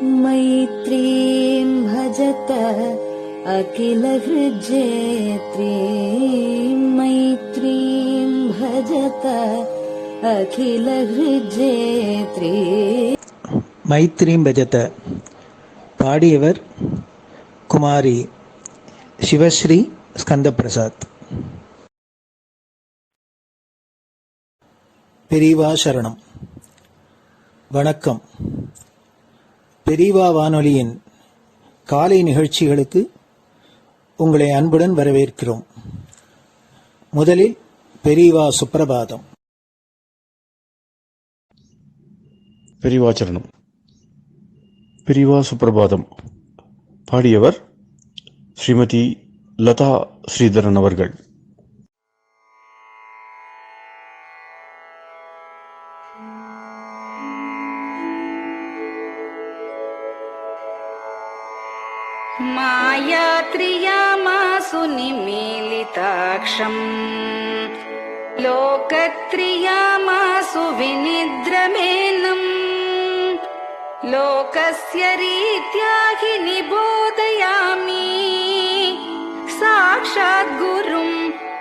मैत्रीं भजत अखिलहृज्जेत्रीं मैत्रीं भजत अखिलहृज्जेत्री. மைத்ரீம் பஜத பாடியவர் குமாரி சிவஸ்ரீ ஸ்கந்தபிரசாத். பெரியவா சரணம். வணக்கம். பெரியவா வானொலியின் காலை நிகழ்ச்சிகளுக்கு உங்களை அன்புடன் வரவேற்கிறோம். முதலில் பெரியவா சுப்பிரபாதம். பெரியவா சரணம். பெரியவா சுப்பிரபாதம் பாடியவர் ஸ்ரீமதி லதா ஸ்ரீதரன் அவர்கள். मायात्रियामासु निमीलिताक्षम् लोकत्रियामासु विनिद्रमेनम् लोकस्य रीत्या हि निबोधयामि साक्षात् गुरुं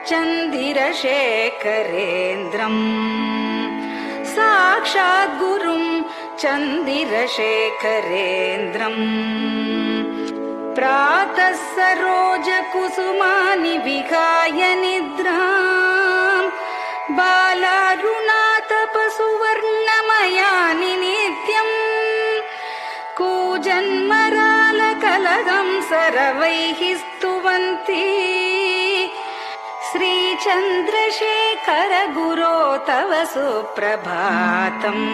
चन्दिरशेखरेन्द्रम् साक्षात् गुरुं चन्दिरशेखरेन्द्रम्. प्रातः सरोजकुसुमानि विहाय निद्राम् बालारुणातपसुवर्णमयानि नित्यम् कूजन्मरालकलहं सरवैः स्तुवन्ति श्रीचन्द्रशेखर गुरो तव सुप्रभातम्.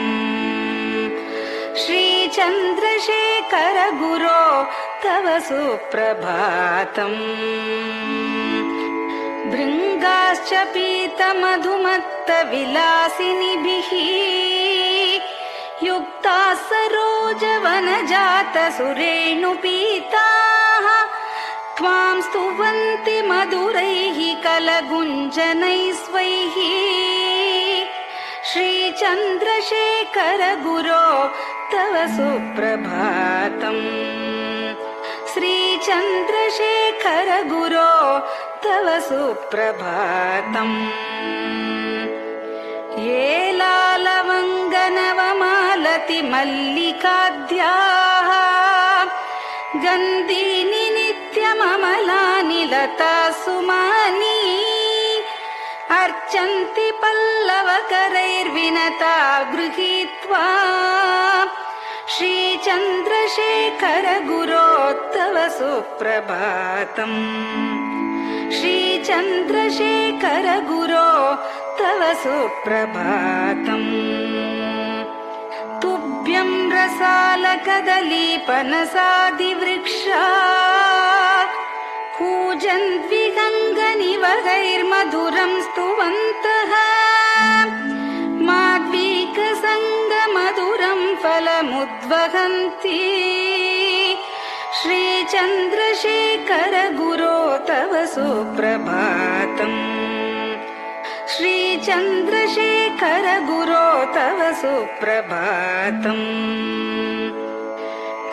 श्रीचन्द्रशेखर गुरो तव सुप्रभातम्. भृङ्गाश्च पीतमधुमत्तविलासिनिभिः युक्ताः सरोजवनजातसुरेणुपीताः त्वां स्तुवन्ति मधुरैः कलगुञ्जनैः स्वैः. श्रीचन्द्रशेखर गुरो तव सुप्रभातम्. श्रीचन्द्रशेखर गुरो तव सुप्रभातम्. ये लालवङ्गनवमालति मल्लिकाद्याः गन्धीनि नित्यममलानि लता सुमानि अर्चन्ति पल्लवकरैर्विनता गृहीत्वा श्रीचन्द्रशेखर गुरो तव सुप्रभातम्. श्रीचन्द्रशेखर गुरो तव सुप्रभातम्. तुभ्यं रसालकदलीपनसादिवृक्षा कूजन्द्विगङ्गनिवगैर्मधुरं स्तुवन्तः माद्वीकसङ्गमधुरं फलमुद्वहन्ति श्रीचन्द्रशेखर गुरो तव सुप्रभातम्. श्रीचन्द्रशेखर गुरो तव सुप्रभातम्.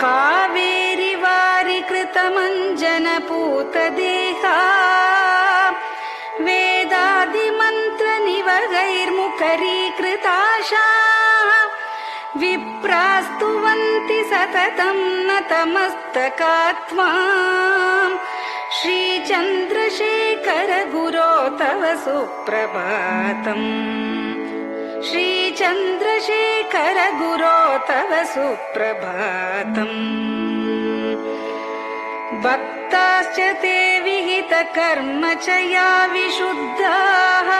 कावेरी वारिकृतमञ्जनपूतदेहा वेदादिमन्त्रनिवगैर्मुखरीकृताशाः विप्रास्तुवन्ति सततं नतमस्तकात्वाम्. श्रीचन्द्रशेखर गुरो तव सुप्रभातम्. श्रीचन्द्रशेखर गुरो तव सुप्रभातम्. भक्ताश्च ते विहितकर्मचया विशुद्धाः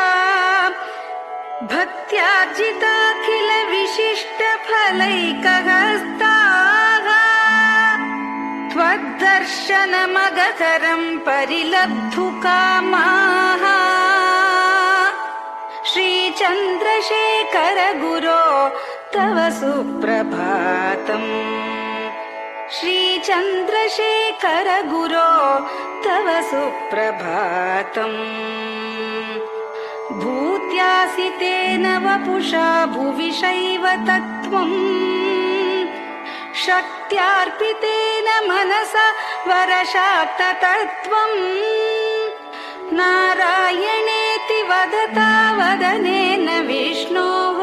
भक्त्यार्जिताखिल विशिष्टफलैकहस्ताः त्वद्दर्शनमगहरं परिलब्धुकामाः. श्रीचन्द्रशेखर गुरो तव सुप्रभातम्. श्रीचन्द्रशेखर गुरो तव सुप्रभातम्. भूत्यासि तेन वपुषा भुवि शैव तत्त्वम् शक्त्यार्पितेन मनसा वरशाक्ततत्त्वम् नारायणेति वदता वदनेन विष्णोः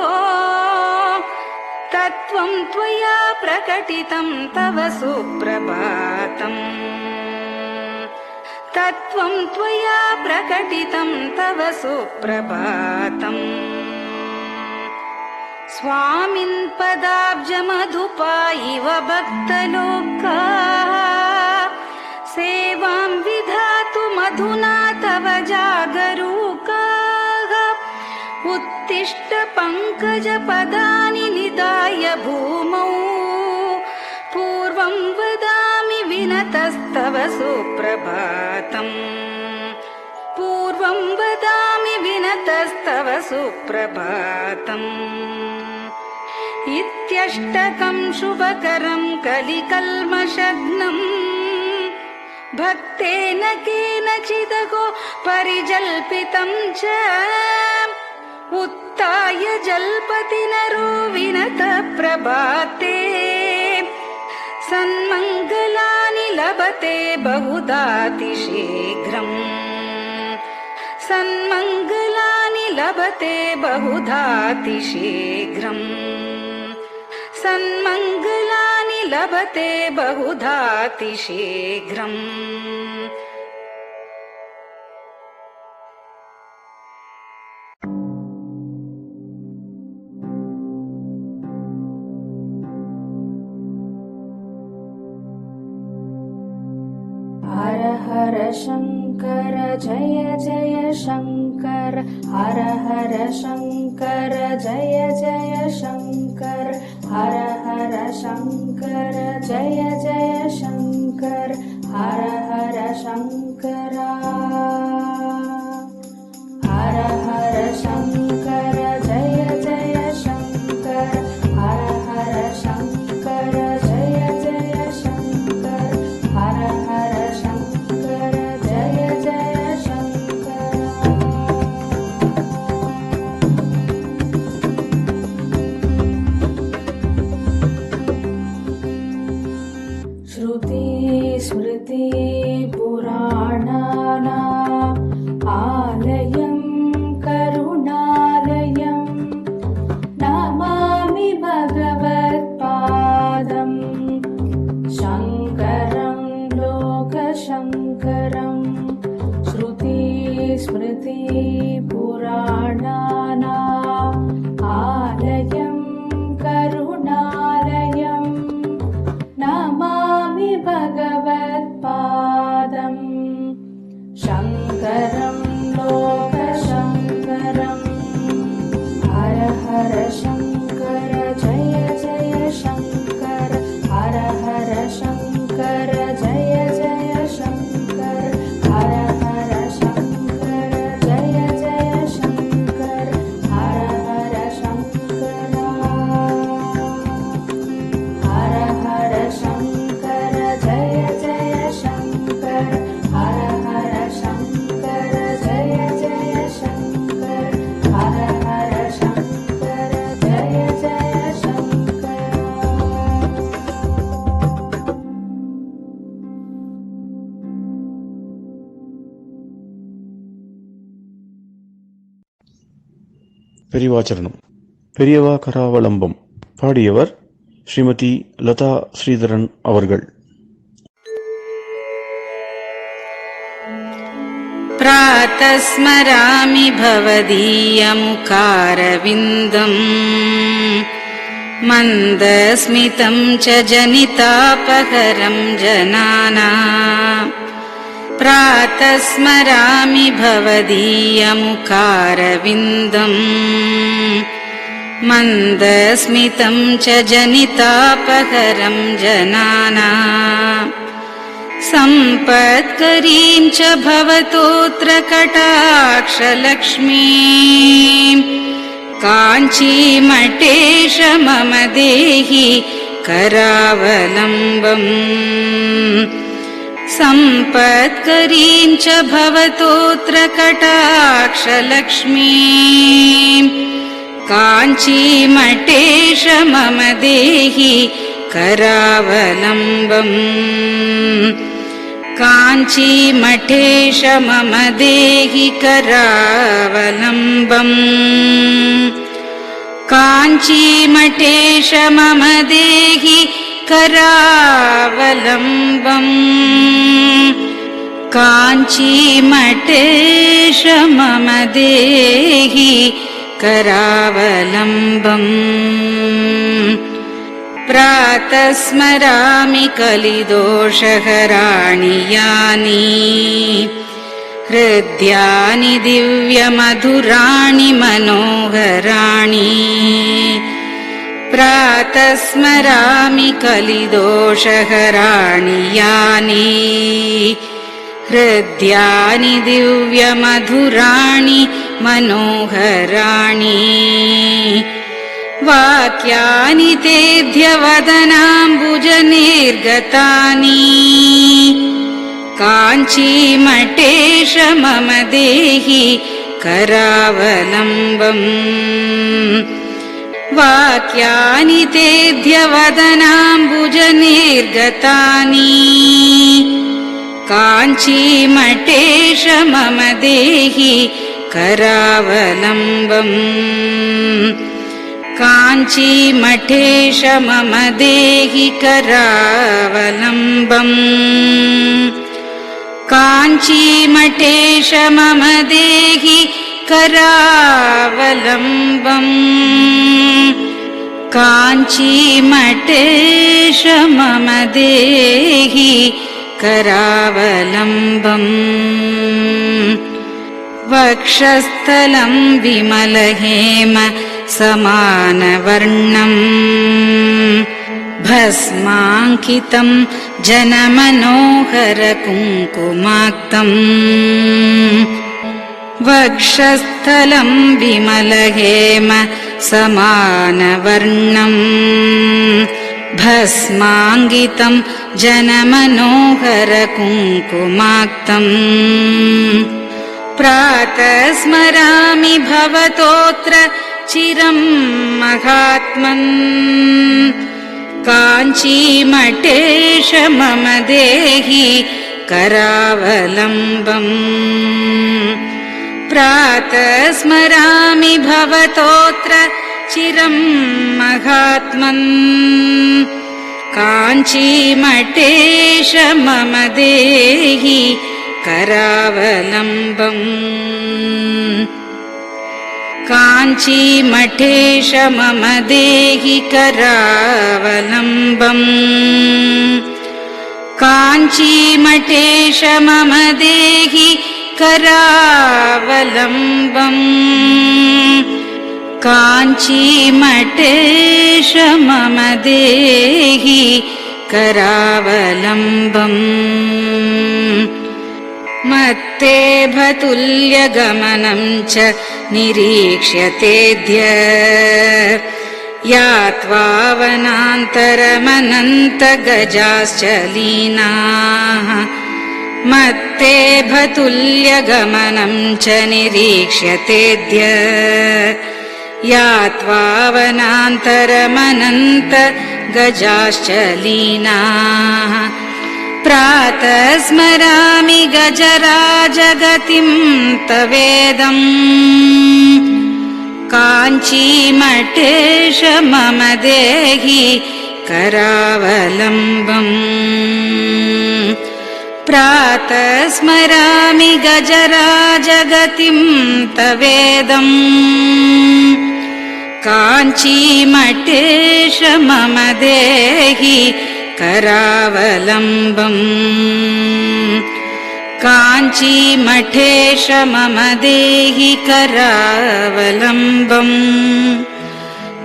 तत्त्वं त्वया प्रकटितं तव सुप्रभातम् तत्त्वं त्वया प्रकटितं तव सुप्रभातम् स्वामिन् पदाब्जमधुपा इव भक्तलोकाः सेवां विधातुमधुना तव जागरूकाः उत्तिष्ठ पङ्कजपदानि निधाय भूमौ पूर्वं वदामि विनतस्तव सुप्रभातम् पूर्वं वदामि विनतस्तव सुप्रभातम् इत्यष्टकं शुभकरं कलिकल्मषघ्नम् भक्तेन केनचिदहो परिजल्पितं च उत्थाय जल्पति नरो विनत प्रभाते सन्मङ्गलानि लभते बहुधातिशीघ्रम् सन्मङ्गलानि लभते बहुधातिशीघ्रम् सन्मङ्गलानि लभते बहुधातिशीघ्रम् हर हर शङ्कर जय जय शङ्कर हर हर शङ्कर जय जय शङ्कर हर हर शङ्कर जय जय शङ्कर हर हर शङ्कर हर हर शङ्कर जय जय शङ्कर हर हर शङ्कर जय जय शङ्कर हर हर शङ्कर जय जय शङ्कर श्रुति स्मृति पुराणानाम् आलयं करुणालयं नमामि भगवत्पादम् शङ्करं लोकशङ्करं श्रुति स्मृति पुराणानाम् आलयं करुणालयं नमामि भगवत्पादम् शङ्करं लोकशङ्करम् हर हर शङ्कर जय जय शङ्कर हर हर शङ्कर जय जय शङ्कर हर हर शङ्कर जय जय शङ्कर हर हर शङ्कर हर हर शङ्कर जय जय शङ्कर हर हर शङ्कर जय जय शङ्कर हर हर शङ्कर जय जय शङ्कर பெரிவாச்சரணம். பெரியவா கராவலம்பம். பாடியவர் ஸ்ரீமதி லதா ஸ்ரீதரன் அவர்கள். प्रातः स्मरामि भवदीयमुखारविन्दम् मन्दस्मितं च जनितापहरं जनानाम् प्रातः स्मरामि भवदीयमुखारविन्दम् मन्दस्मितं च जनितापहरं जनानाम् सम्पत्करीं च भवतोऽत्र कटाक्षलक्ष्मीं काञ्चीमठेश मम देहि करावलम्बम् सम्पत्करीं च भवतोऽत्र कटाक्षलक्ष्मीं काञ्चीमठेश मम देहि करावलम्बम् काञ्चीमठेश मम देहि करावलम्बम् काञ्चीमठेश मम देहि करावलम्बम् काञ्चीमठेश मम देहि करावलम्बम् प्रातः स्मरामि कलिदोषहराणि यानि हृद्यानि दिव्यमधुराणि मनोहराणि प्रातः स्मरामि कलिदोषहराणि यानि हृद्यानि दिव्यमधुराणि मनोहराणि वाक्यानि तेऽध्यवदनाम्बुजनिर्गतानि काञ्चीमठेश मम देहि करावलम्बम् वाक्यानि तेऽध्यवदनाम्बुजनिर्गतानि काञ्चीमठेश मम देहि करावलम्बम् काञ्चीमठेश मम देहि करावलम्बम् काञ्चीमठेश मम देहि करावलम्बम् काञ्चीमठेश मम देहि करावलम्बम् वक्षस्थलं विमलहेम समानवर्णम् भस्माङ्कितं जनमनोहर कुङ्कुमाक्तम् वक्षस्थलं विमलहेम समानवर्णम् भस्माङ्कितं जनमनोहर कुङ्कुमाक्तम् प्रातः स्मरामि भवतोऽत्र चिरं महात्मन् काञ्चीमठेश मम देहि करावलम्बम् प्रातः स्मरामि भवतोऽत्र चिरं महात्मन् काञ्चीमठेश मम देहि करावलम्बम् काञ्चीमठेश मम देहि करावलम्बम् काञ्चीमठेश मम देहि करावलम्बम् काञ्चीमठेश मम देहि करावलम्बम् मत्तेभतुल्यगमनं च निरीक्ष्यतेऽद्य यात्वा वनान्तरमनन्तगजाश्च लीनाः मत्तेभतुल्यगमनं च निरीक्ष्यतेऽद्य यात्वा वनान्तरमनन्तगजाश्च लीनाः प्रातः स्मरामि गजराजगतिं तवेदम् काञ्चीमठेश मम देहि करावलम्बम् प्रातः स्मरामि गजराजगतिं तवेदम् काञ्चीमठेश मम देहि करावलम्बम् काञ्चीमठेश मम देहि करावलम्बम्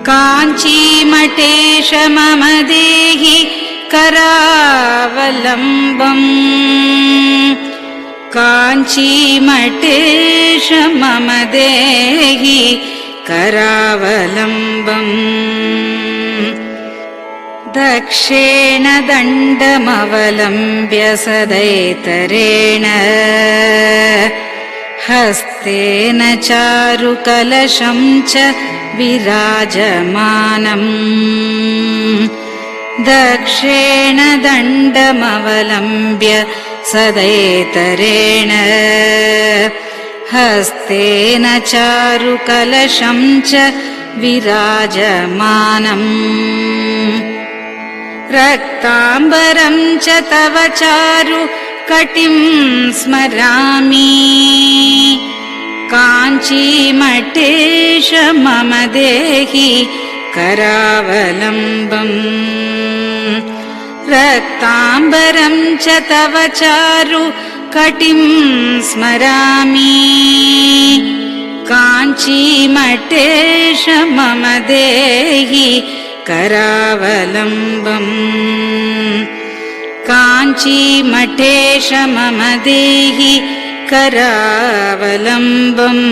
काञ्चीमठेश मम देहि करावलम्बम् काञ्चीमठेश मम देहि करावलम्बम् दक्षेण दण्डमवलम्ब्य सदैतरेण हस्तेन चारुकलशं च विराजमानम् दक्षेण दण्डमवलम्ब्य सदैतरेण हस्तेन चारुकलशं च विराजमानम् रक्ताम्बरं च तव चारु कटिं स्मरामि काञ्चीमठेश मम देहि करावलम्बम् रक्ताम्बरं च तव चारु कटिं स्मरामि काञ्चीमठेश मम देहि करावलम्बम् काञ्चीमठेश मम देहि करावलम्बम्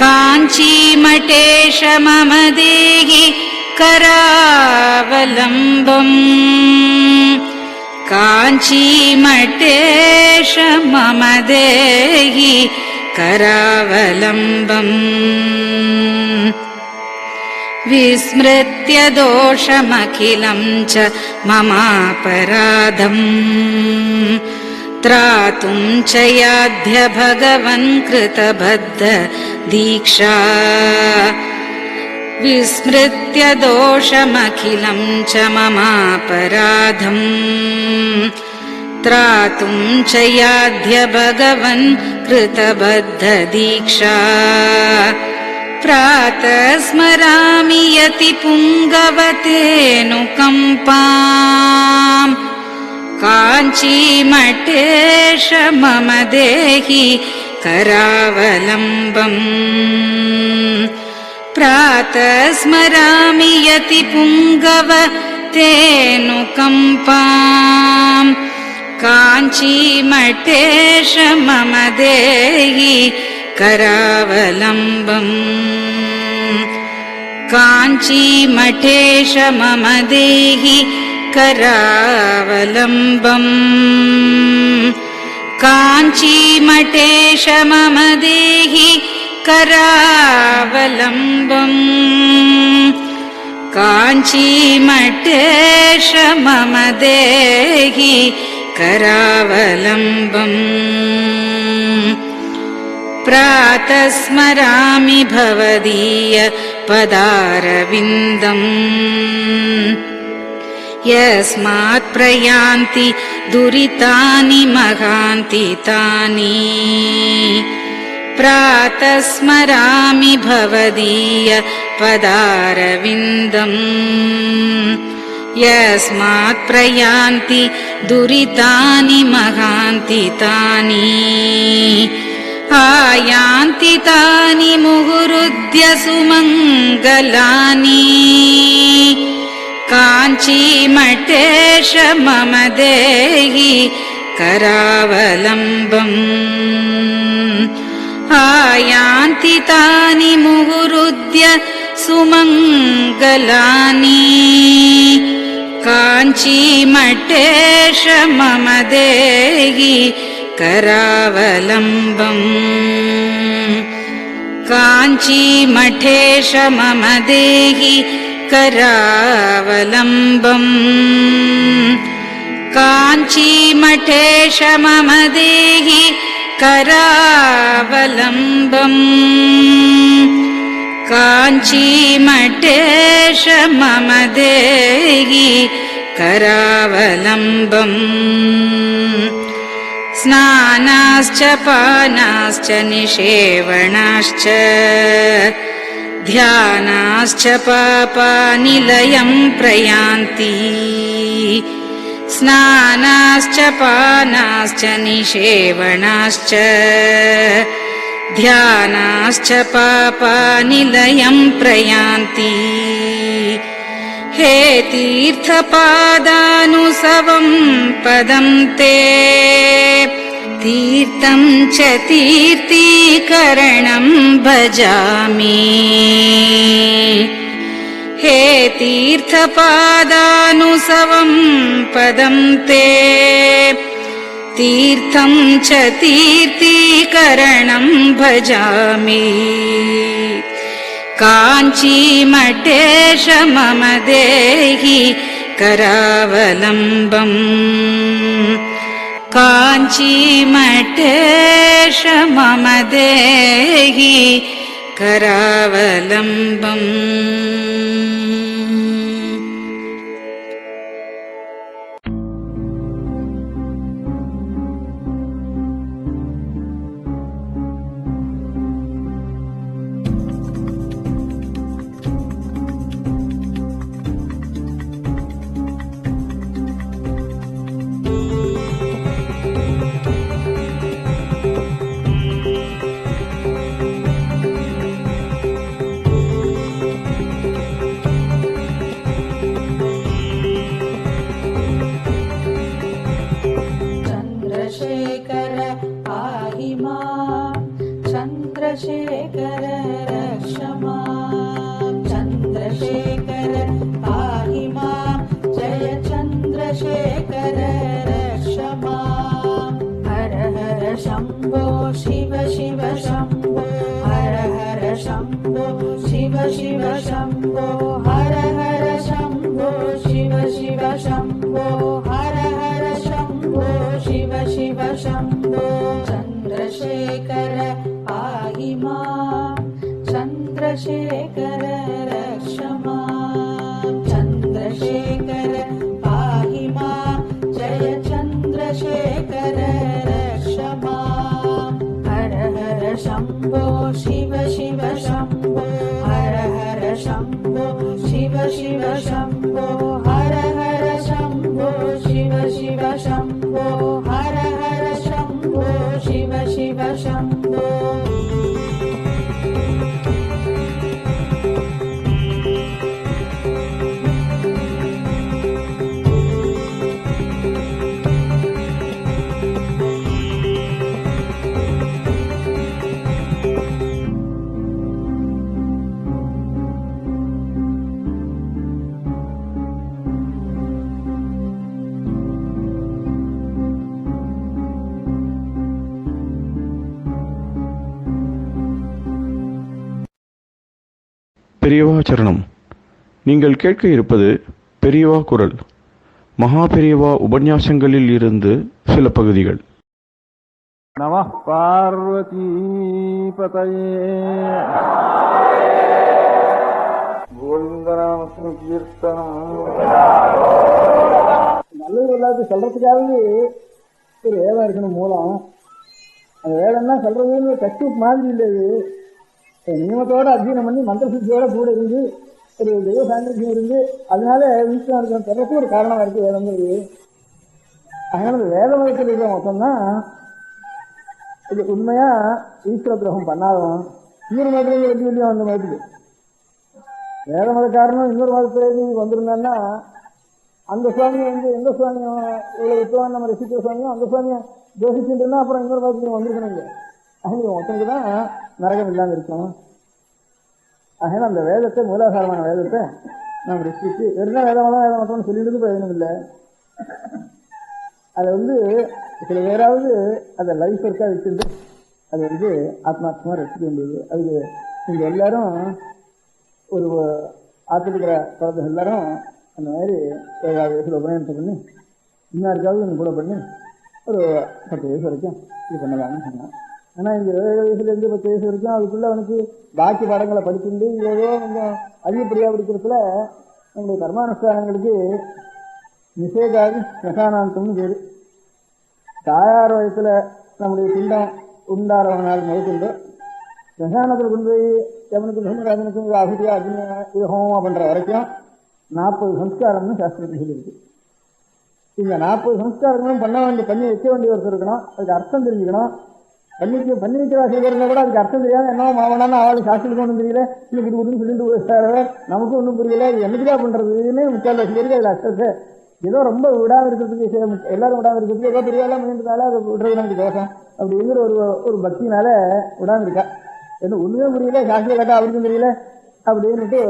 काञ्चीमठेश मम देहि करावलम्बम् काञ्चीमठेश मम देहि करावलम्बम् विस्मृत्य दोषमखिलं च ममापराधम् त्रातुं च याध्य भगवन् कृतबद्ध दीक्षा विस्मृत्य दोषमखिलं च ममापराधम् त्रातुं च याध्य भगवन् कृतबद्ध दीक्षा प्रातः स्मरामि यति पुङ्गवतेऽनुकम्पाम् काञ्चीमठेश मम देहि करावलम्बम् प्रातः स्मरामि यति पुङ्गवतेऽनुकम्पाम् काञ्चीमठेश मम देहि करावलम्बम् काञ्चीमठेश मम देहि करावलम्बम् काञ्चीमठेश मम देहि करावलम्बम् काञ्चीमठेश मम देहि करावलम्बम् प्रातः स्मरामि भवदीय पदारविन्दम् यस्मात् प्रयान्ति दुरितानि महान्ति तानि प्रातः स्मरामि भवदीय पदारविन्दम् यस्मात् प्रयान्ति दुरितानि महान्ति तानि आयान्ति तानि मुहुरुद्य सुमङ्गलानि काञ्चीमठेश मम देहि करावलम्बम् आयान्ति तानि मुहुरुद्य सुमङ्गलानि काञ्चीमठेश मम देहि करावलम्बम् काञ्चीमठेश मम देहि करावलम्बम् काञ्चीमठेश मम देहि करावलम्बम् काञ्चीमठेश मम देहि करावलम्बम् स्नानाश्च पानाश्च निषेवणाश्च ध्यानाश्च पापानिलयं प्रयान्ति स्नानाश्च पानाश्च निषेवणाश्च ध्यानाश्च पापानिलयं प्रयान्ति हे तीर्थपादानुसवं पदं ते तीर्थं च तीर्थीकरणं भजामि हे तीर्थपादानुसवं पदं ते तीर्थं च तीर्थीकरणं भजामि काञ्चीमठेश मम देहि करावलम्बम् काञ्चीमठेश मम देहि करावलम्बम्. चन्द्रशेखर पाहि मां चन्द्रशेखर रक्ष मां चन्द्रशेखर पाहि मां जय चन्द्रशेखर रक्ष मां हर हर शम्भो शिव शिव शम्भो हर हर शम्भो शिव शिव शम्भो हर हर शम्भो शिव शिव शम्भो हर हर शम्भो शिव शिव शम्भो चन्द्रशेखर पाहि मां चन्द्रशेखर रक्ष मां चन्द्रशेखर पाहि मां जय चन्द्रशेखर रक्ष मां हर हर शम्भो शिव शिव शम्भो हर हर शम्भो शिव शिव शम्भो हर हर शम्भो शिव शिव शम्भो हर हर शम्भो शिव शिव शम्भो. பெரியவா சரணம். நீங்கள் கேட்க இருப்பது பெரியவா குரல். மகா பெரியவா உபன்யாசங்களில் இருந்து சில பகுதிகள். நமः பார்வதி பதயே கோவிந்தநாம கீர்த்தனம். நல்லது எல்லாத்தையும் சொல்றதுக்காகவே ஒரு வேதம் இருக்கணும் மூலம். அந்த வேதம்னா சொல்றதுன்னு டெக்ஸ்ட் மாதிரி இல்லை. இது நியமத்தோட அத்தியனம் பண்ணி மந்திர சித்தியோட கூட இருந்து ஒரு தெய்வ சாநித்தியம் இருந்து அதனால வீட்டில் இருக்கிற பிறகு ஒரு காரணமாக இருக்கு வேதங்கிறது. அதனால இந்த வேத மதத்தில் இருக்கிற மொத்தம்தான் இது உண்மையா ஈஸ்வர துரோகம் பண்ணாதவன். இன்னொரு மதத்துல வெட்டி வெட்டியும் அந்த மதத்துக்கு வேத மத காரணம் இன்னொரு மதத்துல வந்திருந்தான்னா அந்த சுவாமியை எந்த சுவாமியும் இவ்வளவு வித்துவான் நம்ம ரசிக்கிற சுவாமியும் அந்த சுவாமியை தோஷிச்சுட்டுன்னா அப்புறம் இன்னொரு மதத்துக்கு வந்திருக்கணும். இல்லை அவங்க மொத்தனுக்கு தான் நரகம் இல்லாமல் இருக்கும். அதனால அந்த வேதத்தை மூலாதாரமான வேதத்தை நாம் ரசிச்சு வெறும் வேதமெல்லாம் வேதம் மட்டும்னு சொல்லிட்டு பிரயோஜனம் இல்லை. அதை சில பேராவது அதை லைஃப் ஒர்க்காக வச்சுட்டு அது ஆத்மாத்மா ரசிக்க வேண்டியது. அதுக்கு நீங்கள் எல்லாரும் ஒரு ஆத்திருக்கிற குழந்தை எல்லாரும் அந்த மாதிரி 7 வயசுல உபநயனத்தை பண்ணி இன்னொருக்காவது ஒன்று கூட பண்ணி ஒரு 10 வயசு வரைக்கும் இது பண்ணலாம்னு சொன்னான். ஆனால் இந்த 7 வயசுலேருந்து 10 வயசு வரைக்கும் அதுக்குள்ளே அவனுக்கு பாக்கி பாடங்களை படிச்சுட்டு ஏதோ கொஞ்சம் அதிகப்படியாக படிக்கிறதுல நம்முடைய கர்மானுஷ்டானங்களுக்கு நிஷேகாதி ஸ்மசானாந்தம்னு பேர். தாயார் வயசுல நம்முடைய பிண்டம் உண்டாரவனால் முதற்கொண்டு ஸ்மசானத்தில் கொண்டு போய் எவனுக்கு தர்மராஜனுக்கும் ஆகுதியா இது ஹோமமா பண்ணுற வரைக்கும் 40 சம்ஸ்காரம்னு சாஸ்திரத்தில் சொல்லியிருக்கு. இந்த 40 சம்ஸ்காரங்களும் பண்ணி வைக்க வேண்டிய ஒருத்தர் இருக்கணும். அதுக்கு அர்த்தம் தெரிஞ்சுக்கணும். பண்ணி வைக்கிற செய்கிறத கூட அதுக்கு அர்த்தம் தெரியாது. என்ன மாவனான்னு அவளுக்கு சாஸ்திரத்துக்கு ஒன்றும் தெரியல, இன்னைக்கு இது கொடுன்னு சொல்லிட்டு நமக்கும் ஒன்றும் புரியல, இது என்னதுக்கா பண்ணுறதுன்னு முக்கால்வாசி பேருக்கு அதில் அர்த்தத்தை ஏதோ ரொம்ப விடாமல் இருக்கிறதுக்கு எல்லாரும் விடாமல் இருக்கிறதுக்கு ஏதோ பெரியவெல்லாம் பண்ணிட்டதால அதை விடுறது நமக்கு தோஷம் அப்படிங்கிற ஒரு பக்தினால விடாமல் இருக்கா. என்ன ஒன்றுமே புரியல, சாஸ்திரம் கேட்டால் அவருக்கும் தெரியல அப்படின்னுட்டு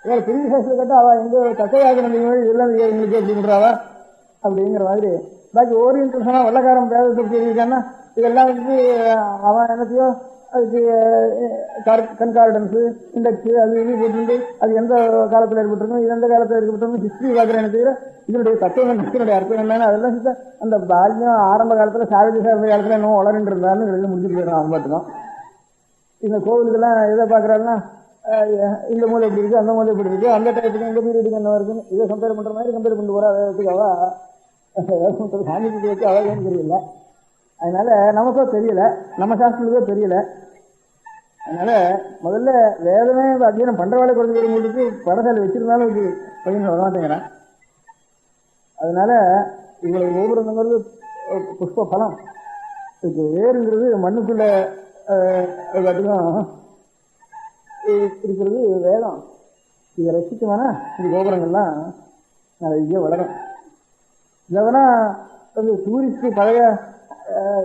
வேறு பெரிய சாஸ்திரம் கேட்டால் அவள் எங்கே தக்கையாக இதெல்லாம் எங்களுக்கு எப்படி பண்ணுறாவா அப்படிங்கிற மாதிரி பாக்கி ஓரியன்டல் சொன்னா வெள்ளக்காரன் வேதத்தை தெரிவிக்கான்னா இதெல்லாம் வந்து அவன் என்னத்தையோ அதுக்கு கன்கார்டன்ஸ் இண்டெக்ஸ் அது இது போட்டு அது எந்த காலத்தில் ஏற்பட்டிருக்கும் இது எந்த காலத்தில் ஏற்பட்டிருக்கும் ஹிஸ்டரி பார்க்குறேன்னு தவிர இதனுடைய தத்துவம் இதனுடைய அர்த்தம் என்னன்னு அதெல்லாம் அந்த பால்யம் ஆரம்ப காலத்தில் சாரதி சார்ந்த காலத்தில் என்ன வளர்ந்து இருந்தாலும் எழுதி முடிச்சுட்டு போயிடலாம் அவன் மட்டும்தான். இந்த கோவிலுக்கெல்லாம் எதை பார்க்குறாருன்னா இந்த மூலை எப்படி இருக்கு அந்த மூலை எப்படி இருக்கு அந்த டைப்புக்கு இந்த பீரியடுக்கு என்ன இருக்குன்னு இதை கம்பேர் பண்ணுற மாதிரி கம்பேர் பண்ணிட்டு போகிறா வேதத்துக்கு அவள் சாமிக்கு வச்சு அவளும் தெரியல. அதனால நமக்கோ தெரியல, நம்ம சாஸ்திரத்துக்கோ தெரியல. அதனால முதல்ல வேதமே அத்தியனம் பண்றவாளை குறைஞ்ச முடிச்சு படசாலை வச்சிருந்தாலும் இது பையன் வரமாட்டேங்கிறான். அதனால இவ்வளவு கோபுரங்கிறது புஷ்ப பலம். இதுக்கு வேறுங்கிறது மண்ணுக்குள்ள காட்டிலும் இருக்கிறது வேதம். இதை ரசிக்குமானா இந்த கோபுரங்கள்லாம் நிறைய வளரும். இல்லைன்னா டூரிஸ்ட் பழைய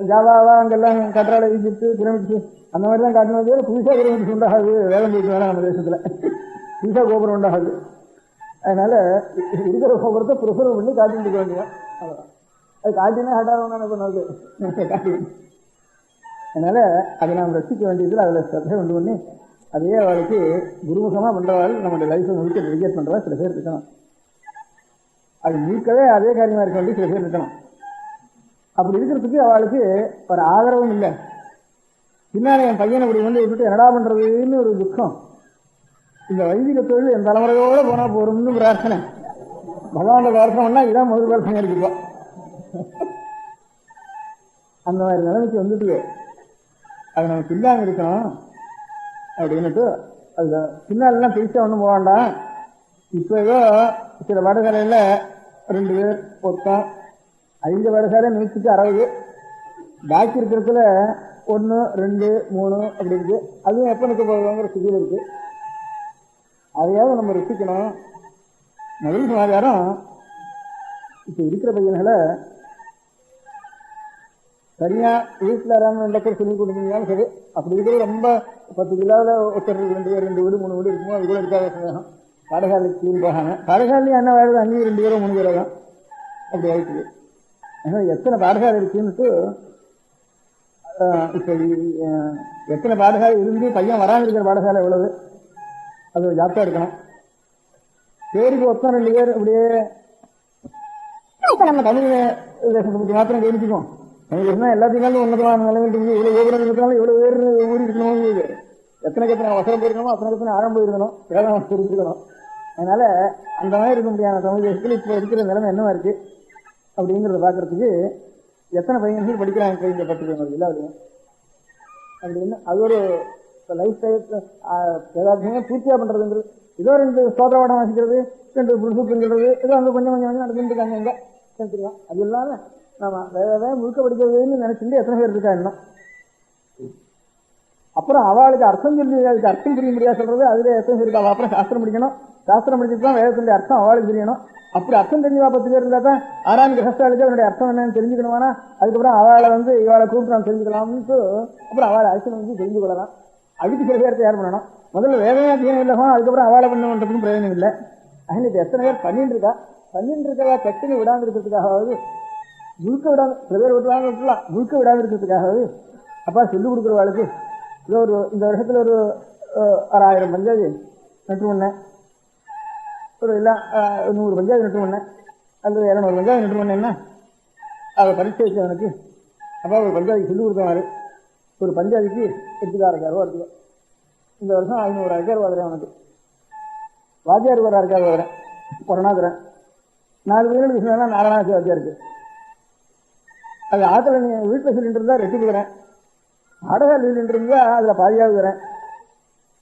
ஜாவாவா அங்கெல்லாம் கற்றாழை ஈஜிப்து பிரமிட்ஸு அந்த மாதிரி தான் காட்டினது. புதுசாக பிரமிட்ஸ் உண்டாகாது, வேதம் போயிட்டு வேணாம் நம்ம தேசத்தில் புதுசாக கோபுரம் உண்டாகாது. அதனால இருக்கிற கோபுரத்தை ப்ரிசர்வ் பண்ணி காட்டிட்டு இருக்க வேண்டியதான். அது காட்டினா ஹட்டாகணும்னு பண்ணது காட்டி. அதனால அதை நாம் ரசிக்க வேண்டியதில் அதில் ஸ்ரத்தை கொண்டு பண்ணி அதையே அவளுக்கு குருமுகமாக பண்ணுறவாள் நம்மளுடைய லைஃப்பை முழுக்க டெலிகேட் பண்ணுறவா சில பேர் இருக்கணும். அது முழுக்கவே அதே காரியமாக இருக்க வேண்டிய சில பேர் இருக்கணும். அப்படி இருக்கிறதுக்கு அவளுக்கு ஒரு ஆதரவும் இல்லை. பின்னாடி என் பையனை இப்படி வந்து விட்டுட்டு என்னடா பண்றதுன்னு ஒரு துக்கம். இந்த வைதிக தொழில் என் தலைமுறையோடு போனா போறோம்னு பிரார்த்தனை. பகவானோட பிரார்த்தனைனா இதான் முதல் பிரார்த்தனை இருக்குப்பா. அந்த மாதிரி நிலைமைக்கு வந்துட்டு அது நமக்கு இல்லாமல் இருக்கணும் அப்படின்னுட்டு அது பின்னாலெல்லாம் பெருசா ஒன்றும் போக வேண்டாம். இப்போ ஏதோ சில வடகரையில் 2 பேர் ஒருத்தன் 5 வடசாலை 160, பாக்கி இருக்கிறதுல 1, 2, 3 அப்படி இருக்கு. அதுவும் எப்போ நிற்க போகுதுங்கிற சிகில் இருக்கு. அதையாவது நம்ம ரசிக்கணும். முதல் சமாச்சாரம், இப்போ இருக்கிற பையன்களை தனியா வீட்டில் ஆறாம நடக்கிற சொல்லி கொடுத்தீங்கன்னாலும் சரி. அப்படி இருக்கிறது ரொம்ப 10 கிலோவில் ஒருத்தர் 2 பேர் 2 வீடு 3 வீடு இருக்குமோ அது கூட இருக்காத சந்தேகம். பாடசாலைக்கு கிளீன் போகாம பாடசாலையும் என்ன வாழுது, அங்கேயும் 2 பேரோ 3 பேரோ தான் அப்படி ஆயிடுச்சு. எத்தனை பாடசாலை இருக்குன்னுட்டு இப்போ எத்தனை பாடசாலை இருந்து பையன் வராமல் இருக்கிற பாடசாலை எவ்வளவு, அது ஜாப்டா இருக்கணும். பேருக்கு ஒருத்தன் 2 பேர் அப்படியே நம்ம தமிழ் தேசத்தை பற்றி மாத்திரம் கவனிச்சுக்கோம். தமிழ் தேசம் எல்லாத்தையும் உன்னதமான நிலைமைக்கு இவ்வளவு கோபுரம் இருக்கிறாலும் இவ்வளவு பேர் ஊறி இருக்கணும். எத்தனைக்கு எத்தனை அவசரம் போயிருக்கணும், அத்தனை எத்தனை ஆழம் போயிருக்கணும், வேதம் தெரிஞ்சுக்கணும். அதனால அந்த மாதிரி இருக்க முடியாத தமிழ் தேசத்தில் இப்போ இருக்கிற நிலைமை என்னவா இருக்கு அப்படிங்கிறத பார்க்கறதுக்கு எத்தனை பையன்கள் படிக்கிறாங்க கைங்க பட்டுக்கிறது இல்லை அப்படின்னு அப்படின்னு அது ஒரு லைஃப் ஸ்டைல் ஏதாச்சும் பூர்த்தியா பண்றதுங்கிறது. ஏதோ 2 சோதரவாடம் வாசிக்கிறது, 2 புருஷத்துங்கிறது, ஏதோ அங்கே கொஞ்சம் கொஞ்சம் நடந்துட்டு இருக்காங்க எங்க தெரிஞ்சுக்கலாம். அது இல்லாம நாம வேற முழுக்க படிக்கிறதுன்னு நினைச்சுட்டு எத்தனை பேர் இருக்கா இன்னும். அப்புறம் அவளுக்கு அர்த்தம் சொல்லி அதுக்கு அர்த்தம் புரிய முடியாது சொல்றது அதுல எத்தனை பேர் இருக்கா. அப்புறம் சாஸ்திரம் படிக்கணும், சாஸ்திரம் படிச்சுட்டு தான் வேதத்துடைய அர்த்தம் அவளுக்கு தெரியணும். அப்படி அர்த்தம் தெரிஞ்சு 10 பேர் இருந்தா தான் 6ஆம் கிரகஸ்தாளுக்கு அதனுடைய அர்த்தம் என்னன்னு தெரிஞ்சுக்கணுமானா அதுக்கப்புறம் அவளை வந்து இவளை கூப்பிட்டு நாம் தெரிஞ்சுக்கலாம்னு அப்புறம் அவளை அரசு வந்து தெரிஞ்சு கொள்ளலாம். அதுக்கு சில பேர் தயார் பண்ணணும். முதல்ல வேதமே அத்தியானம் இல்லைமா, அதுக்கப்புறம் அவளை பண்ணுறதுக்கும் பிரயோஜனம் இல்லை. அதனால இப்போ எத்தனை பேர் பண்ணிட்டு இருக்கா கட்டுன்னு விடாமல் இருக்கிறதுக்காகவாவது முழுக்க விடாம சில பேர் விட்டுலாம் விட்டுலாம் முழுக்க விடாமல் இருக்கிறதுக்காகவாவது அப்பா சொல்லிக் கொடுக்குறவாளுக்கு இதோ இந்த வருஷத்துல ஒரு 1000 பஞ்சாதி நட்டு பண்ணேன், ஒரு இல்லை 100 பஞ்சாதி நட்டு பண்ணேன், அல்லது 200 பஞ்சாதி நட்டு பண்ணேன்னா அதை பரீட்சை வச்சவனுக்கு அப்பா ஒரு பஞ்சாதிக்கு சொல்லிக் கொடுத்தவாரு. ஒரு பஞ்சாதிக்கு 8,000 ரூபா இருக்குது. இந்த வருஷம் 500,000 ரூபா தரேன் அவனுக்கு. வாத்தியார் ஒரு 6,000 ரூபா தரேன், கொரோனா தரேன். 4 பேருக்கு சொன்னா 4,000 வாத்தியாருக்கு. அது ஆற்றுல நீ வீட்டில் சொல்லிட்டு இருந்தா 2 தரேன், ஆடகால் சொல்லிட்டு இருந்தா அதில் பாதியாவது தரேன்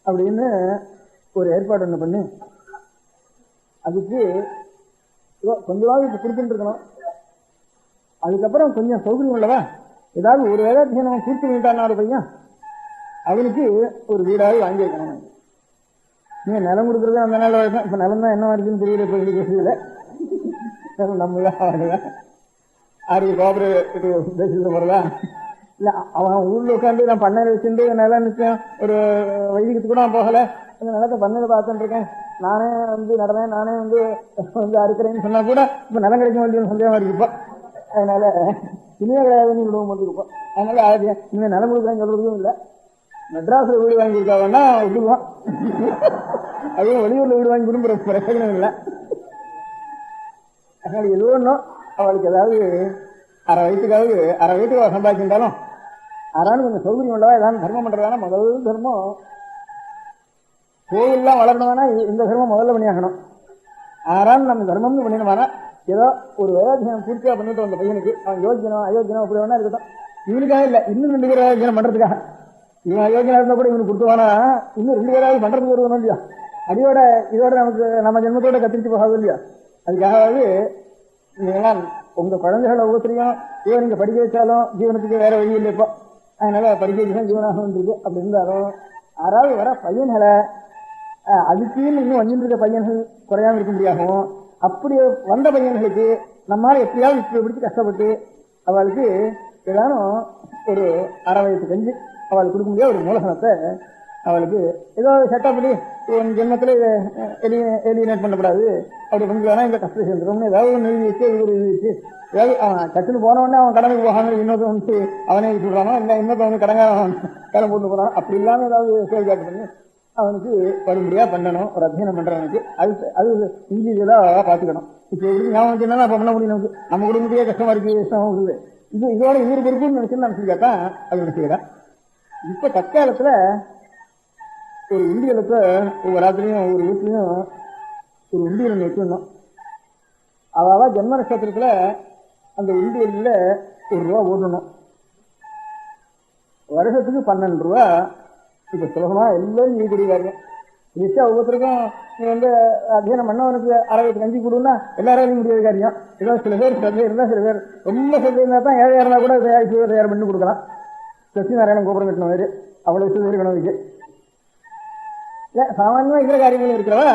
அப்படின்னு ஒரு ஏற்பாடு ஒன்று பண்ணி அதுக்கு கொஞ்சமாவது இப்போ கொடுத்துட்டு இருக்கணும். அதுக்கப்புறம் கொஞ்சம் சௌகரியம் உள்ளவா ஏதாவது ஒரு வேதாத்தியம் நம்ம பூர்த்தி பண்ணிட்டான்னா ஒரு பையன் அவனுக்கு ஒரு வீடாவது வாங்கி வைக்கணும். நீங்க நிலம் கொடுக்குறது அந்த நாள் வரைக்கும் இப்ப நிலம் தான் என்ன இருக்குன்னு தெரியல. இப்போ பேசல நம்மள ஆறு கோபரேட்டிவ் பேசிட்டு போறதா இல்ல அவன் ஊர்ல உட்காந்து நான் பண்ணையில வச்சுட்டு நிலம் நிச்சயம் ஒரு வைதிகத்துக்கு கூட நான் போகல, அந்த நிலத்தை பண்ணையில பார்த்துட்டு இருக்கேன், நானே வந்து நடந்தேன், நானே வந்து அறுக்கிறேன்னு சொன்னா கூட இப்ப நிலம் கிடைக்க வேண்டிய சந்தேகமா இருக்குப்பா. அதனால இனிமே கிடையாதுன்னு விடுவோம் போட்டுருப்போம். அதனால இனிமே நிலம் கொடுக்குறேன்னு சொல்றதும் இல்லை. மெட்ராஸ்ல வீடு வாங்கி கொடுத்தாங்கன்னா விட்டுக்குவோம். அதுவும் வெளியூர்ல வீடு வாங்கி கொடுக்குற பிரயோஜனம் இல்லை. அதனால எது ஒன்றும் அவளுக்கு ஏதாவது அரை வயிற்றுக்கு சம்பாதிச்சிருந்தாலும் அறான்னு கொஞ்சம் சௌகரியம் உள்ளவா ஏதாவது தர்மம் பண்றதானா முதல் தர்மம் கோவில்லாம் வளரணும்னா இந்த தர்மம் முதல்ல பண்ணியாகணும். ஆறான்னு நம்ம தர்மம்னு பண்ணினோம்னா ஏதோ ஒரு வேதாத்தியம் பூர்த்தியா பண்ணிட்டு வந்த பையனுக்கு அவன் யோஜனம் அயோஜனம் அப்படி வேணா இருக்கட்டும். இவனுக்காக இல்லை, இன்னும் 2 பேர் வேதாத்தியம் பண்றதுக்காக. இவன் அயோஜனா இருந்தா கூட இவனுக்கு கொடுத்துவானா இன்னும் 2 பேராவது பண்றதுக்கு வருவானோ இல்லையா? அடியோட இதோட நமக்கு நம்ம ஜென்மத்தோட கத்திரிச்சு போகாது இல்லையா? அதுக்காகவாது நீங்களாம் உங்க குழந்தைகளை ஒவ்வொருத்தரையும் இவன் நீங்க படிக்க வச்சாலும் ஜீவனத்துக்கு வேற வழி இல்லை. இப்போ அதனால படிக்க வச்சுதான் ஜீவனாக வந்துருக்கு. அப்படி இருந்தாலும் யாராவது வர பையன்களை அதுக்குன்னு இன்னும் வந்துட்டு இருக்க பையன்கள் குறையாம இருக்க முடியாகவும், அப்படி வந்த பையன்களுக்கு நம்மளால எப்படியாவது இப்படி பிடிச்சி கஷ்டப்பட்டு அவளுக்கு ஏதாவது ஒரு அரை வயசு கஞ்சி அவளுக்கு கொடுக்க முடியாது. ஒரு மூலதனத்தை அவளுக்கு ஏதோ செட்டப் பண்ணி உன் ஜென்மத்தில் எலிமினேட் பண்ணக்கூடாது அப்படி பண்ணிக்கலாம். இந்த கஷ்டம் சேர்ந்துடும் ஏதாவது ஒன்று எழுதி வச்சு இது எழுதி வச்சு ஏதாவது அவன் கட்டுன்னு போனவொடனே அவன் கடனுக்கு போகாம இன்னொருத்த வந்து அவனே விட்டுடுறானோ இல்லை இன்னொருத்த வந்து கடன் போட்டு போறானோ அப்படி இல்லாமல் ஏதாவது சேல்காட்டு பண்ணி அவனுக்கு படும்படியா பண்ணணும். ஒரு அத்தியனம் பண்றவனுக்கு அது இண்டிவிஜுவலா பாத்துக்கணும். இப்ப எப்படி ஞாபகம் வச்சுன்னா அப்ப பண்ண முடியும். நமக்கு நம்ம குடும்பத்தையே கஷ்டமா இருக்கு, கஷ்டமா இருக்குது. இதோட இன்னொரு பொறுப்புன்னு நினைச்சுதான் அது நினைச்சுக்கிறேன். இப்ப தற்காலத்துல ஒரு உண்டியலுக்கு ஒவ்வொரு ராத்திரியும் ஒவ்வொரு வீட்லயும் ஒரு உண்டியல் வச்சிடணும். அதாவது ஜென்ம நட்சத்திரத்துல அந்த உண்டியல்ல ₹1 ஓடணும். வருஷத்துக்கு ₹12. இப்ப சுலபமா எல்லாரும் செய்யக்கூடிய காரியம். ஈஸியா ஒவ்வொருத்தருக்கும் நீ வந்து அத்தியனம் பண்ணவனுக்கு அரை வயசு கஞ்சி கொடுன்னா எல்லாராலையும் முடியாத காரியம். ஏதோ சில பேர் சந்தை இருந்தா, சில பேர் ரொம்ப சந்தை இருந்தா தான் ஏழையா இருந்தா கூட தயார் பண்ணி கொடுக்கலாம். சத்யநாராயணன் கோபுரம் கட்டின மாதிரி அவ்வளவு விஷயம் இருக்கணும். இதுக்கு சாமானியமா இருக்கிற காரியங்களும் இருக்கிறவா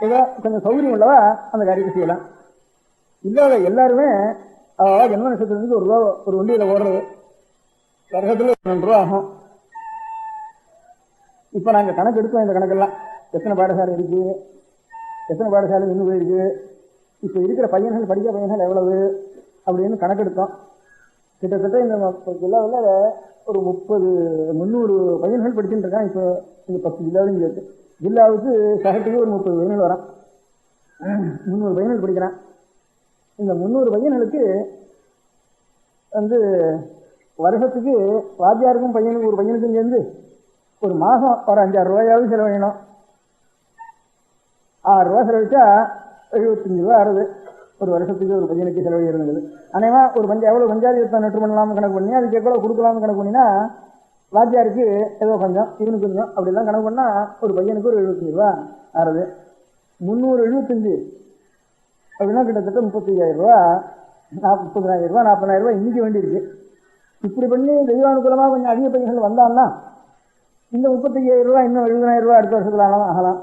ஏதோ கொஞ்சம் சௌகரியம் உள்ளவா அந்த காரியத்தை செய்யலாம். இல்லாத எல்லாருமே ஜென்ம நட்சத்திரத்துக்கு ₹1 ஒரு வண்டியில ஓடுறது வருஷத்துல ₹2 ஆகும். இப்ப நாங்க கணக்கு எடுத்தோம். இந்த கணக்கெல்லாம் எத்தனை பாடசாலை இருக்கு, எத்தனை பாடசாலை இன்னும் போயிருக்கு, இப்ப இருக்கிற பையன்கள் படிக்கிற பையன்கள் எவ்வளவு அப்படின்னு கணக்கெடுத்தோம். கிட்டத்தட்ட இந்த ஜில்லாவில் ஒரு 300 பையன்கள் படிச்சுட்டு இருக்கான். இப்போ இந்த 10 ஜில்லாவிலும் இருக்கு. ஜில்லாவுக்கு சகட்டுக்கு ஒரு 30 பையன்கள் வரான். 300 பையன்கள் படிக்கிறான். இந்த 300 பையன்களுக்கு வந்து வருஷத்துக்கு வாத்தியாருக்கும் பையனுக்கு ஒரு பையனுக்கும் சேர்ந்து ஒரு மாசம் ஒரு ₹5,000 செலவழிக்கணும். ₹6 செலவழிச்சா ₹75 ஆறுது. ஒரு வருஷத்துக்கு ஒரு பையனுக்கு செலவழிக்கிறது. அநேகமா ஒரு எவ்வளவு பஞ்சாயத்து நெட்டு பண்ணலாம்னு கணக்கு பண்ணி அதுக்கு எவ்வளவு கொடுக்கலாம்னு கணக்கு பண்ணினா வாத்தியாருக்கு ஏதோ கொஞ்சம் இவனுக்கு கொஞ்சம் அப்படிலாம் கணக்கு பண்ணா ஒரு பையனுக்கு ஒரு ₹75 ஆறுது. 375 அப்படின்னா கிட்டத்தட்ட ₹35,000, ₹30,000, ₹40,000 இன்னைக்கு வேண்டி இருக்கு. இப்படி பண்ணி தெய்வானுகூலமா கொஞ்சம் அதிக பையன்கள் வந்தான்னா இந்த ₹35,000 இன்னும் ₹70,000 அடுத்த வருஷத்துல ஆகலாம்.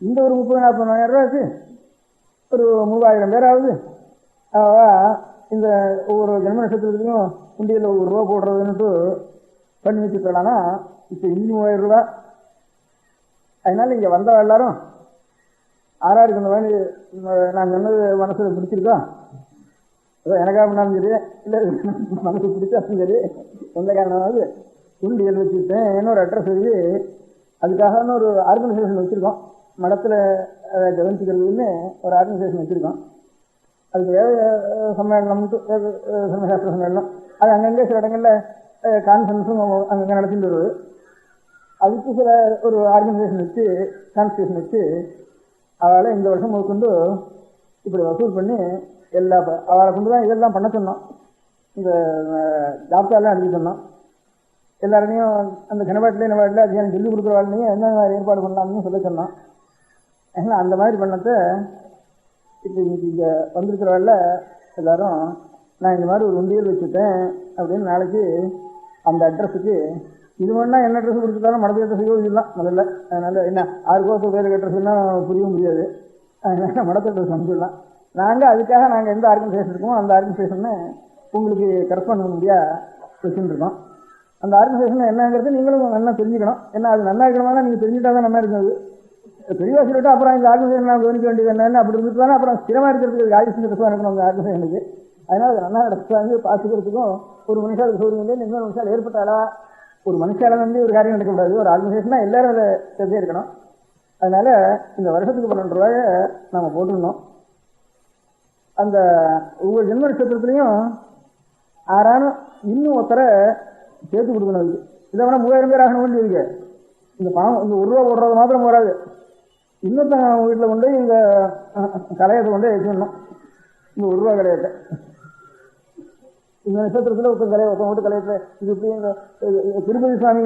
இந்த ஒரு ₹30,000-40,000 ஒரு 3,000 பேராவது இந்த ஒவ்வொரு ஜென்ம நட்சத்திரத்துலையும் உண்டியில் ₹1 போடுறதுன்னுட்டு பண்ணி வச்சுக்கலாம்னா இப்ப இன்னும் ₹3,000. அதனால இங்க வந்த எல்லாரும் ஆறாருக்கு இந்த மாதிரி நான் சொன்னது மனசுல பிடிச்சிருக்கோம். எனக்கா பண்ணாலும் சரி இல்லை மனசு பிடிச்சாலும் சரி எந்த காரணமாவது உண்டியல் வச்சுருக்கேன். இன்னொரு அட்ரஸ் எழுதி அதுக்காக ஒரு ஆர்கனைசேஷன் வச்சிருக்கோம். மடத்துல கவனிச்சுக்கிறதுன்னு ஒரு ஆர்கனைசேஷன் வச்சிருக்கோம். அதுக்கு வேத சம்மேளனம், சர்மசாஸ்திர சம்மேளனம், அது அங்கங்கே சில இடங்கள்ல கான்ஃபரன்ஸும் அங்கங்கே நடத்திட்டு வருது. அதுக்கு சில ஒரு ஆர்கனைசேஷன் வச்சு கான்ஸ்டியூஷன் வச்சு அவளை இந்த வருஷம் முதற்கொண்டு இப்படி வசூல் பண்ணி அவளை கொண்டு தான் இதெல்லாம் பண்ண சொன்னோம். இந்த டாக்டர்லாம் அனுப்பி சொன்னோம். எல்லாரையும் அந்த கனவாட்டிலே நவாட்டில் அதிகாரம் சொல்லிக் கொடுக்குறவாளையும் என்ன மாதிரி ஏற்பாடு பண்ணலாம்னு சொல்ல சொன்னோம். ஏன்னா அந்த மாதிரி பண்ணத்தை இப்போ இன்னைக்கு இங்கே வந்திருக்கிறவாள் எல்லாரும் நான் இந்த மாதிரி ஒரு உண்டியல் வச்சுட்டேன் அப்படின்னு நாளைக்கு அந்த அட்ரஸுக்கு இது வேணா என்ன அட்ரஸ் கொடுத்துட்டாலும் மடத்து அட்ரஸுக்கோ இதெல்லாம் முதல்ல. அதனால என்ன 6 கோசம் பேருக்கு அட்ரஸ்னா புரிய முடியாது. அதனால மடத்து அட்ரஸ் அனுப்பிடலாம். நாங்கள் அதுக்காக நாங்கள் எந்த ஆர்கனைசேஷன் இருக்கோமோ அந்த ஆர்கனைசேஷனை உங்களுக்கு கரெஸ்பாண்ட் பண்ண முடியா வச்சுட்டு இருக்கோம். அந்த ஆர்கனைசேஷன் என்னங்கிறது நீங்களும் நல்லா தெரிஞ்சுக்கணும். ஏன்னா அது நல்லா இருக்கணும்னா நீங்கள் தெரிஞ்சுட்டா தான் நல்லா இருக்காது. பெரியவா சொல்லிட்டு அப்புறம் இந்த ஆர்கனைசேஷன் நான் கவனிக்க வேண்டியது என்னன்னு அப்படி இருந்துட்டு தானே அப்புறம் ஸ்திரமா இருக்கிறதுக்கு ராஜேஷன் கிட்ட இருக்கணும் அந்த ஆர்கனைசேஷனுக்கு. அதனால அது நல்லா நடத்துவாங்க. பார்த்துக்கிறதுக்கும் ஒரு மனுஷாளுக்கு சௌரியம் இல்லை, இன்னொரு மனுஷால் ஏற்பட்டாலா ஒரு மனுஷால வந்து ஒரு காரியம் நடக்கக்கூடாது. ஒரு ஆர்கனைசேஷனா எல்லாரும் அதை தெரிஞ்சே இருக்கணும். அதனால இந்த வருஷத்துக்கு 12 ரூபாயை நாம போட்டுருந்தோம். அந்த ஒவ்வொரு ஜென்ம நட்சத்திரத்துலையும் ஆறானும் இன்னும் ஒருத்தரை சேர்த்து கொடுக்கணும். அதுக்கு இதை வேணா 3000 பேர் ஆகணும் வேண்டியதுக்கு இந்த பணம் இந்த 1 ரூபா போடுறது மாத்திரம் போறாது. இன்னொருத்தங்க வீட்டில் கொண்டு இந்த கலையத்தை கொண்டு வச்சுக்கணும். இந்த 1 ரூபா கலையத்தை இந்த நட்சத்திரத்தில் ஒருத்தன் கலையை ஒருத்தன் வீட்டு கலையத்தை இது இப்படி இந்த திருப்பதி சுவாமி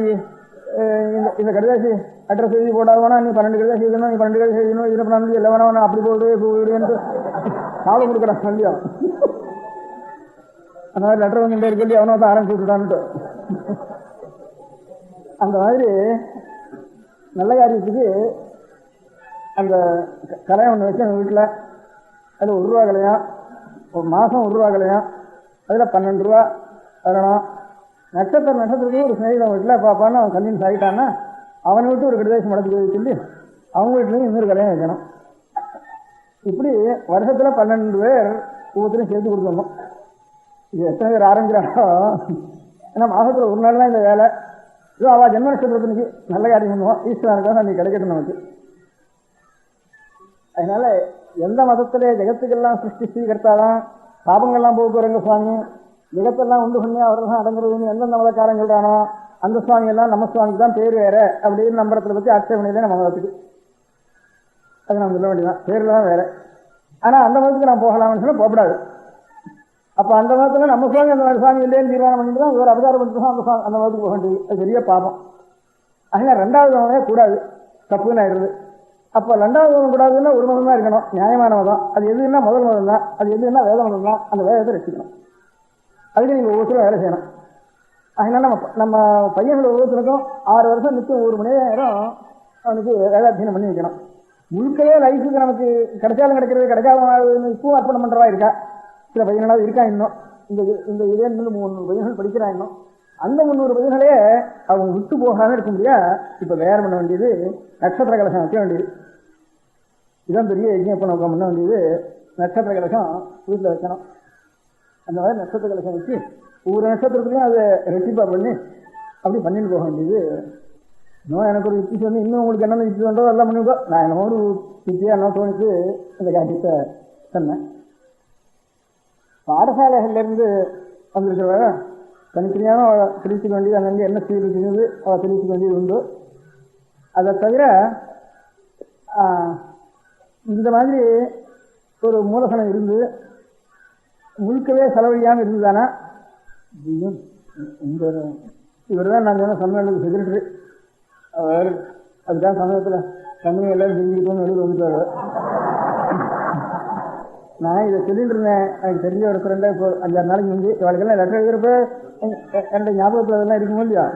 இந்த கடிதாசி அட்ரஸ் எழுதி போடாதுனா நீ 12 கடிதாசி எழுதணும், நீ 12 கடிதாசி எழுதணும், இதில் பண்ணாலும் எல்லாம் வேணா அப்படி போடுவேன்ட்டு சாப்பிட கொடுக்குறான் சொல்லியும். அந்த மாதிரி லெட்டர் வந்துட்டே இருக்கி அவனை தான் ஆரம்பிச்சு விட்டுட்டான்ட்டு. அந்த மாதிரி நல்ல காரியத்துக்கு அந்த கலையம் ஒன்று வச்சு அந்த வீட்டில் அதில் 1 ரூபா கலையம், ஒரு மாதம் 1 ரூபா கலையம், அதில் 12 ரூபா வரணும். நட்சத்திரத்துக்கு ஒரு ஸ்நேகிதம் வீட்டில் பாப்பான்னு அவன் கன்வின்ஸ் ஆகிட்டான்னா அவனை விட்டு ஒரு கடிதாசி மடத்துக்கு சொல்லி அவங்க வீட்லையும் இன்னொரு கலையம் வைக்கணும். இப்படி வருஷத்தில் 12 பேர் ஒவ்வொருத்தரையும் சேர்த்து கொடுத்துடணும். இது எத்தனை பேர் ஆரம்பிக்கிறாங்களோ, ஏன்னா மாதத்தில் ஒரு நாள் தான் இந்த வேலை. இதோ அவள் ஜென்ம நட்சத்திரத்துக்கு நல்ல காரியம் பண்ணுவோம், ஈஸ்வரனுக்காக அன்றைக்கி கிடைக்கட்டும் நமக்கு. அதனால எந்த மதத்திலே ஜெகத்துக்கெல்லாம் சிருஷ்டி கர்த்தாதான் பாபங்கள்லாம் போக்குறங்க சுவாமி, ஜெகத்தெல்லாம் உண்டு பண்ணி அவர்கள் தான் அடங்குறதுன்னு எந்தெந்த மதக்காரன் சொல்றானோ அந்த சுவாமி எல்லாம் நம்ம சுவாமிக்கு தான் பேர் வேற அப்படின்னு நம்புறதை பற்றி ஆட்சேபனையில நம்ம மதத்துக்கு அது நம்ம சொல்ல வேண்டியதான். பேர்ல தான் வேற. ஆனால் அந்த மதத்துக்கு நான் போகலாம்னு சொன்னால் போகக்கூடாது. அப்போ அந்த மதத்தில் நம்ம சுவாமி அந்த மாதிரி சுவாமி இல்லைன்னு தீர்மானம் பண்ணிட்டு தான் இவர் அவதாரம் பண்ணிட்டு தான் அந்த மதத்துக்கு போக வேண்டியது. அது பெரிய பாபம். அதனால 2வது மதமே கூடாது, தப்புன்னு ஆயிடுது. அப்போ 2வது மதம் கூடாதுன்னா ஒரு மதம் தான் இருக்கணும், நியாயமான மதம். அது எதுன்னா முதல் மதம் தான். அது எதுன்னா வேத மதம் தான். அந்த வேதத்தை ரசிக்கணும். அதுக்கு நீங்கள் ஒவ்வொருத்தரும் வேலை செய்யணும். அதனால நம்ம பையனோட ஒவ்வொருத்தருக்கும் 6 வருஷம் நிச்சயம் 1 மணி நேரம் அவனுக்கு வேதாத்தியனம் பண்ணி வைக்கணும். முழுக்கவே லைஃபுக்கு நமக்கு கிடைச்சாலும் கிடைக்கிறது கிடைக்காத இப்பவும் அர்ப்பணம் பண்ணுறவா இருக்கா. சில பையனாவது இருக்கா இன்னும். இந்த இதே 300 பையன்கள் படிக்கிறான் இன்னும். அந்த 300 பையன்களே அவங்க விட்டு போகாமல் இருக்க முடியா. இப்போ வேற பண்ண வேண்டியது நட்சத்திர கலசம் வைக்க வேண்டியது. இதுதான் பெரிய யஜ்ஞப்ப நோக்கம் பண்ண வேண்டியது. நட்சத்திர கலசம் வீட்டில் வைக்கணும். அந்த மாதிரி நட்சத்திர கலசம் வச்சு ஒவ்வொரு நட்சத்திரத்துலையும் அதை ரெட்டிப்பா பண்ணி அப்படி பண்ணிட்டு போக வேண்டியது. இன்னும் எனக்கு ஒரு யுக்தி சொன்னி இன்னும் உங்களுக்கு என்னென்ன யுக்தி பண்ணுறதோ எல்லாம் பண்ணிக்கோ. நான் என்னமோ ஒரு யுக்தியாக என்ன தோணிச்சு இந்த காரியத்தை சொன்னேன். பாடசாலைகள்லேருந்து வந்திருக்கிறவ தனித்தனியான தெரிவிச்சுக்க வேண்டியது அங்கங்கே என்ன செய்து இருக்கிறது அவள் தெரிவிச்சுக்க வேண்டியது உண்டு. அதை தவிர இந்த மாதிரி ஒரு மூலதனம் இருந்து முழுக்கவே செலவழியாமல் இருந்ததானா இவர் தான் நான் சொன்ன சம்மேளனுக்கு செக்ரட்டரி. அவர் அதுக்காக சமயத்தில் தமிழ் எல்லாரும் செஞ்சுக்கிட்டோன்னு வெளியில் வந்துட்டார். நான் இதை சொல்லிட்டு இருந்தேன். எனக்கு தெரிஞ்ச ஒரு ஃப்ரெண்டை இப்போ 5-6 நாளைக்கு வந்து இவளுக்கெல்லாம் லெட்டர் எழுதுறப்ப என்னுடைய ஞாபகத்தில் அதெல்லாம் இருக்குமோ இல்லையா.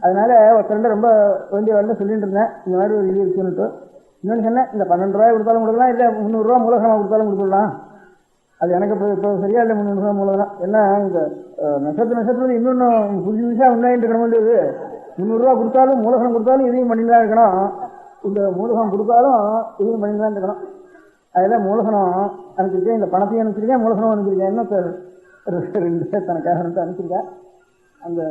அதனால ஒரு ஃப்ரெண்டை ரொம்ப வேண்டிய வேலை சொல்லிட்டு இருந்தேன். இந்த மாதிரி ஒரு இது இருக்குன்னுட்டு இன்னொன்று சொன்னேன். இந்த 12 ரூபாய் கொடுத்தாலும் கொடுக்கலாம், இல்லை 300 ரூபா மூலதனமாக கொடுத்தாலும் கொடுத்துடலாம். அது எனக்கு இப்போ சரியா இல்லை 300 ரூபா மூலதனம். ஏன்னா இந்த நட்சத்திரம் இன்னொன்று புதுசாக உண்டாயிட்டு இருக்கணும் வேண்டியது. 300 ரூபா கொடுத்தாலும் மூலதனம் கொடுத்தாலும் இதையும் பண்ணிட்டு தான் இருக்கணும். இந்த மூலதனம் கொடுத்தாலும் இதையும் பண்ணிட்டு தான் இருக்கணும். அதில் மூலதனம் அனுப்பிச்சிருக்கேன், இந்த பணத்தையும் அனுப்பிச்சிருக்கேன், மூலதனம் அனுப்பிச்சிருக்கேன். இன்னும் 2 தனக்காக அனுப்பிச்சிருக்கேன். அந்த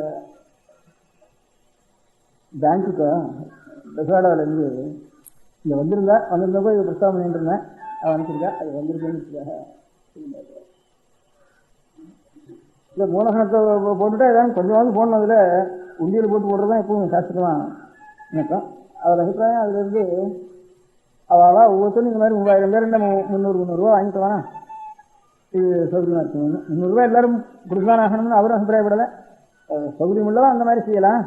பேங்க்குக்கு பெசாடாவிலேருந்து இங்கே வந்திருந்தப்போ இதை பிரஸ்தாபம் பண்ணிட்டு இருந்தேன். அவன் அனுப்பிச்சிருக்கேன். அது வந்திருக்கேன்னு இல்லை மூலதனத்தை போட்டுட்டா ஏதாவது கொஞ்சமாவது போடணும். அதில் உண்டியல் போட்டு போடுறது தான் எப்பவும் சாஸ்திரமாக நினைக்கும். அவர் அபிப்பிராயம் அதுலேருந்து அவளாக ஒவ்வொருத்தரும் இந்த மாதிரி 3000 பேர் இல்லை 300 ரூபா வாங்கிட்டு வானா இது சௌகரியமாக இருக்கும். 300 ரூபா எல்லாரும் கொடுக்கலாம் ஆகணும்னு அவரும் அபிப்பிராயப்படலை. சௌகரியம் உள்ளவா அந்த மாதிரி செய்யலாம்.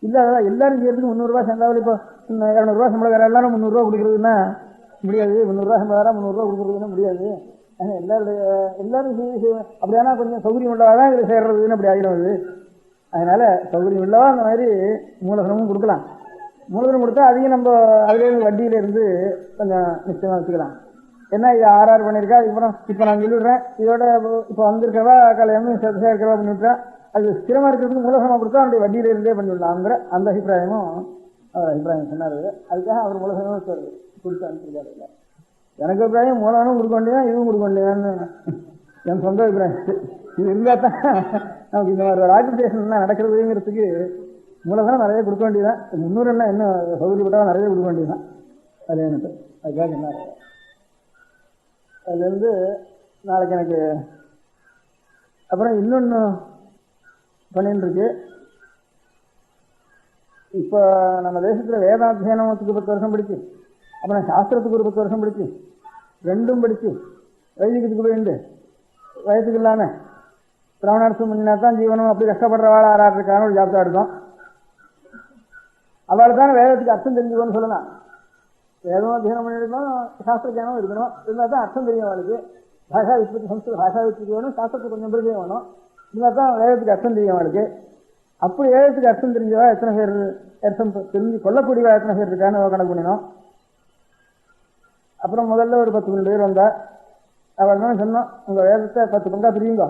இல்லை அதான் எல்லாரும் செய்யறதுக்கு 300 ரூபா சேர்ந்தாலும் இப்போ 200 ரூபா சம்பளம் வேறு எல்லாரும் 300 ரூபா கொடுக்குறதுன்னா முடியாது. 300 ரூபா சம்பளம் வேறு 300 ரூபா கொடுக்குறதுன்னா முடியாது. எல்லாரும் அப்படியானா கொஞ்சம் சௌகரியம் உள்ளவா தான் இதில் சேர்றதுன்னு அப்படி ஆகிடும். அதனால சௌகரியம் உள்ளவா அந்த மாதிரி மூலதனமும் கொடுக்கலாம். மூலதனம் கொடுத்தா அதையும் நம்ம அதுலேருந்து வட்டியிலேருந்து கொஞ்சம் நிச்சயமாக வச்சுக்கலாம். ஏன்னா இது 6 பண்ணியிருக்கா. அதுக்கப்புறம் இப்போ நான் சொல்லிவிடுறேன், இதோட இப்போ வந்திருக்கிறவா கல்யாணம் சேர்த்து இருக்கிறவா பண்ணிவிட்றேன். அது ஸ்திரமாக இருக்கிறதுக்கு மூலதனமாக கொடுத்தா அவனுடைய வட்டியிலேருந்தே பண்ணிவிடலாங்கிற அந்த அபிப்பிராயமும் அவர் அபிப்பிராயம் சொன்னார். அதுக்காக அவர் உலகமே கொடுத்து அனுப்பிச்சிருக்காரு. இல்லை எனக்கு அபிப்பிராயம் மூலனும் கொடுக்க வேண்டியதான், இதுவும் கொடுக்க வேண்டியதான்னு என் சொந்த அபிப்பிராயம். இது இருந்தால் தான் நமக்கு இந்த மாதிரி ஒரு ஆர்கனைசேஷன் நடக்கிறதுங்கிறதுக்கு மூலதனம் நிறைய கொடுக்க வேண்டியதான். முன்னூறு என்ன இன்னும் சௌகரியப்பட்டால் நிறைய கொடுக்க வேண்டியதுதான். அது எனக்கு அதுக்காக என்ன அதுலேருந்து நாளைக்கு எனக்கு அப்புறம் இன்னொன்று பண்ணிட்டு இருக்கு. இப்போ நம்ம தேசத்தில் வேதாத்தியனத்துக்கு 10 வருஷம் படிச்சு, அப்புறம் சாஸ்திரத்துக்கு ஒரு 10 வருஷம் படிச்சு, ரெண்டும் படிச்சு வைதிகத்துக்கு போயிண்டு வயசுக்கு இல்லாமல் பிராமணார்த்தம் பண்ணினா தான் ஜீவனம் அப்படி கஷ்டப்படுறவாள் ஆராட்டுறதுக்கான ஒரு ஜாப்தா எடுக்கும். அவள் தானே வேதத்துக்கு அர்த்தம் தெரிஞ்சுக்கணும்னு சொல்லலாம். வேதம் அத்தியனம் பண்ணியிருக்கணும், சாஸ்திர ஜானம் இருக்கணும், இருந்தால் தான் அர்த்தம் தெரியும் அவளுக்கு. பாஷா விற்பத்தி சம்ஸ்கிருத பாஷா விற்பத்தி வேணும், சாஸ்திரத்துக்கு கொஞ்சம் பிரிஞ்சே வேணும், இருந்தால் தான் வேதத்துக்கு அர்த்தம் தெரியும் அவளுக்கு. அப்படி வேதத்துக்கு அர்த்தம் தெரிஞ்சவா எத்தனை பேர், அர்த்தம் தெரிஞ்சு கொல்லக்கூடியவா எத்தனை பேர் இருக்கான்னு கணக்கு பண்ணினோம். அப்புறம் முதல்ல ஒரு 10 பேர் வந்தா. அவள் தான் சொன்னோம், உங்கள் வேதத்தை 10 பங்கா பிரியுங்க,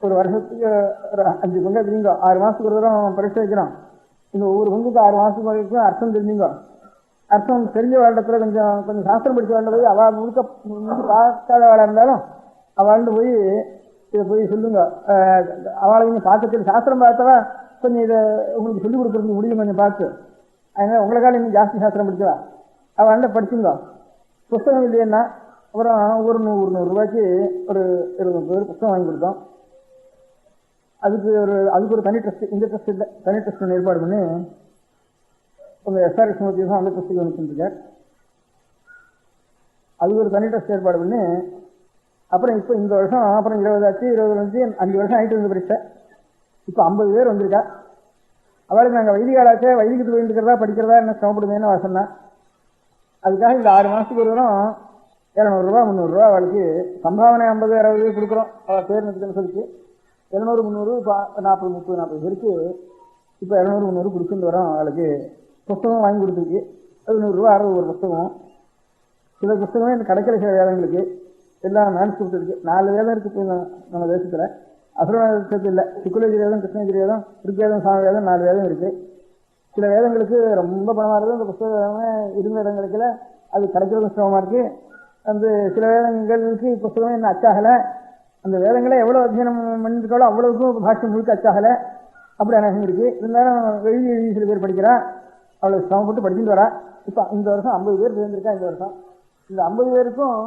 ஒரு வருஷத்துக்கு ஒரு 5 பங்கா பிரியுங்க, 6 மாதத்துக்கு ஒரு தரம் பரிசு வைக்கிறோம், இந்த ஒவ்வொரு பங்குக்கு 6 மாதத்துக்கு வரைக்கும் அர்த்தம் தெரிஞ்சுங்க. அர்த்தம் தெரிஞ்ச வாழ்டத்துல கொஞ்சம் சாஸ்திரம் படிச்ச வாழ்ந்த போய் அவள் முழுக்க பார்க்காத வாழ இருந்தாலும் அவள்கிட்ட போய் இதை போய் சொல்லுங்க. அவளை கொஞ்சம் பார்க்கறது சாஸ்திரம் பார்த்தவா கொஞ்சம் இதை உங்களுக்கு சொல்லிக் கொடுக்குறதுக்கு முடியும் கொஞ்சம் பார்த்து. அதனால உங்களுக்காக இன்னும் ஜாஸ்தி சாஸ்திரம் படிச்சவா அவள்கிட்ட படிச்சுங்க. புஸ்தகம் இல்லைன்னா அப்புறம் ஒரு 100 ரூபாய்க்கு ஒரு 20 பேர் புஸ்தகம் வாங்கி கொடுத்தோம். அதுக்கு ஒரு தனி ட்ரஸ்ட், இந்த ட்ரஸ்ட் இல்லை, தனி ட்ரஸ்ட் ஒன்று ஏற்பாடு பண்ணி உங்கள் எஸ்ஆர்எஸ் மூர்த்தி தான் அந்த புஸ்தகம் வந்துருக்கார். அதுக்கு ஒரு தனி ட்ரஸ்ட் ஏற்பாடு பண்ணி அப்புறம் இப்போ இந்த வருஷம் அப்புறம் 20 ஆச்சு, 5 வருஷம் ஆகிட்டு இருந்த பரிசை. இப்போ 50 பேர் வந்திருக்கா. அவளுக்கு நாங்கள் வைதிகாலாச்சே வைதிகத்துக்கு போயிருக்கிறதா படிக்கிறதா என்ன சிரமப்படுதுன்னு அவள் சொன்னேன். அதுக்காக இந்த 6 மாதத்துக்கு ஒரு தரம் 200 ரூபா 300 ரூபா அவளுக்கு சம்பாவனை 50 60 கொடுக்குறோம். அவள் பேர் நிறுத்தன்னு சொல்லிட்டு 200 300 40 30 40 பேருக்கு இப்போ 200 300 கொடுத்துட்டு வரோம். அவளுக்கு புஸ்தகம் வாங்கி கொடுத்துருக்கு. அது 100 ரூபா 60 ஒரு புஸ்தகம். சில புஸ்தகமே இந்த கிடைக்கிற சில வேதங்களுக்கு எல்லாம் மேன்ஸ்கிரிப்ட் இருக்கு. 4 வேதம் இருக்கு நம்ம தேசத்தில். அசுரவேதத்துக்கு இல்லை, சுக்குலேஜி வேதம், கிருஷ்ணகிரி வேதம், ருக்வேதம், சாமவேதம் 4 வேதம் இருக்கு. சில வேதங்களுக்கு ரொம்ப பணமாக இருக்குது. அந்த புஸ்தகமே இருந்த இடங்களுக்குல அது கிடைக்கிறதும் சிரமமாக இருக்கு. அந்த சில வேதங்களுக்கு புஸ்தகமே இன்னும் அச்சாகலை. அந்த வேதங்களை எவ்வளோ அத்தியனம் பண்ணிருக்காளோ அவ்வளவுக்கும் பாஷ்யம் முழுக்க அச்சாகலை. அப்படி அநேகம் இருக்கு. இருந்தாலும் எழுதி சில பேர் படிக்கிறா, அவளை சிரமப்பட்டு படிச்சுட்டு வரா. இப்போ இந்த வருஷம் 50 பேர் சேர்ந்துருக்கா. இந்த வருஷம் இந்த 50 பேருக்கும்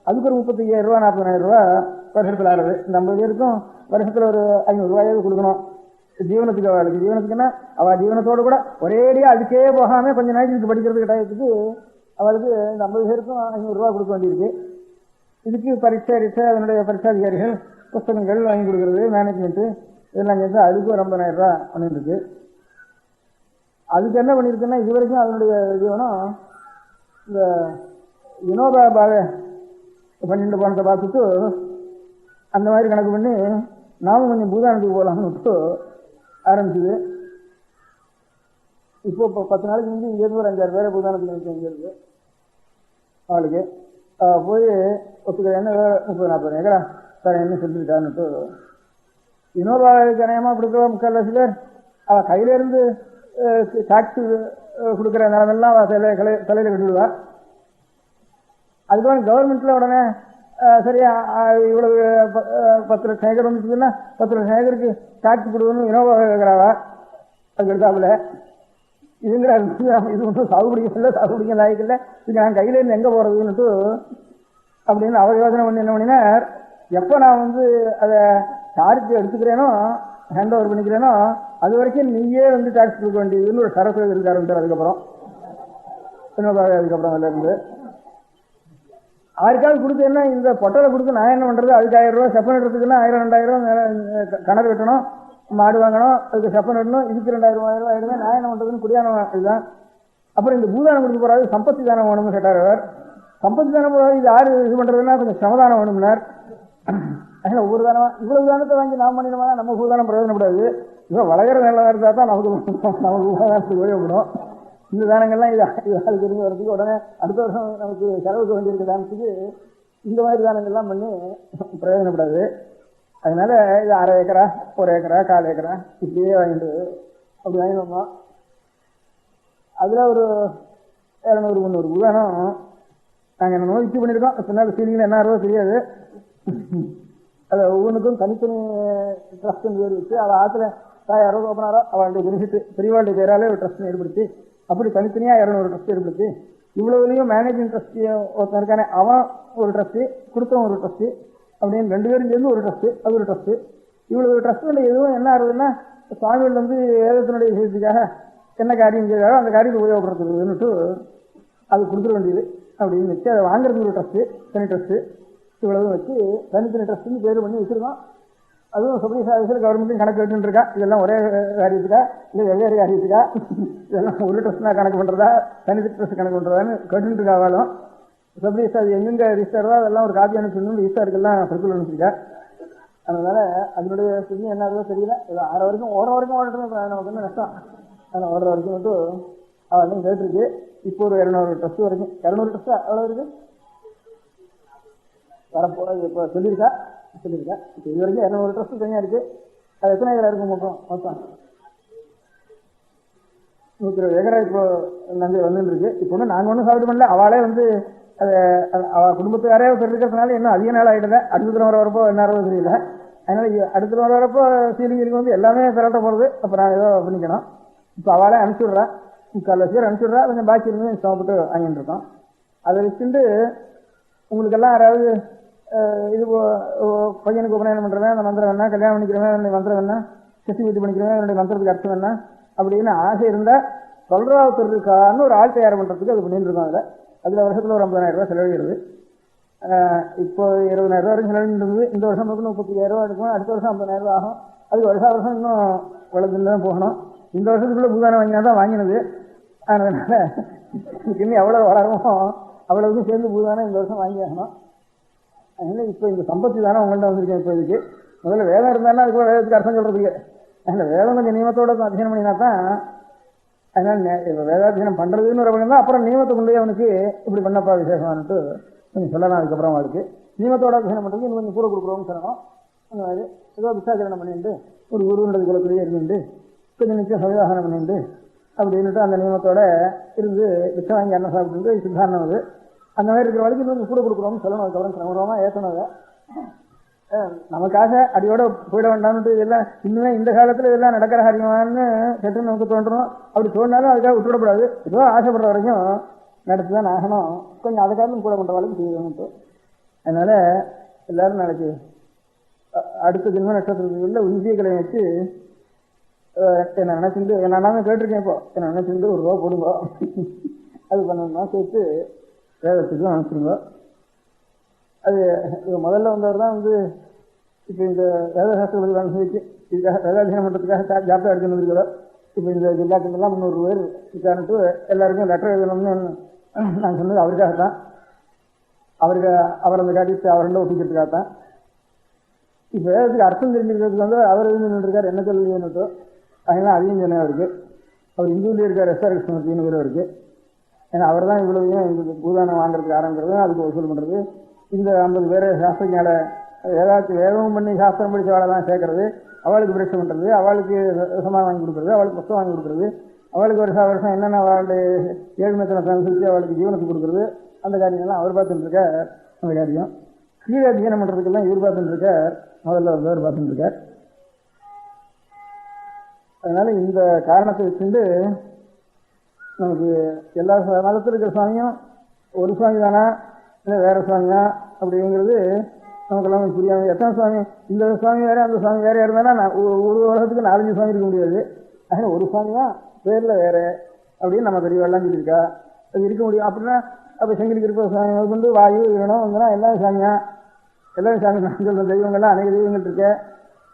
அதுக்கு ஒரு 35,000 ரூபா 40,000 ரூபா வருஷத்தில் ஆறுது. இந்த 50 பேருக்கும் வருஷத்தில் ஒரு 500 ரூபாயாவது கொடுக்கணும் ஜீவனத்துக்கு. அவளுக்கு ஜீவனத்துக்குன்னா அவள் ஜீவனத்தோடு கூட ஒரேடியாக அதுக்கே போகாமல் கொஞ்சம் நாளைக்கு படிக்கிறதுக்கு டயத்துக்கு அவளுக்கு இந்த 50 பேருக்கும் 500 ரூபா கொடுக்க வேண்டியிருக்கு. இதுக்கு பரீட்சை அதனுடைய பரீட்சாதிகாரிகள் புஸ்தகங்கள் வாங்கி கொடுக்கறது, மேனேஜ்மெண்ட்டு இதெல்லாம் சேர்ந்து அதுக்கு ஒரு 50,000 ரூபா பண்ணிருக்கு. அதுக்கு என்ன பண்ணியிருக்குன்னா இது வரைக்கும் அதனுடைய ஜீவனம் இந்த வினோபா பாவை பண்ணிட்டு போனதை பார்த்துட்டு அந்த மாதிரி கணக்கு பண்ணி நாமும் கொஞ்சம் பூதானத்துக்கு போகலாம்னு விட்டு ஆரம்பிச்சுது. இப்போ 10 நாளைக்கு முந்தி இங்கேருந்து ஒரு 5-6 பேரை பூதானத்துக்கு நினைச்சு இங்கேருந்து அவளுக்கு போய் ஒத்துக்கிற என்ன 30-40 ஏக்கரா சார் என்ன சொல்லியிருக்காருன்னுட்டு வினோபாவுக்கு அநேகமாக அப்படி இருக்கிற முக்கால்வாசி பேர் அவள் கையிலேருந்து டாக்ஸி கொடுக்குற நிலமெல்லாம் அவள் தலையில் கட்டிவிடுவா. அதுக்கப்புறம் கவர்மெண்ட்டில் உடனே சரியா இவ்வளவு 10 லட்சம் ஏக்கர் வந்துச்சுன்னா 10 லட்சம் ஏக்கருக்கு டாக்ஸி கொடுக்கணும்னு வினோபா கேட்குறாவா. அதுக்கு எடுத்தாப்புல இதுங்கிற இது ஒன்றும் சாகுபடிக்கல லாய்க்கில்லை, இது நான் கையிலேருந்து எங்கே போகிறதுன்னுட்டு அப்படின்னு அவர் யோசனை பண்ணி என்ன பண்ணினார், எப்போ நான் அதை சார்ஜ் எடுத்துக்கிறேனோ ஹேண்ட் ஓவர் பண்ணிக்கிறேனோ அது வரைக்கும் நீயே டாக்ஸ் கொடுக்க வேண்டியதுன்னு ஒரு சரஸ்வதி இருக்க ஆரம்பித்தார். அதுக்கப்புறம் அதுக்கப்புறம் அதில் இருந்து யாருக்காவது கொடுத்தேன்னா இந்த பொட்டலை கொடுத்து நான் என்ன பண்ணுறது, அதுக்கு 1000 ரூபா செப்பன் எடுத்துக்குன்னா 1000-2000 கிணறு வெட்டணும், மாடு வாங்கணும், அதுக்கு செப்பன் வெட்டணும், இதுக்கு 2000 ஆயிடுமே, நான் என்ன பண்ணுறதுன்னு குடியானம் இதுதான். அப்புறம் இந்த பூதானம் கொடுக்க போகிறாரு, சம்பத்தி தானம் வேணும்னு கேட்டார் அவர். சம்பத்தி தானம் போகிறது இது யார் இது பண்ணுறதுன்னா கொஞ்சம் சமதானம் வேணும்னார். அதில் ஒவ்வொரு தானமா இவ்வளவு தானத்தை வாங்கி நாம் பண்ணிடுமா, நம்ம பூதானம் பிரயோஜனப்படாது. இப்போ வளர்கிற நிலம் இருந்தால் தான் நமக்கு பூதானத்துக்கு உபயோகப்படும். இந்த தானங்கள்லாம் இது ஆள் தெரிஞ்சு வரதுக்கு உடனே அடுத்த வருஷம் நமக்கு செலவுக்கு வேண்டியிருக்க தானத்துக்கு இந்த மாதிரி தானங்கள்லாம் பண்ணி பிரயோஜனப்படாது. அதனால இது 1/2 ஏக்கரா 1 ஏக்கரா 1/4 ஏக்கரா இப்படியே வாங்கிட்டு அப்படி வாங்கிட்டு வந்தோம். அதில் ஒரு 200-300 பூதானம் நாங்கள் என்ன நோய்ச்சி பண்ணியிருக்கோம். பின்னால் சீலிங்கில் என்ன ஆர்வம் தெரியாது. அதை ஒவ்வொன்றுக்கும் தனித்தனி ட்ரஸ்ட் பேர் வச்சு அதை ஆற்றுல யாரோ ஓப்பனாரோ அவளுடைய பெனிஃபிட் பெரியவாளுடைய பேராலே ஒரு ட்ரஸ்ட் ஏற்படுத்தி அப்படி தனித்தனியாக 200 ட்ரஸ்ட் ஏற்படுத்தி இவ்வளவுலையும் மேனேஜிங் ட்ரஸ்டி ஒருத்தன் இருக்கானே அவன் ஒரு ட்ரஸ்ட்டு, கொடுத்தவன் ஒரு ட்ரஸ்ட்டு, அப்படின்னு 2 பேரும் சேர்ந்து ஒரு ட்ரஸ்ட்டு, அது ஒரு ட்ரஸ்ட்டு. இவ்வளவு ட்ரஸ்ட்டில் எதுவும் என்ன ஆகுதுன்னா சுவாமிகள் வேதத்தினுடைய விஷயத்துக்காக என்ன காரியம் செய்தாரோ அந்த காரியத்தை உபயோகப்படுத்துறதுன்னுட்டு அது கொடுத்துட வேண்டியது அப்படின்னு வச்சு அதை வாங்குறதுக்கு ஒரு ட்ரஸ்ட்டு, தனி ட்ரஸ்ட்டு, இவ்வளவு வச்சு தனித்தனி ட்ரஸ்ட்டுன்னு பேர் பண்ணி வச்சிருக்கோம். அதுவும் சபரி சாதிசில் கவர்மெண்ட்லையும் கணக்கு வச்சுட்டு இருக்கா. இதெல்லாம் ஒரே காரியத்துக்கா இல்லை வெவ்வேறு காரியத்துக்கா, இதெல்லாம் ஒரு ட்ரஸ்ட்னா கணக்கு பண்ணுறதா தனித்த ட்ரஸ்ட் கணக்கு பண்ணுறதான்னு கேட்டுட்டு இருக்காவாலும் சபரி சாதி எங்கெங்க ரிஜிஸ்டர்தோ அதெல்லாம் ஒரு காப்பி அனுப்பிச்சு ரிஜிஸ்டருக்கெல்லாம் சர்க்குலர் அனுப்பிச்சிருக்கா. அதனால அதனுடைய ஸ்திதி என்ன ஆகுதோ தெரியல. இது 6 வரைக்கும் ஓடுற வரைக்கும் ஓடுறது நமக்கு வந்து நஷ்டம். அதனால் ஓடுற வரைக்கும் மட்டும் அவள் கேட்டுருக்கு. இப்போ ஒரு 200 ட்ரஸ்ட் வரைக்கும் 200 ட்ரஸ்ட் அவ்வளோ இருக்கு வரப்போ. இப்போ சொல்லியிருக்கா. இப்போ இது வரைக்கும் 200 ட்ரஸ்ட் தனியாக இருக்கு. அது எத்தனை ஏக்கரா இருக்கும் மொத்தம் 120 ஏக்கரா இப்போ நன்றி வந்துட்டு இருக்கு. இப்போ ஒன்றும் நாங்கள் ஒன்றும் சாப்பிட்டு பண்ணல. அவளே அதை அவள் குடும்பத்துக்காரே இருக்கிறதுனால இன்னும் அதிக நாள் ஆகிட்டல. அடுத்த வர வரப்போ என்ன தெரியல. அதனால அடுத்த வர வரப்போ சீலிங்கிற்கு எல்லாமே பெறட்ட போகிறது. அப்போ நான் ஏதோ பண்ணிக்கணும். இப்போ அவளே அனுப்பிச்சுட்றேன். 3/4 லட்சம் அனுப்பிச்சுட்றா. கொஞ்சம் பாக்கி இருந்து சாப்பிட்டு வாங்கிட்டு இருக்கோம். அதை வச்சுட்டு உங்களுக்கெல்லாம் யாராவது இது பையனுக்கு உபநயனம் பண்ணுறவன் அந்த மந்திரம் வேணா, கல்யாணம் பண்ணிக்கிறவன் என்னுடைய மந்திரம் வேணா, சஷ்டி பூர்த்தி பண்ணிக்கிறவன் என்னுடைய மந்திரத்துக்கு அர்த்தம் வேணா அப்படின்னு ஆசை இருந்தால் சொல்றாவுத்தர் இருக்கான்னு ஒரு ஆள் தயார் பண்ணுறதுக்கு அது பண்ணிட்டு இருக்கோம். அதில் வருஷத்தில் ஒரு 50,000 ரூபா செலவழிகிறது. இப்போ 20,000 ரூபா வரைக்கும் செலவழின்றது. இந்த வருஷம் 35,000 ரூபா எடுக்கும். அடுத்த வருஷம் 50,000 ரூபா ஆகும். அதுக்கு வருஷம் இன்னும் வளர்ந்துட்டு தான் போகணும். இந்த வருஷத்துக்குள்ளே பூதானம் வாங்கினா தான் வாங்கினது. அதனால இன்னும் எவ்வளோ வளருமோ அவ்வளவுக்கும் சேர்ந்து பூதானம் இந்த வருஷம் வாங்கி ஆகணும். அதனால இப்போ இந்த சம்பத்தி தானே உங்கள்கிட்ட வந்திருக்கேன். இப்போ இதுக்கு முதல்ல வேதம் இருந்தாலும் அதுக்கு வேதத்துக்கு அர்த்தம் சொல்கிறதுக்கு அதில் வேதம் கொஞ்சம் நியமத்தோட அத்தியனம் பண்ணினா தான். அதனால் வேதாத்தியனம் பண்ணுறதுன்னு ஒரு பக்கம் தான். அப்புறம் நியமத்தை கொண்டு போய் அவனுக்கு இப்படி பண்ணப்பா விசேஷமானுட்டு கொஞ்சம் சொல்லலாம். அதுக்கப்புறம் அவளுக்கு நியமத்தோட அத்தியனம் பண்ணுறது இன்னும் கொஞ்சம் கூட கொடுக்குறோம்னு சொல்லணும். அந்த மாதிரி ஏதோ பிச்சாச்சரணம் பண்ணிட்டு ஒரு குருவினது குலத்திலேயே இருந்துட்டு கொஞ்சம் நிச்சயம் சவிதாசனம் பண்ணிட்டு அப்படின்ட்டு அந்த நியமத்தோட இருந்து பிச்சை வாங்கி அன்னம் சாப்பிட்டு சித்தாரணம் அது அந்த மாதிரி இருக்கிற வரைக்கும் இன்னும் கூட கொடுக்குறோம்னு சொல்லணும். அதுக்கப்புறம் கிரமரமாக ஏற்றணும். அதை நமக்காக அடியோட போயிட வேண்டாம்னுட்டு இதெல்லாம் இன்னுமே இந்த காலத்தில் இதெல்லாம் நடக்கிற காரியமானு சட்டுன்னு நமக்கு தோன்றணும். அப்படி தோன்றாலும் அதுக்காக விட்டுவிடக்கூடாது. ஏதோ ஆசைப்படுற வரைக்கும் நடத்தி தான் ஆகணும். கொஞ்சம் அதுக்காக கூட பண்ணுற வரைக்கும் செய்யணும்ட்டு. அதனால எல்லாரும் நாளைக்கு அடுத்த ஜென்ம நட்சத்திரத்துக்குள்ள உந்தியங்களை வச்சு என்னை நினைச்சிருந்து நான் கேட்டிருக்கேன். இப்போ என்னை நினைச்சிருந்து ஒரு ரூபா போடுங்க. அது பண்ணணும்னா சேர்த்து வேதத்துக்கும் அனுப்பிச்சுருங்க. அது முதல்ல வந்தவர் தான் இப்போ இந்த வேதசாஸ்திரங்களுக்கு அனுசரிச்சு இதுக்காக வேதாத்தியனம் பண்ணுறதுக்காக ஜாப்டா எடுத்து வந்துருக்கிறோம். இப்போ இந்த ஜில்லாக்குங்கெல்லாம் 300 பேர் இருக்கான்ட்டு எல்லாருக்கும் லெட்டர் எழுதணும்னு நான் சொன்னது அவருக்காகத்தான். அவர் அந்த காரியத்தை அவர்கிட்ட ஒப்பிக்கிறதுக்காகத்தான். இப்போ வேதத்துக்கு அர்த்தம் தெரிஞ்சிருக்கிறதுக்கு அவர் எழுந்துருக்கார் என்ன சொல்லுன்னுட்டு. அதனால அதையும் சொன்னேன் அவருக்கு. அவர் இந்துவிலே இருக்கார். எஸ்ஆர் கிருஷ்ணமூர்த்தின்னு பேர் அவருக்கு. ஏன்னா அவர் தான் இவ்வளவையும் எங்களுக்கு பூதானம் வாங்குறதுக்கு ஆரம்பிக்கிறது, அதுக்கு வசூல் பண்ணுறது. இந்த 50 பேர் சாஸ்திரஞால ஏதாச்சும் வேதமும் பண்ணி சாஸ்திரம் படித்தவாளை தான் சேர்க்கறது, அவளுக்கு பரீட்சை பண்ணுறது, அவளுக்கு சமாதானம் வாங்கி கொடுக்குறது, அவளுக்கு புத்தகம் வாங்கி கொடுக்குறது, அவளுக்கு வருஷம் என்னென்ன அவளுடைய ஏழ்மைத்தனத்தை அனுசரித்து அவளுக்கு ஜீவனத்துக்கு கொடுக்குறது, அந்த காரியங்கள்லாம் அவர் பார்த்துட்டு இருக்க. அந்த காரியம் கீழே அத்தியனம் பண்ணுறதுக்கெல்லாம் இவர் பார்த்துட்டு இருக்க. முதல்ல ஒரு பேர் பார்த்துட்டு இருக்கார். அதனால இந்த காரணத்தை வச்சுட்டு நமக்கு எல்லா மதத்தில் இருக்கிற சுவாமியும் ஒரு சுவாமி தானா இல்லை வேற சுவாமியா அப்படிங்கிறது நமக்கெல்லாம் புரியாமல். எத்தனை சுவாமி, இந்த சுவாமி வேற அந்த சுவாமி வேற இருந்தானா ஒரு உலகத்துக்கு 4-5 சுவாமி இருக்க முடியாது. அதனால் ஒரு சுவாமி தான் பேரில் வேற அப்படின்னு நம்ம பெரியவெல்லாம் சொல்லியிருக்கா. அது இருக்க முடியும். அப்படின்னா அப்போ செங்கிலிக்கு இருக்கிற சுவாமி வாயு வேணும் வந்துன்னா எல்லாம் சாமியா, எல்லாம் சாமி நான் சொல்கிற தெய்வங்கள்லாம் அநேக தெய்வங்கள் இருக்கு.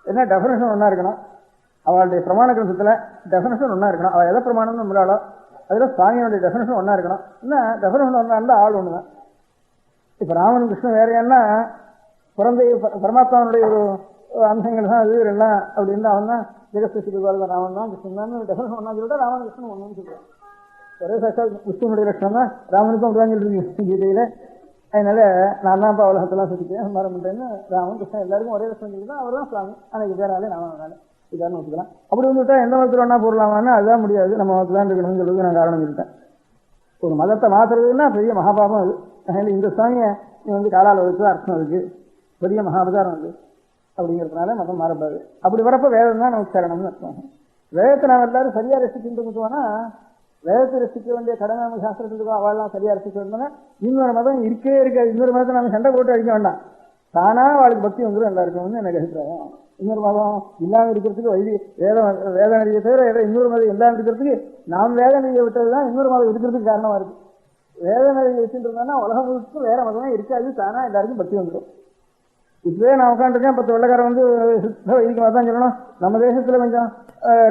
என்ன டெஃபினேஷன் ஒன்றா இருக்கணும். அவளுடைய பிரமாண கிரந்தத்தில் டெஃபினேஷன் ஒன்றா இருக்கணும். அவள் எதை பிரமாணம்னு நம்மளாலோ அதில் சுவாமியோடைய டெஃபினேஷன் ஒன்றா இருக்கணும். என்ன டெஃபினேஷன் ஒன்றா இருந்தால் ஆள் ஒன்று தான். இப்போ ராமன் கிருஷ்ணன் வேறையானா பிறந்த பரமாத்மாவனுடைய ஒரு அம்சங்கள் தான் அது எல்லாம் அப்படின்னு அவன் தான் ஜெகஸ்திபால் ராமன் தான் கிருஷ்ணன் தான் டெஃபினேஷன் ஒன்றா சொல்லிட்டு ராமன் கிருஷ்ணன் ஒன்றுன்னு சொல்லுவான். ஒரே சாட்சாத் விஷ்ணுனுடைய லட்சணம் தான் ராமனுக்கும் அப்படிதான் சொல்லிருக்கு கீதையில். அதனால நான் தான் இப்போ உலகத்தெல்லாம் சுற்றிட்டேன் சம்பாரம் பண்ணுறேன்னு ராமன் கிருஷ்ணன் எல்லாருக்கும் ஒரே லட்சணம் சொல்லி தான் அவர் தான் சுவாமி. அன்னைக்கு பேராலே ராமனால இதான்னு வச்சுக்கலாம். அப்படி வந்துட்டா எந்த மதத்தில் ஒன்றா போடலாமான்னு அதுதான் முடியாது, நம்ம மதத்தில் தான் இருக்கணும்னு சொல்லுறது நான் காரணம் சொல்லிட்டேன். ஒரு மதத்தை மாற்றுறதுன்னா பெரிய மகாபாபம் அது. அதனால இந்த சாமியை நீ காலால் வச்சு அர்த்தம் இருக்கு, பெரிய மகாபதாரம் அது அப்படிங்கிறதுனால மதம் மாறப்படாது. அப்படி வரப்போ வேதம் தான் நமக்கு சரணம்னு அர்த்தம். வேதத்தை நாம் எல்லாரும் சரியா ரசிச்சுட்டு இருந்தோம்னா, வேதத்தை ரசிக்க வேண்டிய கடமை நம்ம சாஸ்திரத்துக்கு அவெல்லாம் சரியா ரசிக்க வந்தோம்னா இன்னொரு மதம் இருக்கே இருக்காது. இன்னொரு மதத்தை நம்ம சண்டை போட்டு அடிக்க வேண்டாம், தானா அவளுக்கு பக்தி வந்துடும் எல்லாருக்கும் எனக்கு அபிப்பிராயம். இன்னொரு மதம் இல்லாமல் இருக்கிறதுக்கு வேத நடிகை தவிர இன்னொரு மதம் இல்லாமல் இருக்கிறதுக்கு நாம் வேத நடிகை விட்டதுதான் இன்னொரு மதம் இருக்கிறதுக்கு காரணமா இருக்கு. வேத நடிகை வச்சுட்டு இருந்தோம்னா உலகம் முழுக்க வேற மதமே இருக்காது, தானா எல்லாருக்கும் பக்தி வந்துடும். இப்பவே நான் உட்காந்துருக்கேன், 10 வெள்ளக்காரன் சுத்த வைதிகமாக தான் சொல்லணும், நம்ம தேசத்துல கொஞ்சம்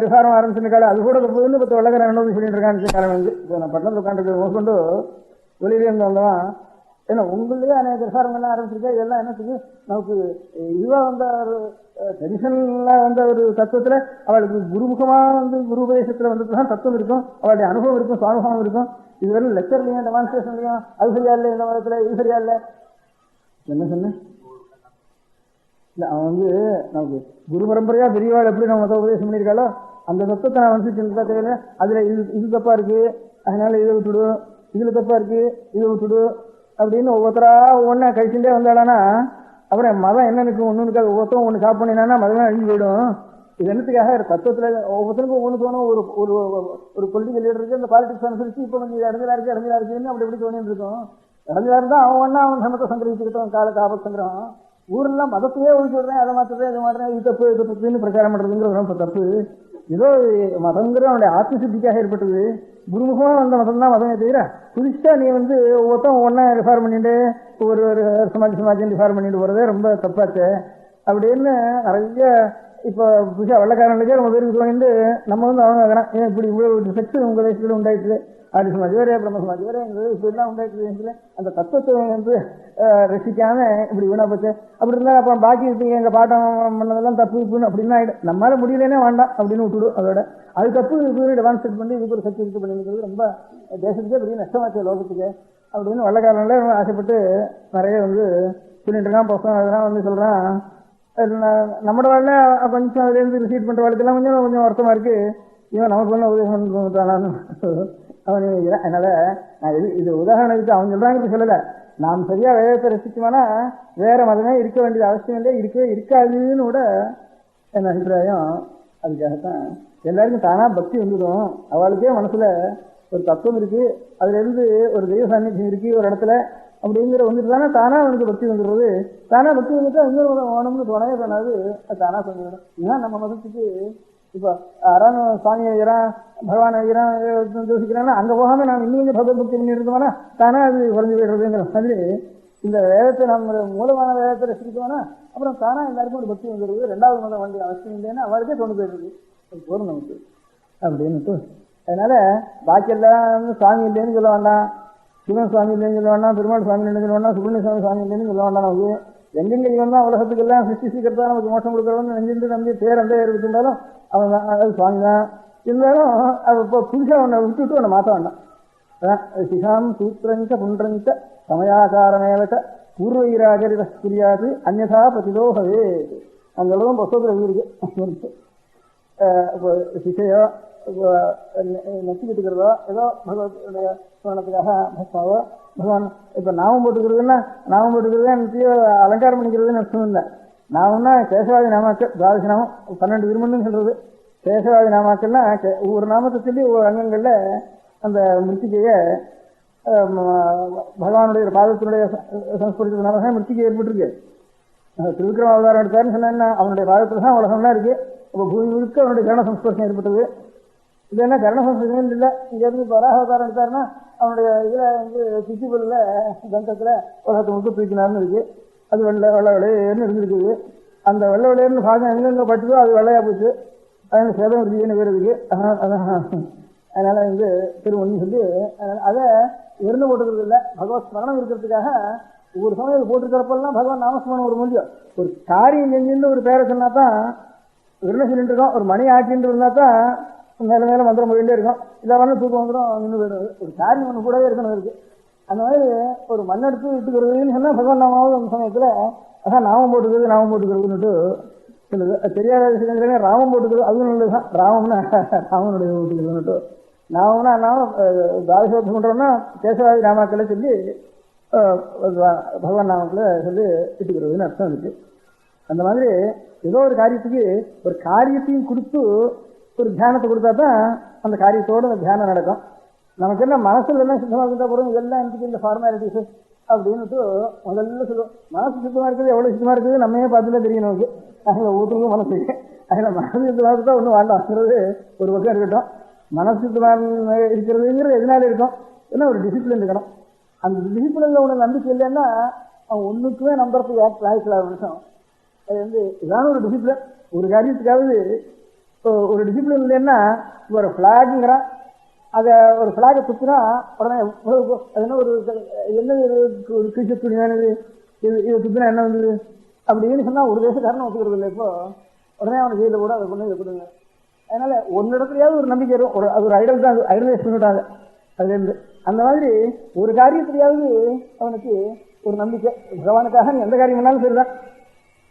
ரிஃபார்ம் ஆரம்பிச்சிருக்காரு, அது கூட 10 வெள்ளக்காரன் என்ன சொல்லிட்டு இருக்கான்னு காரணம் இப்போ நான் பட்டணத்தில் உட்காந்துருக்க கொண்டு வெளியிலே இருந்து வந்தவன் ஏன்னா உங்களே அநேக ரிஃபார்மெல்லாம் ஆரம்பிச்சிருக்கா. இதெல்லாம் என்னத்துக்கு நமக்கு இதுவாக வந்த ஒரு ட்ரெடிஷனலாக வந்த ஒரு தத்துவத்தில் அவளுக்கு குருமுகமா குரு உபதேசத்தில் வந்துட்டு தான் தத்துவம் இருக்கும், அவளுடைய அனுபவம் இருக்கும், சுவானுபவம் இருக்கும். இது வரையும் லெக்சர்லையும் டெமான்ஸ்ட்ரேஷன்லையும் அது சரியா இல்லை, இந்த மதத்தில் இது சரியா இல்லை என்ன சொன்னேன் இல்லை. அவன் நமக்கு குரு பரம்பரையா பெரியவாள் எப்படி நம்ம மத உபதேசம் பண்ணியிருக்காளோ அந்த தத்துவத்தை நான் சின்ன தேவையில்லை. அதில் இது தப்பா இருக்கு, அதனால இதை விட்டுடு, இதுல தப்பா இருக்கு இதை விட்டுடு அப்படின்னு ஒவ்வொருத்தரா ஒவ்வொன்னா கழிச்சுட்டே வந்தாடானா அப்புறம் மதம் என்ன இருக்கு ஒன்றுக்காக ஒவ்வொருத்தரும் ஒன்று ஸ்டாப் பண்ணினான்னா மதமே அழிஞ்சு போயிடும். இது என்னத்துக்காக தத்துவத்தில் ஒவ்வொருத்தருக்கும் ஒவ்வொன்று தோணும். ஒரு பொலிட்டிக்கல் லீடர் இருக்கு, அந்த பாலிடிக்ஸ் அனுசரிச்சு இப்போ கொஞ்சம் இடஞ்சலா இருக்குன்னு அப்படி எப்படி தோணிட்டு இருக்கும். இடஞ்சலா இருந்தா அவன் சமத்தை சங்கிரகிச்சுக்கிட்டோம், கால காபத் சங்கிரகம். ஊரெல்லாம் மதத்தையே ஒழிச்சு விடுறேன், அதை மாற்றுறேன், இதை மாற்றுறேன், இது தப்புன்னு பிரச்சாரம் பண்றதுங்கிற ரொம்ப தப்பு. ஏதோ மதங்கிற அவனுடைய ஆத்மசித்திக்காக ஏற்பட்டது. குருமுகமா வந்த மதம் தான் மதமே தவிர புதுசா நீ ஒவ்வொருத்தம் ஒவ்வொன்னா ரிஃபார் பண்ணிட்டு ஒரு சமாஜம் ரிஃபார் பண்ணிட்டு போறதே ரொம்ப தப்பாச்சு அப்படின்னு நிறைய இப்போ புதுசா வெள்ளக்காரங்களுக்கே ரொம்ப பேருக்கு தோணிட்டு நம்ம அவங்க ஏன் இப்படி இவ்வளவு செக்ஸ் உங்க தேசத்துல உண்டாயிட்டு, ஆதி சமாஜ் வேற பிரம்ம சமாஜ் வேற இப்படிலாம் உண்டாயிட்டு அந்த தத்துவத்தை ரசிக்காம இப்படி வீணா போச்சு. அப்படி இருந்தா அப்புறம் பாக்கி இருக்கீங்க எங்க பாட்டம் பண்ணதெல்லாம் தப்பு இருக்குன்னு அப்படின்னா ஆயிடும். நம்மளால முடியலன்னே வேண்டாம் அப்படின்னு விட்டுடும். அதோட அது தப்பு இதுன்னு டெமான்ஸ்ட்ரேட் பண்ணி இதுக்கு ஒரு சக்தி இது பண்ணிக்கிறது ரொம்ப தேசத்துக்கே பெரிய நஷ்டமாச்சு லோகத்துக்கு அப்படின்னு வெள்ளக்காரங்களே ஆசைப்பட்டு நிறைய சொல்லிட்டு இருக்கான். பசங்க அதெல்லாம் சொல்றான். நம்மட வாழ்ல கொஞ்சம் அதுலேருந்து ரிசீட் பண்ற வாழ்க்கைலாம் கொஞ்சம் வருத்தமா இருக்கு. இவன் நமக்கு உபதேசம் அவன் நினைக்கிறேன். அதனால நான் இது உதாரணத்துக்கு அவன் சொல்றாங்க சொல்லல. நாம் சரியா வேதத்தை ரசிச்சோம்னா வேற மதமே இருக்க வேண்டியது அவசியம் இல்லை, இருக்கவே இருக்காதுன்னு கூட என் அபிப்பிராயம். அதுக்காகத்தான் எல்லாருக்கும் தானா பக்தி வந்துடும். அவளுக்கே மனசுல ஒரு தத்துவம் இருக்கு, அதுல இருந்து ஒரு தெய்வ சாநித்தியம் இருக்கு ஒரு இடத்துல அப்படிங்கிற வந்துட்டு தானா அவனுக்கு பக்தி வந்துடுறது. தானா பக்தி வந்துட்டா இன்னொரு மதம் வேணும்னு தோணவே தோணாது, அது தானா சொல்லிவிடும். இதுதான் நம்ம மதத்துக்கு இப்போ யாரான சுவாமி ஐயரான் பகவான் ஐயரான் யோசிக்கிறான்னா அங்க போகாம நாம் இன்னும் கொஞ்சம் பகவத் பக்தி பண்ணி இருந்தோம்னா தானா அது குறைஞ்சு போயிடுறதுங்கிற மாதிரி இந்த வேதத்தை நம்ம மூலமான வேதத்தை ரசிக்கிட்டோம்னா அப்புறம் தானா எல்லாருக்கும் ஒரு பக்தி வந்துடுது. 2வது மதம் வண்டி அவசியம் இல்லைன்னா அவருக்கே தோணு போயிடுறது, அது போதும் நமக்கு அப்படின்னுட்டு. அதனால பாக்கி எல்லாம் சுவாமி இல்லைன்னு சொல்ல வேண்டாம், சிவன் சுவாமி இல்லைன்னு சொல்ல வேண்டாம், பெருமாள் சுவாமி இல்லைன்னு சொல்ல வேண்டாம், சுப்பிரமணிய சுவாமி சுவாமி இல்லைன்னு சொல்ல வேண்டாம். நமக்கு எங்கெங்க இவன் தான் உலகத்துக்கு எல்லாம் சிருஷ்டி சீக்கிரத்தா நமக்கு மோசம் கொடுக்குறவன்னு நெஞ்சிட்டு நம்பி பேர் அந்த இருந்தாலும் அவன் தான், அது சுவாமி தான். இருந்தாலும் அது இப்போ புதுசாக ஒன்றை விட்டுவிட்டு ஒன்றை மாற்ற வேண்டாம். அதான் சிகாம் சூத்திரஞ்ச புன்றஞ்ச சமயாச்சாரமேவச்ச பூர்வீராஜரித புரியாது அந்நதா பதிலோகவே அந்த அளவும் புத்தகத்தில் இருக்கு. இப்போ சிஷையோ நெச்சிக்கிட்டுக்கிறதோ ஏதோ பகவத்துடைய சோழனத்துக்காக பஸ்மாவோ பகவான் இப்போ நாமம் போட்டுக்கிறதுன்னா நாமம் போட்டுக்கிறதா நிச்சய அலங்காரம் பண்ணிக்கிறதுன்னு அர்த்தம் இல்லை. நாமம்னா கேசவாதி நாமாக்கள் 12 நாமம் 12 விரும்புன்னு சொல்றது. கேசவாதி நாமாக்கள்னா ஒவ்வொரு நாமத்தை சொல்லி ஒவ்வொரு அங்கங்களில் அந்த மிருத்திகையை பகவானுடைய பாதத்தினுடைய சம்ஸ்பரிச்சதுனால மிருத்திகை ஏற்பட்டுருக்கு. திருவிக்ரம அவதாரம் எடுத்தாருன்னு சொன்னா அவனுடைய பாதத்தில் தான் உலகம்லாம் இருக்கு. இப்போ பூமி முழுக்க அவனுடைய கரண சம்ஸ்பர்சம் ஏற்பட்டது. இது என்ன கரண சம்ஸ்பர்சம் இல்லை. இங்கேருந்து இப்போ வராக அவதாரம் எடுத்தாருன்னா அவனுடைய இதில் சித்திபுல்ல கந்தத்தில் உலகத்தை முழுக்க தூக்கினார்னு இருக்கு. அது வெள்ளை விளையேன்னு இருந்திருக்குது. அந்த வெள்ளை விளையர்னு பாகம் எங்கெங்க பட்டுதோ அது வெள்ளையா போச்சு. அதனால சேதம் இருக்குன்னு பேர் இருக்கு. அதனால திருமணி சொல்லி அதை இருந்து போட்டுக்கிறது இல்லை. பகவத் ஸ்மரணம் இருக்கிறதுக்காக ஒவ்வொரு சமயம் போட்டுக்கிறப்பெல்லாம் பகவான் நாமஸ்மரணம் ஒரு முடியும். ஒரு காரியம் செஞ்சுன்னு ஒரு பேரை சொன்னா தான் விருண சொல்லிட்டு இருக்கோம். ஒரு மணி ஆட்டின்னு இருந்தா தான் மேல மேல மந்திரம் போயிட்டே இருக்கும். இல்லை வேணா தூக்கம் வந்துடும் இன்னும் போயிடுவது. ஒரு காரியம் ஒன்று கூடவே இருக்கணும் இருக்கு. அந்த மாதிரி ஒரு மண்ணெடுத்து விட்டுக்கிறதுன்னு சொன்னா பகவான் நாமாவது அந்த சமயத்தில் அதான் நாமம் போட்டுக்கிறதுன்னுட்டு சிலது தெரியாத விஷயங்கள் ராமம் போட்டுக்கிறது அதுவும் நல்லதுதான். ராமம்னா ராமனுடைய போட்டுக்கிறது நாமம்னா நாம தாசோத்தம் பண்றோம்னா கேசவாதி ராமாக்களை சொல்லி பகவான் நாமக்களை சொல்லி இட்டுக்கிறதுன்னு அர்த்தம் இருக்கு. அந்த மாதிரி ஏதோ ஒரு காரியத்துக்கு ஒரு காரியத்தையும் கொடுத்து ஒரு தியானத்தை கொடுத்தா தான் அந்த காரியத்தோடு அந்த தியானம் நடக்கும். நமக்கு என்ன மனசுல எல்லாம் சுத்தமாக இருந்தா போறோம், இதெல்லாம் எனக்கு இந்த ஃபார்மாலிட்டிஸ் அப்படின்னுட்டு முதல்ல சொல்லுவோம். மனசு சுத்தமா இருக்குது, எவ்வளவு சுத்தமா இருக்குது நம்மையே பார்த்துதான் தெரியும் நமக்கு. அதில் ஊற்றுக்கும் மனசு அதில் மனசு சுத்தமாக இருந்தா ஒன்றும் வேண்டாம்ங்கிறது ஒரு பக்கம் இருக்கட்டும். மனசு சுத்தமாக இருக்கிறதுங்கிறது எதனால இருக்கும், ஏன்னா ஒரு டிசிப்ளின் இருக்கணும். அந்த டிசிப்ளின்ல உனக்கு நம்பிக்கை இல்லைன்னா அவன் ஒன்றுக்குமே நம்புறதுக்கு லாய்க்கலாக நிமிஷம். அது வந்து இதான ஒரு டிசிப்ளின். ஒரு காரியத்துக்காவது ஒரு டிசிப்ளின் இல்லைன்னா ஒரு ஃபிளாகுங்கிறான், அதை ஒரு ஃபிளாகை துப்புனா உடனே அது என்ன ஒரு என்ன ஒரு கிழிச்ச துணியானது இது துப்புனா என்ன வந்தது அப்படின்னு சொன்னா ஒரு தேசக்காரனை ஒத்துக்கிறது இல்லை. இப்போ உடனே அவனை ஜெயில கூட அதை கொண்டு இதை கொடுங்க. அதனால ஒன்னு இடத்துலயாவது ஒரு நம்பிக்கை வரும். அது ஒரு ஐடல் தான், ஐடலைஸ் பண்ணிவிட்டாங்க அதுலேருந்து. அந்த மாதிரி ஒரு காரியத்திலேயாவது அவனுக்கு ஒரு நம்பிக்கை. பகவானுக்காக நீ எந்த காரியம் பண்ணாலும் சரிதான்.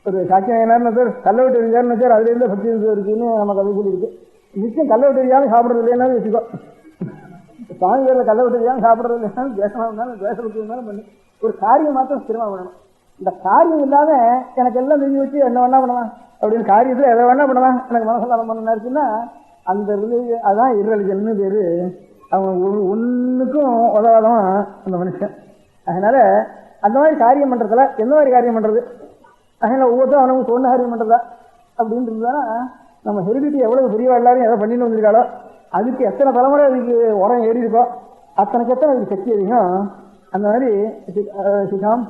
ஒரு சாக்கியம் என்ன சார் கல்லை விட்டு எரிஞ்சாருன்னு சார் அதுலேருந்து பக்தி இருக்குன்னு நமக்கு அது சொல்லி இருக்கு. நிச்சயம் கல்லை விட்டு எரியாமல் சாப்பிட்றது இல்லைன்னாலும் வச்சுக்கோ. சாமி பேரில் கல்லை விட்டு எரியாமல் சாப்பிட்றது இல்லைன்னாலும் தேசமாக இருந்தாலும் தேசத்துக்கு இருந்தாலும் பண்ணி ஒரு காரியம் மாத்திரம் ஸ்திரமாக பண்ணணும். இந்த காரியம் இல்லாம எனக்கு எல்லாம் தெரிஞ்சு வச்சு என்ன வேணா பண்ணலாம் அப்படின்னு காரியத்தில் எதை வேணா பண்ணலாம் எனக்கு மனசெல்லாம் பண்ண இருக்குன்னா அந்த அதான் இர்ரெலிஜன்னு பேரு. அவன் ஒன்றுக்கும் உதவாதவன் அந்த மனுஷன். அதனால அந்த மாதிரி காரியம் பண்றதுல எந்த மாதிரி காரியம் பண்றது, அதனால ஒவ்வொருத்தரும் அவனுக்கு சொன்ன காரியம் பண்றதா அப்படின்னு இருந்தானா நம்ம ஹெரிடிட்டி எவ்வளவு பெரியவா எல்லாரும் எதை பண்ணிட்டு வந்திருக்காளோ அதுக்கு எத்தனை தலைமுறை அதுக்கு உரம் ஏறி இருக்கோ அத்தனைக்கு எத்தனை அதுக்கு சக்தி அதிகம். அந்த மாதிரி சிகாம்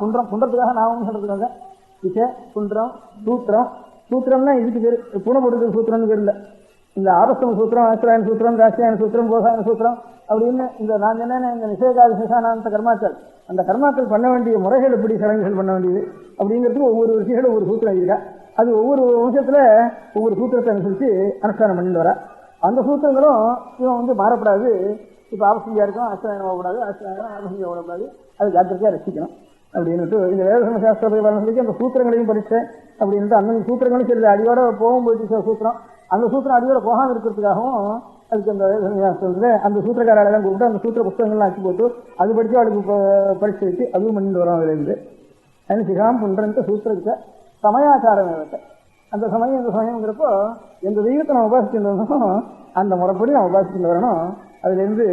புன்றம் புன்றத்துக்காக நாமும் சொல்றதுக்காக சிக புன்றம் சூத்திரம். சூத்திரம்னா இதுக்கு பேர் பூனை போட்டுருக்கு சூத்திரம்னு பேர் இல்லை. இந்த ஆபஸ்தம சூத்திரம், ஆசிராயன சூத்திரம், ராசியாயன சூத்திரம், போசாயன சூத்திரம் அப்படின்னு இந்த நான் சொன்னேன் இந்த நிஷேகாதி சிசானாந்த கர்மாக்கள், அந்த கர்மாக்கள் பண்ண வேண்டிய முறைகள் எப்படி சடங்குகள் பண்ண வேண்டியது அப்படிங்கிறதுக்கு ஒவ்வொரு விஷயங்களும் ஒவ்வொரு சூத்திரம் இருக்கா. அது ஒவ்வொரு வம்சத்துல ஒவ்வொரு சூத்திரத்தை அனுசரித்து அனுஷ்டானம் பண்ணிட்டு வர. அந்த சூத்திரங்களும் இவன் வந்து மாறப்படாது. இப்போ ஆபசங்கியா இருக்கும், ஆசிராயனம் ஆகக்கூடாது, ஆசிராயனம் ஆபசங்கியா ஓடக்கூடாது, அது ஜாக்கிரதையா ரசிக்கணும் அப்படின்னுட்டு இந்த வேதசம சாஸ்திர பரிபாலனத்துக்கு அந்த சூத்திரங்களையும் படித்தேன் அப்படின்ட்டு அந்த சூத்திரங்களும் சரி அடியோட போகும் போயிட்டு சூத்திரம் அந்த சூத்திரம் அடியோட போகாமல் இருக்கிறதுக்காகவும் அதுக்கு அந்த வேதசம அந்த சூத்திரக்காரெல்லாம் கூப்பிட்டு அந்த சூத்திர புத்தகங்கள்லாம் ஆக்கி போட்டு அது படித்து அவளுக்கு பரிசு வச்சு அதுவும் பண்ணிட்டு வரோம். அதுலேருந்து அது சிகாம் புன்றன்ட்டு சூத்திரத்தை சமயாச்சாரம் வேதத்தை அந்த சமயம் இந்த சமயங்கிறப்போ எந்த தெய்வத்தை நம்ம உபாசிச்சுட்டு வந்தோம் அந்த முறைப்படி நம்ம உபாசிச்சுட்டு வரணும். அதுலேருந்து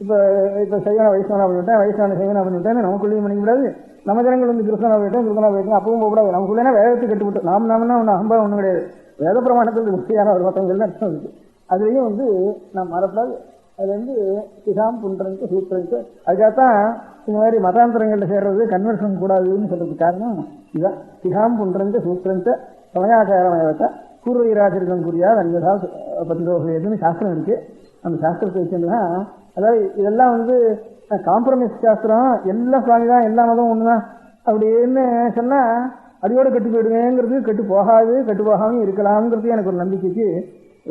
இப்போ சைவன வைஷ்ணவனா பண்ணிவிட்டேன், வைஷ்ணவன சைவனா பண்ணிவிட்டேன்னு நமக்குள்ளேயும் பண்ணிக்கூடாது. நம்ம ஜனங்கள் வந்து கிருஷ்ணனா போயிட்டேன், கிருஷ்ணனா போயிட்டேன் அப்பவும் போகக்கூடாது. நமக்குள்ளேனா வேதத்தை கட்டுவிட்டோம். நாமனா ஒன்று அகம்பாவம் ஒன்றும் கிடையாது. வேத பிரமாணத்துக்கு முக்கியமான ஒரு மத்தவங்கள்னு அர்த்தம் இருக்குது. அதுலேயும் வந்து நாம் மறப்படாது. அது வந்து சிகாம் புன்றன்ட்டு சூத்திரன்ட்டு அதுக்காகத்தான் இந்த மாதிரி மதாந்தரங்களில் சேர்றது கன்வர்ஷன் கூடாதுன்னு சொல்றதுக்கு காரணம் இதுதான். சிகாம் புன்றன்ட்டு சூத்திரன்ட்டு சமயாச்சாரமயத்தை பூர்வீராச்சரிக்கம் கூறியாது அன்னியதா பத்திரோகன்னு சாஸ்திரம் இருக்கு. அந்த சாஸ்திரத்தை வச்சுன்னா அதாவது இதெல்லாம் வந்து காம்ப்ரமைஸ் சாஸ்திரம், எல்லா சுவாமி தான், எல்லா மதம் ஒன்று தான் அப்படின்னு சொன்னா அடியோட கெட்டு போயிடுவேங்கிறது கெட்டு போகாது, கெட்டு போகாமல் இருக்கலாம்ங்கிறது எனக்கு ஒரு நம்பிக்கைக்கு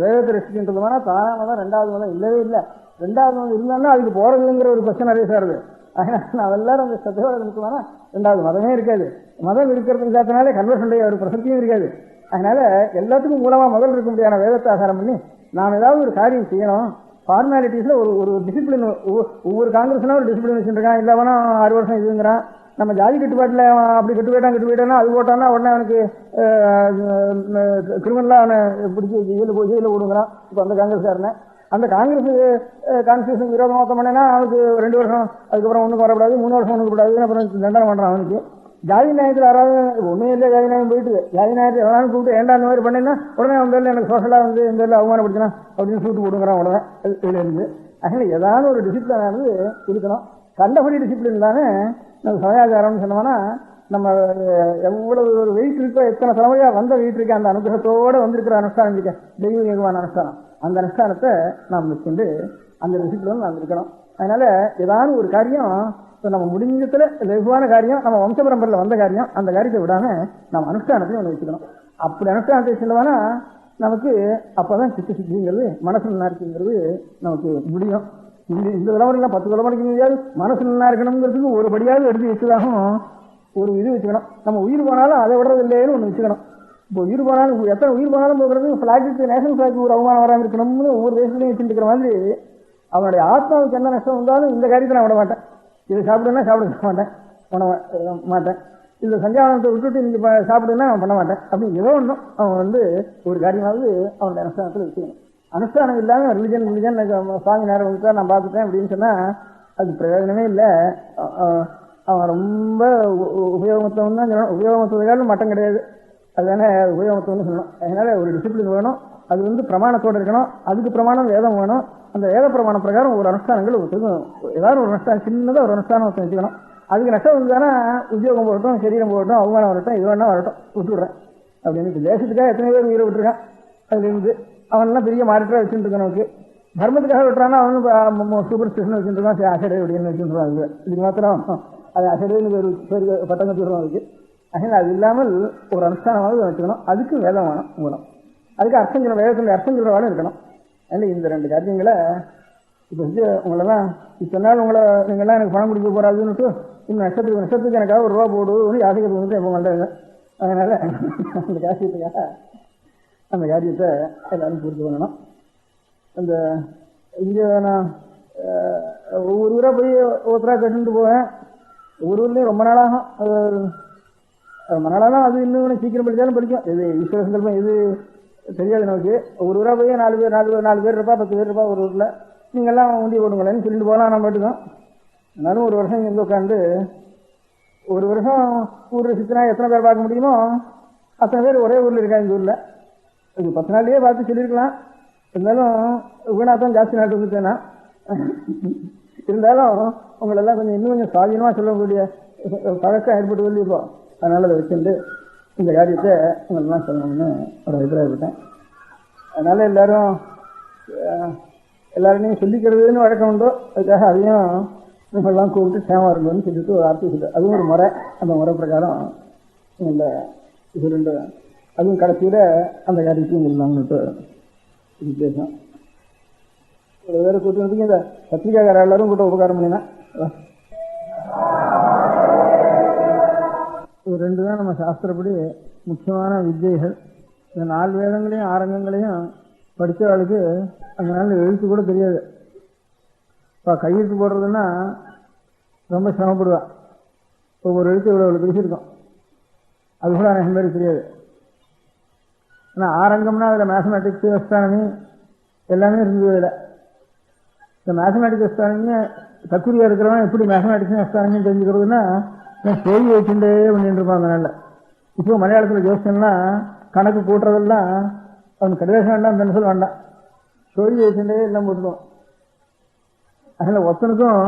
வேதத்தை ரசிக்கின்றதுமான தானா மதம் ரெண்டாவது மதம் இல்லவே இல்லை. ரெண்டாவது மதம் இருந்தாலும் அதுக்கு போறதுங்கிற ஒரு பிரச்சனை நிறைய சாருது. அதனால அதெல்லாரும் அந்த சத்தையோட இருக்குமானா ரெண்டாவது மதமே இருக்காது. மதம் இருக்கிறதுக்கு இல்லாதனாலே கன்வர்ஷனுடைய ஒரு பிரசக்தியும் இருக்காது. அதனால எல்லாத்துக்கும் மூலமா முதல் இருக்க முடியாத வேதத்தை ஆதாரம் பண்ணி நாம் ஏதாவது ஒரு காரியம் செய்யணும். ஃபார்மாலிட்டிஸ்ல ஒரு டிசிப்ளின், ஒவ்வொரு காங்கிரஸ்னா ஒரு டிசிப்ளின் வச்சுருக்கான். இல்லவனா 6 வருஷம் இதுங்கிறான். நம்ம ஜாதி கட்டுப்பாட்டில் அப்படி கட்டு போயிட்டான்னா அது போட்டான்னா உடனே அவனுக்கு கிரிமினலாக அவனை பிடிச்சி ஜெயிலில் விடுங்கிறான். இப்போ அந்த காங்கிரஸ்காரனை அந்த காங்கிரஸ் கான்ஸ்டியூஷன் விரோதமாக பண்ணேன்னா அவனுக்கு 2 வருஷம், அதுக்கப்புறம் ஒன்றுக்கு வரக்கூடாது, 3 வருஷம் ஒன்றுக்கு கூடாது, அப்புறம் தண்டனை பண்ணுறான். அவனுக்கு ஜாதி நியாயத்தில் யாராவது ஒன்றும் இல்லை, ஜாதி நியாயம் போயிட்டு ஜாதி நியாயத்தில் எவனாலும் கூப்பிட்டு ஏண்டா அந்த மாதிரி பண்ணேன்னா உடனே அவன் பேரில் எனக்கு சோஷலாக வந்து இந்த பேரில் அவமானப்படுத்தினா அப்படின்னு சூட்டு போடுங்கிறான் உடனே இதில் இருந்து. அதனால ஏதாவது ஒரு டிசிப்ளினானது இருக்கணும். கண்டபடி டிசிப்ளின் தானே நம்ம சமயாச்சாரம்னு சொன்னோம்னா நம்ம எவ்வளவு ஒரு வெயிட் இருக்கோ, எத்தனை தலைமுறையாக வந்த வெயிட் இருக்கேன், அந்த அனுகிரகத்தோடு வந்திருக்கிற அனுஷ்டானம் இருக்கேன், தெய்வீகமான அனுஷ்டானம், அந்த அனுஷ்டானத்தை நாம் வச்சுட்டு அந்த டிசிப்ளின் நாம் இருக்கணும். அதனால ஏதாவது ஒரு காரியம் இப்போ நம்ம முடிஞ்சத்துல லகுவான காரியம், நம்ம வம்ச பரம்பரையில் வந்த காரியம், அந்த காரியத்தை விடாம நம்ம அனுஷ்டானத்தையும் ஒன்று வச்சுக்கணும். அப்படி அனுஷ்டானத்தை செல்லவானா நமக்கு அப்போதான் சித்த சித்திங்கிறது மனசு நல்லா இருக்குங்கிறது நமக்கு முடியும். இந்த தலைமுறைலாம் 10 தலைமுறைக்கு முடியாது. மனசு நல்லா இருக்கணுங்கிறதுக்கு ஒரு படியாவது எடுத்து வச்சுதாகும் ஒரு இது வச்சுக்கணும். நம்ம உயிர் போனாலும் அதை விடுறது இல்லைன்னு ஒன்று வச்சுக்கணும். இப்போ உயிர் போனாலும் எத்தனை உயிர் போனாலும் போகிறது ஃபிளாக்கு நேஷனல் ஃபிளாக்கு ஒரு அவமானம் வராமல் இருக்கணும்னு ஒவ்வொரு தேசத்துலையும் வச்சுட்டு இருக்கிற மாதிரி அவனுடைய ஆத்மாவுக்கு என்ன நஷ்டம் வந்தாலும் இந்த காரியத்தை நான் விட மாட்டேன். இதை சாப்பிடுன்னா சாப்பிட மாட்டேன், பண்ண மாட்டேன். இந்த சஞ்சாவனத்தை விட்டுட்டு நீங்க சாப்பிடுன்னா அவன் பண்ண மாட்டேன். அப்படி ஏதோ ஒன்றும் அவன் ஒரு காரியமாவது அவனுடைய அனுஷ்டானத்தில் வச்சுக்கணும். அனுஷ்டானம் இல்லாமல் ரிலிஜன் சாமி நேரம் வந்துட்டா நான் பார்த்துட்டேன் அப்படின்னு சொன்னா அது பிரயோஜனமே இல்லை. அவன் ரொம்ப உபயோகமத்தவன் தான் சொல்லணும். உபயோகமத்ததுக்காலும் மட்டம் கிடையாது, அதுதானே உபயோகமத்தவன்னு சொல்லணும். அதனால ஒரு டிசிப்ளின் வேணும், அது பிரமாணத்தோடு இருக்கணும். அதுக்கு பிரமாணம் வேதம் வேணும். அந்த வேத பிரமாண பிரகாரம் ஒரு அனுஷ்டானங்கள் ஏதாவது ஒரு அனுஷ்டானம் சின்னதாக ஒரு அனுஷ்டானம் வச்சுக்கணும். அதுக்கு நஷ்டம் வந்துதானே உத்தியோகம் போகட்டும், சரீரம் போகட்டும், அவமானம் வரட்டும், இது வேணா வரட்டும், விட்டுவிடுறேன் அப்படின்னு. இப்போ தேசத்துக்காக எத்தனை பேர் உயிரை விட்டுருக்கான். அதுலேருந்து அவன்லாம் பெரிய மாறிட்டா வச்சுட்டு இருக்கான். நமக்கு தர்மத்துக்காக விட்டுறான்னா அவனு சூப்பர் ஸ்டேஷன் வச்சுட்டு இருக்கான், அசடை அப்படின்னு வச்சுருவான். இதுக்கு மாத்திரம் அது அசடைன்னு பேர் பட்டம் கட்டிடுவான் அதுக்கு. அதனால் அது இல்லாமல் ஒரு அனுஷ்டானமாவது வச்சுக்கணும். அதுக்கு வேதம் வேணும். அதுக்கு அர்த்தம் சொல்ல வேதத்தினுடைய அர்த்தம் சொல்கிறவாலும் இருக்கணும். அதனால் இந்த ரெண்டு காரியங்களை இப்போ உங்களெல்லாம் இத்தனை நாள் நீங்கள்லாம் எனக்கு பணம் கொடுக்க போகிறாதுன்னுட்டு இன்னும் நஷ்டத்துக்கு எனக்காக ஒரு ரூபா போடுன்னு யாசிக்கிறது வந்துட்டு எப்போ பண்ணுறாங்க. அதனால் அந்த காரியத்துக்காக அந்த காரியத்தை எல்லாரும் பூர்த்தி பண்ணணும். அந்த இங்கே நான் ஒவ்வொரு ஊராக போய் ஒருத்தராக கட்டுட்டு போவேன். ஒவ்வொரு ஊர்லேயும் ரொம்ப நாளாகும். அது இன்னும் சீக்கிரம் படித்தாலும் படிக்கும். இது ஈஸ்வர சங்கல்பம் இது தெரியாது நமக்கு. ஒரு ஊராக போய் 4 பேர் இருப்பா, 10 பேர் இருப்பா ஒரு ஊரில். நீங்கள்லாம் உண்டி போடுங்களேன்னு சொல்லிட்டு போகலாம். நம்ம பாட்டுக்கும் ஆனாலும் ஒரு வருஷம் இங்கே உட்காந்து ஒரு வருஷம் ஊரில் சுற்றினா எத்தனை பேர் பார்க்க முடியுமோ அத்தனை பேர் ஒரே ஊரில் இருக்கா. இந்த ஊரில் இது 10 நாள்லேயே பார்த்து சொல்லியிருக்கலாம். இருந்தாலும் வீணாத்தான் ஜாஸ்தி நாட்டு வந்துட்டேன்னா இருந்தாலும் உங்களெல்லாம் இன்னும் கொஞ்சம் சுவாதீனமாக சொல்லக்கூடிய பழக்கம் ஏற்பட்டு சொல்லியிருக்கோம். அதனால் அதை வச்சுட்டு இந்த காரியத்தை உங்களெல்லாம் சொல்லணும்னு ஒரு அபிப்பிராயப்பட்டேன். அதனால் எல்லாரையும் சொல்லிக்கிறதுன்னு வழக்கம் உண்டோ, அதுக்காக அதையும் இவங்கெல்லாம் கூப்பிட்டு சேமா இருந்தோன்னு சொல்லிட்டு ஒரு வார்த்தை சொல்லு. அதுவும் ஒரு முறை. அந்த முறை பிரகாரம் இந்த இது ரெண்டு அதுவும் கடைசியில் அந்த காரியத்தையும் சொல்லலாம்னுட்டு இது பேசும். ஒரு வேறு கூட்டினதுக்கு இந்த பத்திரிகாக்கார எல்லாரும் கூட்ட உபகாரம் பண்ணினா இது ரெண்டு தான் நம்ம சாஸ்திரப்படி முக்கியமான வித்தியைகள். இந்த 4 வேதங்களையும் ஆரங்கங்களையும் படித்தவளுக்கு அந்த நாள் எழுத்து கூட தெரியாது. இப்போ கையெழுத்து போடுறதுன்னா ரொம்ப சிரமப்படுவாள். ஒவ்வொரு எழுத்து இவ்வளோ பேசியிருக்கோம், அது கூட அநேகம் பேருக்கு தெரியாது. ஆனால் ஆரங்கம்னா அதில் மேத்தமேட்டிக்ஸ், அஸ்ட்ரானமி எல்லாமே இருந்தது. இதில் இந்த மேத்தமேட்டிக்ஸ் அஸ்ட்ரானமியை தக்குரியாக இருக்கிறவன் எப்படி மேத்தமேட்டிக்ஸும் அஸ்ட்ரானமியும் தெரிஞ்சுக்கிறதுனா கேள்வி வச்சுட்டே பண்ணிட்டு இருப்பான். அந்த நாளில் இப்போ மலையாளத்தில் ஜோசியம்லாம் கணக்கு கூட்டுறதெல்லாம் அவனுக்கு கடிதம் வேண்டாம், பென்சில் வேண்டாம், சொல்லி வச்சுட்டே எல்லாம் போட்டுருவோம். அதில் ஒருத்தனுக்கும்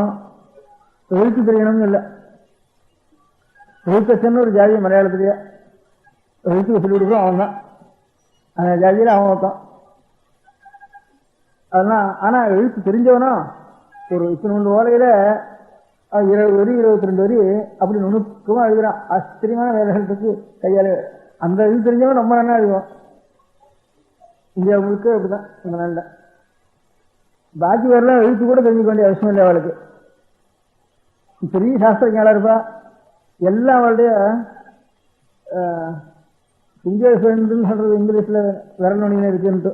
எழுத்து தெரியணும்னு இல்லை. எழுத்தச்சன்னு ஒரு ஜாதியை மலையாளத்திலேயே எழுத்துக்கு சொல்லி கொடுக்குறோம். அவன் தான் அந்த ஜாதியில் அவன் ஒருத்தான். அதெல்லாம் ஆனால் எழுத்து தெரிஞ்சவனும் ஒரு இத்தனை ஓலையில் 20 வரி 22 வரி அப்படி நுணுக்கமாக எழுதுறான். ஆச்சரியமான வேலைகளுக்கு கையால் அந்த இது தெரிஞ்சவன் ரொம்ப நல்லா எழுதுவான். இந்தியா முழுக்க அப்படிதான் இந்த நாளில். பாக்கி வரலாம் எழுத்து கூட தெரிஞ்சுக்க வேண்டிய அவசியம் இல்லை அவளுக்கு. பெரிய சாஸ்திரஞாளாக இருப்பா. எல்லாம் அவளுடைய இங்கிலீஷ்ன்னு சொல்றது இங்கிலீஷில் விரல்நுனின்னு இருக்குன்ட்டு.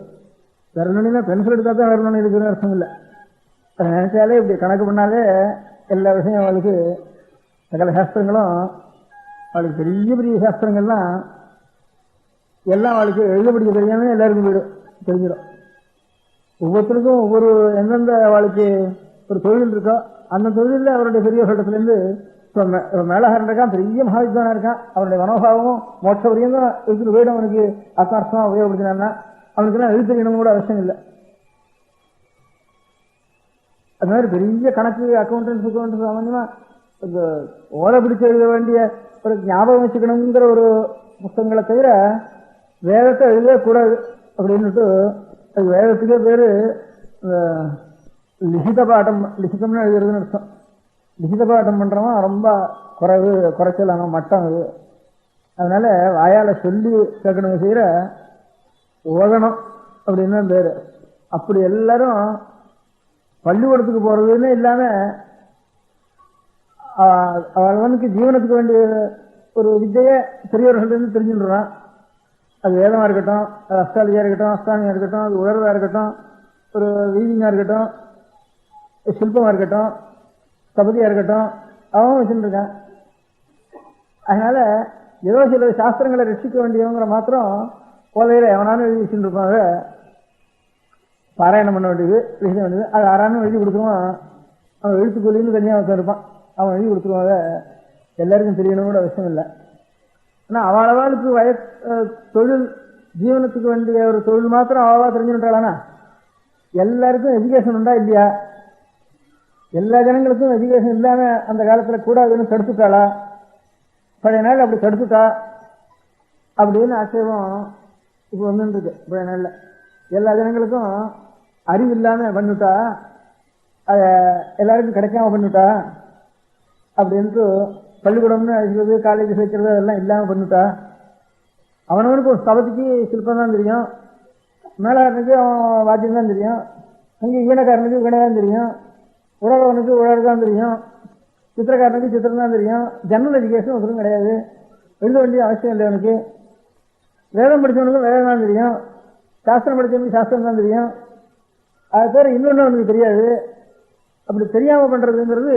விரல்நுனினா பென்சில் எடுத்தால் தான் விரல்நுனி இருக்குன்னு அர்த்தம் இல்லை. அதை நினைச்சாலே இப்படி கணக்கு பண்ணாலே எல்லா விஷயம் அவளுக்கு சகல சாஸ்திரங்களும் அவளுக்கு பெரிய பெரிய சாஸ்திரங்கள்லாம் எல்லாம் அவளுக்கு எழுத படிக்க தெரியாமல் எல்லாருக்கும் தெரிஞ்சிடும். ஒவ்வொருத்தருக்கும் ஒவ்வொரு எந்தெந்த அவளுக்கு ஒரு தொழில் இருக்கோ அந்த தொழிலில் அவருடைய பெரிய இடத்துலேருந்து இப்போ மேலகாரன் இருக்கான், பெரிய மகாவித்வானா இருக்கான், அவனுடைய மனோபாவமும் மோட்ச வரையும் தான் இருக்கிற வீடு அவனுக்கு ஆத்மார்த்தமாக உபயோகப்படுத்தினான்னா அவனுக்குலாம் எழுத்தறியணும் கூட அவசியம் இல்லை. அது மாதிரி பெரிய கணக்கு அக்கௌண்டன்ஸ் சாமான்யமா இந்த ஓலை பிடிச்சு எழுத வேண்டிய ஒரு ஞாபகம் வச்சுக்கணுங்கிற ஒரு புத்தகங்களை தவிர வேதத்தை எழுதக்கூடாது அப்படின்னுட்டு அது வேதத்துக்கே பேர் லிசித பாட்டம். லிசிதம்னு எழுதுறதுன்னு அர்த்தம். லிசித பாட்டம் பண்ணுறவன் ரொம்ப குறைச்சலான மட்டம் அது. அதனால வாயால் சொல்லி கேட்கணும் செய்கிற ஓதணும் அப்படின்னு பேர். அப்படி எல்லாரும் பள்ளிக்கூடத்துக்கு போறதுன்னு இல்லாம அவனுக்கு ஜீவனத்துக்கு வேண்டிய ஒரு வித்தையை பெரியவர்கள் இருந்து தெரிஞ்சுடுறான். அது வேதமா இருக்கட்டும், அது அஸ்ட்ராலஜியா இருக்கட்டும், அஸ்ட்ரானமியா இருக்கட்டும், அது உணர்வா இருக்கட்டும், ஒரு வீவிங்கா இருக்கட்டும், சிற்பமா இருக்கட்டும், ஸ்தபதியா இருக்கட்டும், அவன் வச்சுட்டு இருக்கான். அதனால ஏதோ சில சாஸ்திரங்களை ரட்சிக்க வேண்டியவங்கிற மாத்திரம் கோதையில எவனாலும் எழுதி வச்சுட்டு இருப்பாங்க. பாராயணம் பண்ண வேண்டியது, எழுத வேண்டியது, அது ஆறானும் எழுதி கொடுத்துருவான். அவன் எழுத்துக்கொல்லின்னு தனியாக இருப்பான், அவன் எழுதி கொடுத்துருவாங்க. எல்லாருக்கும் தெரியணும் கூட அவசியம் இல்லை. ஆனால் அவளுக்கு தொழில் ஜீவனத்துக்கு வேண்டிய ஒரு தொழில் மாத்திரம் அவளா தெரிஞ்சுட்டாளானா எல்லாருக்கும் எஜுகேஷன் உண்டா இல்லையா? எல்லா ஜனங்களுக்கும் எஜுகேஷன் இல்லாம அந்த காலத்துல கூடாதுன்னு தடுத்துட்டாளா? பழைய நாள் அப்படி தடுத்துட்டா அப்படின்னு ஆட்சேபம் இப்ப வந்துருக்கு. பழைய நாள்ல எல்லா ஜனங்களுக்கும் அறிவு இல்லாம பண்ணிவிட்டா, அத எல்லாருக்கும் கிடைக்காம பண்ணிவிட்டா அப்படின்ட்டு பள்ளிக்கூடம்னு அழைக்கிறது, காலேஜ் சேர்க்கிறது அதெல்லாம் இல்லாம பண்ணிவிட்டா. அவனவனுக்கு ஒரு ஸ்தபதிக்கு சிற்பம் தான் தெரியும், மேலாளனுக்கு அவன் வாத்தியம் தான் தெரியும், அங்கே ஈனக்காரனுக்கு வீணை தான் தெரியும், உழவனுக்கு உழவு தான் தெரியும், சித்திரக்காரனுக்கு சித்திரம் தான் தெரியும். ஜெனரல் எஜுகேஷன் ஒன்றும் கிடையாது, எழுத வேண்டிய அவசியம் இல்லை. அவனுக்கு வேதம் படித்தவனுக்கும் வேதம் தான் தெரியும், சாஸ்திரம் படித்தவனுக்கு சாஸ்திரம் தான் தெரியும். அது பேர் இன்னொன்று அவனுக்கு தெரியாது. அப்படி தெரியாம பண்றதுங்கிறது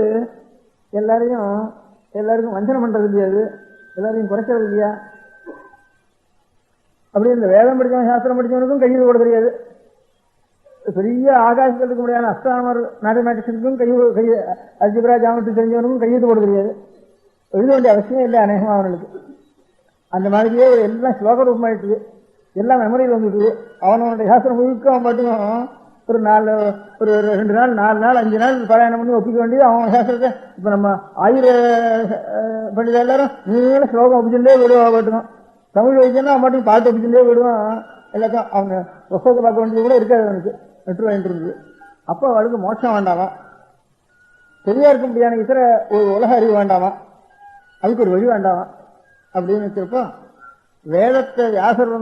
எல்லாருக்கும் வஞ்சனம் பண்றது இல்லையாது, எல்லாரையும் குறைக்கிறது இல்லையா? அப்படி இந்த வேதம் படித்தவன் சாஸ்திரம் படித்தவனுக்கும் கையில் போட தெரியாது. பெரிய ஆகாசத்துக்கு முடியாத அஸ்ட்ரானமர் மேத்தமேட்டிக்ஸுக்கும் கை அல்ஜிப்ரா ஜாமெட்ரி தெரிஞ்சவனுக்கும் கையெழுத்து போட தெரியாது. எழுத வேண்டிய அவசியம் இல்லை அநேகமாக அவனுக்கு. அந்த மாதிரியே எல்லாம் ஸ்லோக ரூபமாயிட்டுது, எல்லாம் மெமரியில் வந்துட்டுது. அவனுடைய சாஸ்திரம் முழுக்க அவன் பாட்டுக்கும் ஒரு 2 நாள் 4 நாள் 5 நாள் பாராயணம் பண்ணி ஒப்பிக்க வேண்டியது அவன் சாஸ்திரத்தை. இப்ப நம்ம 1000 பண்டித எல்லாரும் நீங்கள ஸ்லோகம் ஒப்பிச்சுட்டே விடுவான் பாட்டுக்கும். தமிழ் வைத்தியன்னா அவன் பாட்டுக்கு பாட்டு ஒப்பிச்சுட்டே விடுவான். எல்லாத்தையும் அவங்க புஸ்தகத்தை பார்க்க வேண்டியது கூட இருக்காது அவனுக்கு, நெற்று வாங்கிட்டு இருந்தது. அப்போ அவளுக்கு மோட்சம் வேண்டாமா, சரியா இருக்க முடியாத இத்தர ஒரு உலக அறிவு வேண்டாமா, அதுக்கு ஒரு வழி வேண்டாமா அப்படின்னு வச்சிருப்போம். வேதத்தை வியாசர்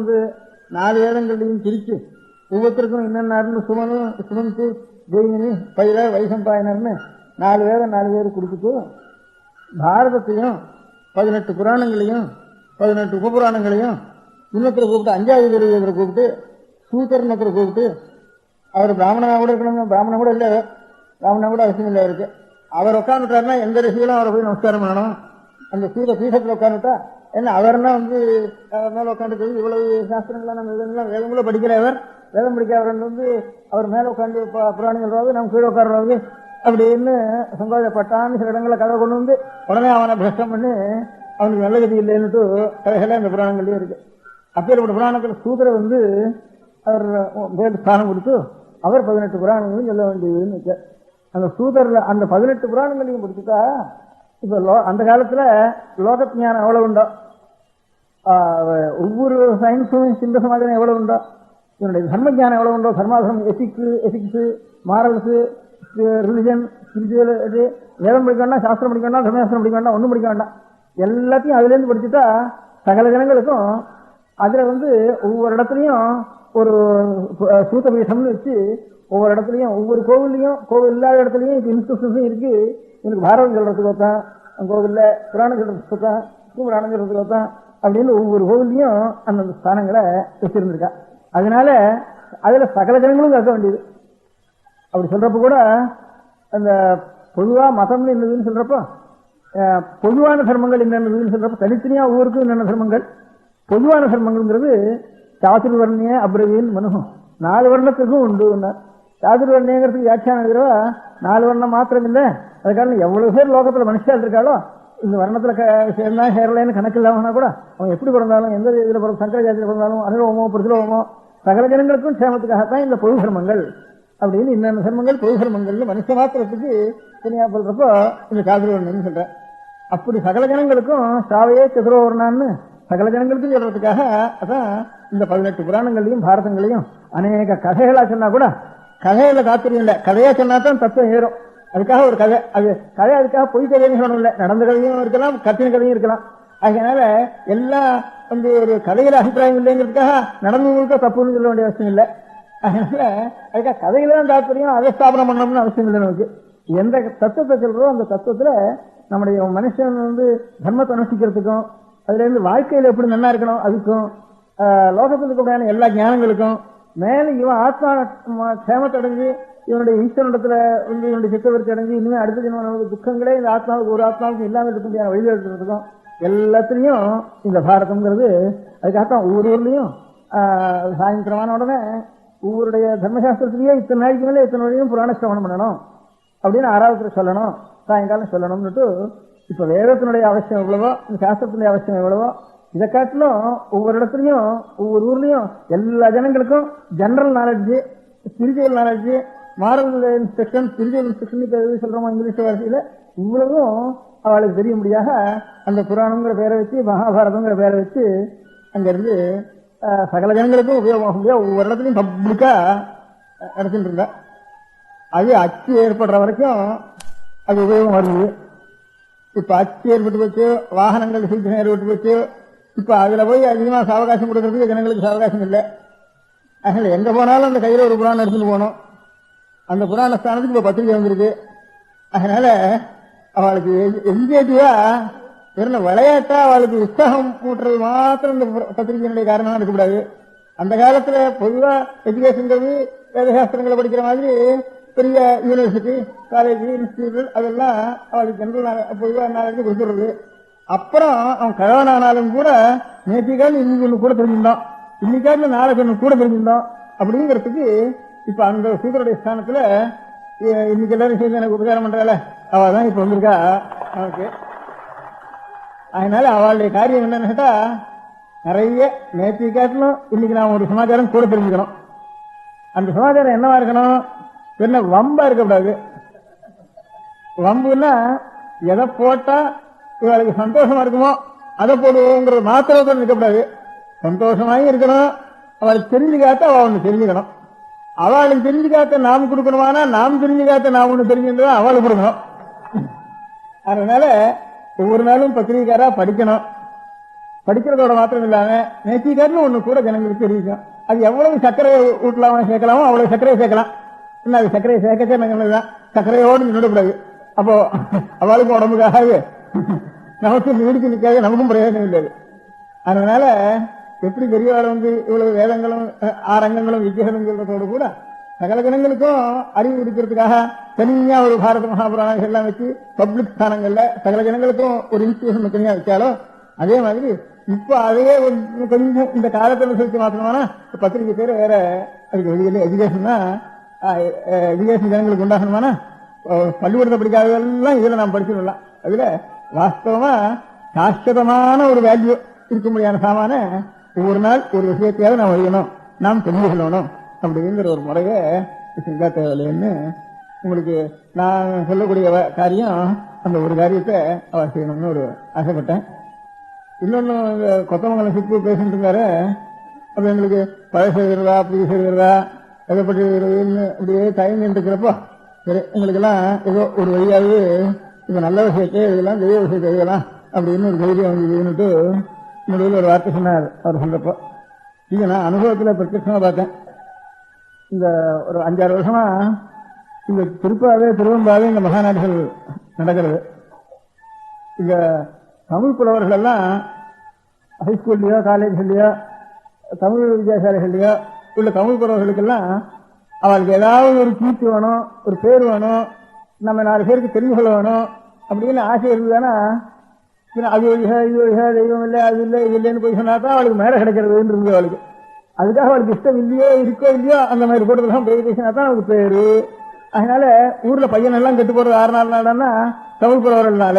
4 வேதங்களையும் பிரிச்சு ஒவ்வொருத்தருக்கும் என்னென்னு சுமந்து ஜெயினி பயிர வைசம்பாயனர்னு 4 வேதம் 4 பேர் கொடுத்துட்டு பாரதத்தையும் 18 புராணங்களையும் 18 உபபுராணங்களையும் இன்னொருத்தரை கூப்பிட்டு 5வது குருவரை கூப்பிட்டு சூத்திரனொருத்தரை கூப்பிட்டு, அவர் பிராமணனா கூட இருக்கணும், பிராமணன் கூட இல்லை, பிராமணன் கூட அவசியம் இல்லை அவருக்கு. அவர் உட்காந்துட்டாருன்னா எந்த ரிஷிகளும் அவரை போய் நமஸ்காரம் பண்ணணும். அந்த சூத பீடத்தில் உட்காந்துட்டா என்ன அவர்னா அவர் மேல உட்காந்துக்கிறது இவ்வளவு சாஸ்திரங்களாம் நம்ம இதெல்லாம் வேதங்களும் படிக்கிறவர், வேதம் படிக்கிறவர் அவர் மேல உட்காந்து புராணங்கள் நம்ம கீழே உட்கார்றது அப்படின்னு சங்கோஜப்பட்டான்னு சில இடங்களை கதை கொண்டு உடனே அவனை பிரஷ்டம் பண்ணி அவனுக்கு நல்ல கதி இல்லைன்னுட்டு கதைகளே அந்த புராணங்கள்லயே இருக்கு. அப்பேற்பட்ட புராணத்தில் சூத்திர அவர் வேறு ஸ்தானம் கொடுத்து அவர் 18 புராணங்களையும் சொல்ல வேண்டியதுன்னு அந்த சூதர்ல அந்த 18 புராணங்களையும் படிச்சுட்டா இப்ப அந்த காலத்துல லோக ஞானம் எவ்வளவு உண்டோ, ஒவ்வொரு சயின்ஸும் சிந்த சமாதானம் எவ்வளவு உண்டோ, இவனுடைய தர்ம ஜானம் எவ்வளவு உண்டோ, தர்மாதர்மம், எசிக்ஸ், மாரல்ஸ், ரிலிஜன், ஸ்பிரிச்சுவல், வேதம் படிக்க வேண்டாம், சாஸ்திரம் படிக்க வேண்டாம், தர்மசாஸ்திரம் படிக்க வேண்டாம், ஒன்றும் படிக்க வேண்டாம், எல்லாத்தையும் அதுல இருந்து படிச்சுட்டா சகல ஜனங்களுக்கும் அதுல ஒவ்வொரு இடத்துலயும் ஒரு சூத்த பீடம்னு வச்சு ஒவ்வொரு இடத்துலயும் ஒவ்வொரு கோவில்லையும், கோவில் இல்லாத இடத்துலயும் இப்ப இன்ஸ்டியூஷன்ஸும் இருக்கு. எனக்கு பாரதம் சொல்றதுக்கு ஒருத்தான், கோவில்ல புராணம் சொல்றதுக்கு ஒருத்தான், புராணம் சொல்றதுக்கு ஒருத்தான் அப்படின்னு ஒவ்வொரு கோவில்லையும் அந்தந்த ஸ்தானங்களை வச்சிருந்திருக்கா. அதனால அதுல சகல ஜனங்களும் கற்க வேண்டியது. அப்படி சொல்றப்ப கூட அந்த பொதுவா மதம்னு என்னதுன்னு சொல்றப்போ பொதுவான தர்மங்கள் என்னென்னதுன்னு சொல்றப்ப தனித்தனியா ஒவ்வொருக்கும் என்னென்ன தர்மங்கள், பொதுவான தர்மங்கள்ங்கிறது சாதுர்வர்ணிய அப்ரவீன் மனுகம் 4 வர்ணத்துக்கும் உண்டு. சாதுர்வர்ணியங்கிறதுக்கு வியாக்கியானம் இருக்கிறவா 4 வர்ணம் மாத்திரம் இல்லை, அதுக்காக எவ்வளவு பேர் லோகத்துல மனுஷால் இருக்காளோ இந்த வர்ணத்துல சேர்ந்தா சேரலைன்னு கணக்கு இல்லாமனா கூட அவன் எப்படி பிறந்தாலும் எந்த இதுல பிறந்த சங்கர ஜாதியில பிறந்தாலும் அனுபவமோ பிரதிலோகமோ சகல ஜனங்களுக்கும் சேமத்துக்காகத்தான் இந்த பொது தர்மங்கள் அப்படின்னு இன்னென்ன தர்மங்கள் பொது தர்மங்கள்னு மனுஷ மாத்திரத்துக்கு தனியா சொல்றப்போ இந்த சாதுர்வர்ணன்னு சொல்றேன். அப்படி சகல ஜனங்களுக்கும் சாவையே சதுரோவர்ணான்னு சகல ஜனங்களுக்கும் சொல்றதுக்காக அதான் இந்த 18 புராணங்களையும் பாரதங்களையும் அநேக கதைகளா சொன்னா கூட கதையில தாத்பரியம் இல்லை, கதையா சொன்னா தான் தத்துவம் ஏறும். அதுக்காக ஒரு கதை, அது கதை அதுக்காக பொய் கதைன்னு சொல்லணும் இல்லை, நடந்த கதையும் இருக்கலாம், கத்தின கதையும் இருக்கலாம். அதனால எல்லாம் ஒரு கதையில அபிப்பிராயம் இல்லைங்கிறதுக்காக நடந்தவங்களுக்கு தப்புன்னு சொல்ல வேண்டிய அவசியம் இல்லை. அதனால அதுக்காக கதையில தான் தாத்பரியம், அதை ஸ்தாபனம் பண்ணணும்னு அவசியம் இல்லை. நமக்கு எந்த தத்துவத்தை சொல்றோம் அந்த தத்துவத்துல நம்முடைய மனுஷன் தர்மத்தை அனுஷ்டிக்கிறதுக்கும் அதுல இருந்து வாழ்க்கையில எப்படி நல்லா இருக்கணும் அதுக்கும் லோகத்தில் இருக்கக்கூடிய எல்லா ஞானங்களுக்கும் மேல இவன் ஆத்மா சேமத்தை அடைஞ்சு இவனுடைய ஈஸ்வரனிடத்துல வந்து இவனுடைய சித்தவர்த்தி அடைஞ்சு இனிமே அடுத்த ஜென்மம் துக்கங்களே இந்த ஆத்மாவுக்கு ஒரு ஆத்மாவுக்கு இல்லாமல் இருக்க முடியாத வழிகாட்டுறதுக்கும் எல்லாத்துலயும் இந்த பாரதம்ங்கிறது. அதுக்காகத்தான் ஒவ்வொரு ஊர்லயும் சாயந்திரமான உடனே ஒவ்வொருடைய தர்மசாஸ்திரத்திலேயே இத்தனை நாளைக்கு மேலே இத்தனை வரையும் புராண சிரவணம் பண்ணணும் அப்படின்னு ஆறாவதுல சொல்லணும், சாயங்காலம் சொல்லணும்னுட்டு. இப்ப வேதத்தினுடைய அவசியம் எவ்வளவோ, இந்த சாஸ்திரத்தினுடைய அவசியம் எவ்வளவோ, இதை காட்டிலும் ஒவ்வொரு இடத்துலயும் ஒவ்வொரு ஊர்லயும் எல்லா ஜனங்களுக்கும் general knowledge, spiritual knowledge, moral instruction, spiritual instruction இப்ப எது சொல்றோமோ இங்கிலீஷ் வார்த்தையில இவ்வளவும் அவளுக்கு தெரியும்படியாக அந்த புராணங்கிற பேரை வச்சு, மகாபாரதங்கிற பேரை வச்சு அங்கிருந்து சகல ஜனங்களுக்கும் உபயோகமாக முடியாது. ஒவ்வொரு இடத்துலையும் பப்ளிக்கா நடத்திட்டு இருந்தா. அது அச்சு ஏற்படுற வரைக்கும் அது உபயோகம் வருது. இப்ப அச்சு ஏற்பட்டு போச்சு, வாகனங்கள் சீக்கிரம் ஏற்பட்டு போச்சு. இப்ப அதுல போய் அதிகமா சாவகாசம் கொடுக்கறதுக்கு ஜனங்களுக்கு சாவகாசம் இல்லை. அதனால எங்க போனாலும் அந்த கையில ஒரு புராணம் எடுத்துட்டு போகணும். அந்த புராண ஸ்தானத்துக்கு இப்ப பத்திரிகை வந்திருக்கு. அதனால அவளுக்கு என்கேஜிவா வெறும் விளையாட்டா அவளுக்கு உற்சாகம் ஊட்டுறது மாத்திரம் இந்த பத்திரிகையினுடைய காரணமா இருக்கக்கூடாது. அந்த காலத்துல பொதுவா எஜுகேஷன்றது வேதசாஸ்திரங்களை படிக்கிற மாதிரி பெரிய யூனிவர்சிட்டி, காலேஜ், இன்ஸ்டிடியூட் அதெல்லாம் அவளுக்கு ஜெனரல் பொதுவா நாளைக்கு கொடுத்துடுறது. அப்புறம் அவன் கழவனானாலும் கூட நேற்றுக்கால இன்னைக்கு ஒண்ணு கூட தெரிஞ்சிருந்தோம், இன்னைக்கால நாளைக்கு ஒண்ணு கூட தெரிஞ்சிருந்தோம் அப்படிங்கிறதுக்கு இப்ப அந்த சூதருடைய ஸ்தானத்துல இன்னைக்கு எல்லாரும் சேர்ந்து எனக்கு உபகாரம் பண்றாள் அவள் தான் இப்ப வந்திருக்கா நமக்கு. அதனால அவளுடைய காரியம் என்னன்னு கேட்டா நிறைய நேற்று காட்டிலும் இன்னைக்கு நாம் ஒரு சமாச்சாரம் கூட தெரிஞ்சுக்கணும். அந்த சமாச்சாரம் என்னவா இருக்கணும், என்ன வம்பா இருக்கக்கூடாது. வம்புன்னா எதை போட்டா இவளுக்கு சந்தோஷமா இருக்குமோ அதை போடுவோங்கிறது மாத்திரத்தோடு இருக்கக்கூடாது. சந்தோஷமாயும் இருக்கணும், அவளுக்கு தெரிஞ்சுக்காத்த அவள் ஒண்ணு தெரிஞ்சுக்கணும். அவளுக்கு தெரிஞ்சுக்காத்த நாம் கொடுக்கணுமானா நாம் தெரிஞ்சுக்காத்த நாம் ஒண்ணு தெரிஞ்சுக்கிறதா அவளுக்கு கொடுக்கணும். அதனால ஒவ்வொரு நாளும் பத்திரிகைக்காரா படிக்கணும். படிக்கிறதோட மாத்திரம் இல்லாம நேர்த்திக்காரன்னு ஒண்ணு கூட ஜனங்களுக்கு தெரிவிக்கும். அது எவ்வளவு சர்க்கரை ஊட்டலாமோ சேர்க்கலாமோ அவ்வளவு சர்க்கரையை சேர்க்கலாம். என்ன அது சர்க்கரையை சேர்க்கச்சே நாங்கள் சர்க்கரையோடு நின்றுடக்கூடாது. அப்போ அவளுக்கும் உடம்புக்காக நமக்கு நீடிச்சு நிற்காது, நமக்கும் பிரயோஜனம் இல்லை. அதனால எப்படி பெரியவாள் வந்து இவ்வளவு வேதங்களும் ஆரங்கங்களும் வித்தியாசங்களும் சொல்றதோடு கூட சகல ஜனங்களுக்கும் அறிவு கொடுக்கறதுக்காக தனியா ஒரு பாரத மகாபுராணம் எல்லாம் வச்சு பப்ளிக் ஸ்தானங்கள்ல சகல ஜனங்களுக்கும் ஒரு இன்ஸ்டிடியூஷன் தனியா வச்சாலும் அதே மாதிரி இப்ப அதையே கொஞ்சம் இந்த காலத்தை அனுசரித்து மாத்திரமானா பத்திரிகை பேர் வேற அதுக்கு வெளியில எஜுகேஷன் எஜுகேஷன் ஜனங்களுக்கு உண்டாகணுமானா பள்ளிக்கூடத்தை படிக்காதெல்லாம் இதுல நாம் படிச்சிடலாம். அதுல வாஸ்தவமா சாஸ்வதமான ஒரு வேல்யூ இருக்க முடியாத சாமான ஒவ்வொரு நாள் ஒரு விஷயத்தையாவது நாம் அறியணும், நாம் தெரிந்து கொள்ளணும் அப்படிங்கிற ஒரு முறைய செஞ்சா தேவையில்லைன்னு உங்களுக்கு நான் சொல்லக்கூடிய காரியம் அந்த ஒரு காரியத்தை அவர் செய்யணும்னு ஒரு ஆசைப்பட்டேன். இன்னொன்னு கொத்தமங்கலம் சிப்பு பேசிட்டு இருக்காரு. அப்ப எங்களுக்கு பழைய செய்கிறதா புது செய்கிறதா எதை பற்றி அப்படியே தயங்கி இருக்கிறப்போ சரி எங்களுக்கெல்லாம் ஏதோ ஒரு வழியாவது இப்ப நல்ல விஷயத்தை இதெல்லாம் தெய்வ விஷயத்தை எழுதலாம் அப்படின்னு ஒரு தைரியம் வந்து நடுவில் ஒரு வார்த்தை சொன்னார். அவர் சொல்றப்போ இது நான் அனுபவத்துல பிரத்யட்சமா பார்த்தேன். இந்த ஒரு 5-6 வருஷமா இந்த திருவம்பாவே இந்த மகாநாடுகள் நடக்கிறது. இந்த தமிழ் புலவர்கள் எல்லாம் ஹைஸ்கூல்லையோ காலேஜ்லயோ தமிழ் வித்யாசாலைகள்லயோ உள்ள தமிழ் புலவர்களுக்கெல்லாம் அவளுக்கு ஏதாவது ஒரு கீர்த்தி வேணும், ஒரு பேர் வேணும், நம்ம 4 பேருக்கு தெரிஞ்சு கொள்ள வேணும் அப்படின்னு ஆசை இருந்ததுன்னா அது இது தெய்வம் இல்லை அது இல்லை இது இல்லைன்னு போய் சொன்னாதான் அவளுக்கு மேல கிடைக்கிறதுன்னு இருந்தது அவளுக்கு. அதுக்காக அவளுக்கு இஷ்டம் இல்லையோ இருக்கோ இல்லையோ அந்த மாதிரி போட்டதெல்லாம் பேசினா தான் அவளுக்கு பேரு. அதனால ஊர்ல பையன் எல்லாம் கெட்டு போறது 6 நாள்னா தமிழ் புலவர்கள்னால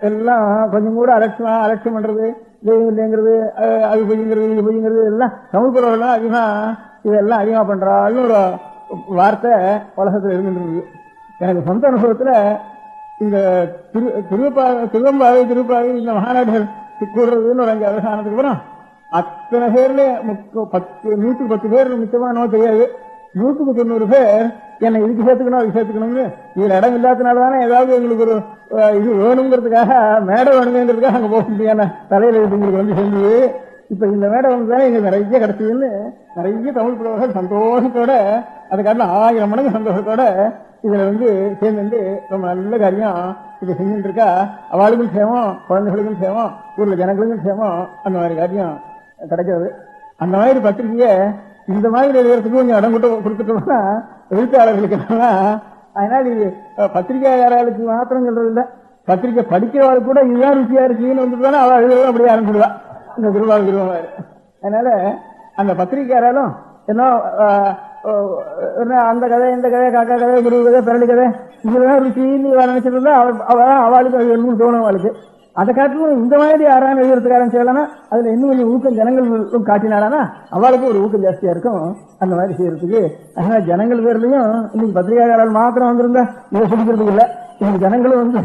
எல்லாம் கொஞ்சம் கூட அலட்சியம் பண்றது, தெய்வம் இல்லைங்கிறது, அது பொய்ங்கிறது இது பொய்ங்கிறது எல்லாம் தமிழ் புலவர்கள் அதிகமா இதெல்லாம் அதிகமா பண்றாள்னு ஒரு வார்த்தை உலகத்துல இருந்துருக்கு. எனக்கு சொந்த அனுபவத்துல இந்த திருவம்பாவை திருப்பாவை இந்த மகாநாடுகள் கூடுறதுன்னு ஒரு 5 வருஷம் ஆனதுக்கு அப்புறம் அத்தனை பேர்ல 110 பேர் மிச்சமா தெரியாது, 190 பேர் என்னை இதுக்கு சேர்த்துக்கணும் அதுக்கு சேர்த்துக்கணும்னு இதுல இடம் இல்லாதனாலதானே ஏதாவது எங்களுக்கு ஒரு இது வேணுங்கிறதுக்காக மேடை வேணுங்கிறதுக்காக அங்க போக முடியாத தலையில எங்களுக்கு வந்து சேர்ந்தது. இப்ப இந்த மேடை வந்துதானே எங்களுக்கு நிறைய கிடைச்சதுன்னு நிறைய தமிழ் புலவர்கள் சந்தோஷத்தோட அதை காரணம் 1000 மடங்கு சந்தோஷத்தோட இதுல வந்து சேர்ந்து ரொம்ப நல்ல காரியம் இதை செஞ்சுட்டு இருக்கா. அவளுக்கும் சேமம், குழந்தைகளுக்கும் சேமம், ஊர்ல ஜனங்களுக்கும் சேமம், அந்த மாதிரி காரியம் கிடைக்கிறது. அந்த மாதிரி பத்திரிகையை இந்த மாதிரி எழுதுறதுக்கு கொஞ்சம் இடம் கொடுத்துட்டோம்னா எழுத்தாளர்களுக்கு என்னன்னா, அதனால இது பத்திரிகையாளர்களுக்கு மாத்திரம் சொல்றது இல்லை, பத்திரிகை படிக்கிறவளுக்கு கூட இதுதான் ருச்சியா இருக்குன்னு வந்துட்டு அவள் எழுதுவதும் அப்படியே ஆரம்பிடுவா இந்த திருவாரூர். அதனால அந்த பத்திரிகையாராலும் என்ன அந்த கதை இந்த கதை காக்கா கதை குரு கதை பிறலி கதை இதுதான் ருச்சின்னு நினைச்சிட்டு இருந்தா அவளுக்கு அது என்னன்னு தோணும். அவளுக்கு அதை காட்டிலும் இந்த மாதிரி யாரான எழுதுறதுக்கு ஆரம்பிச்சாலனா அதுல இன்னும் கொஞ்சம் ஊக்கம் ஜனங்கள் காட்டினாலானா அவளுக்கு ஒரு ஊக்கம் ஜாஸ்தியா இருக்கும் அந்த மாதிரி செய்யறதுக்கு. அதனால ஜனங்கள் பேர்லயும் இன்னைக்கு பத்திரிகையாளர்கள் மாத்திரம் வந்திருந்தா இதை பிடிக்கிறதுக்கு இல்லை, இன்னைக்கு ஜனங்களும் வந்து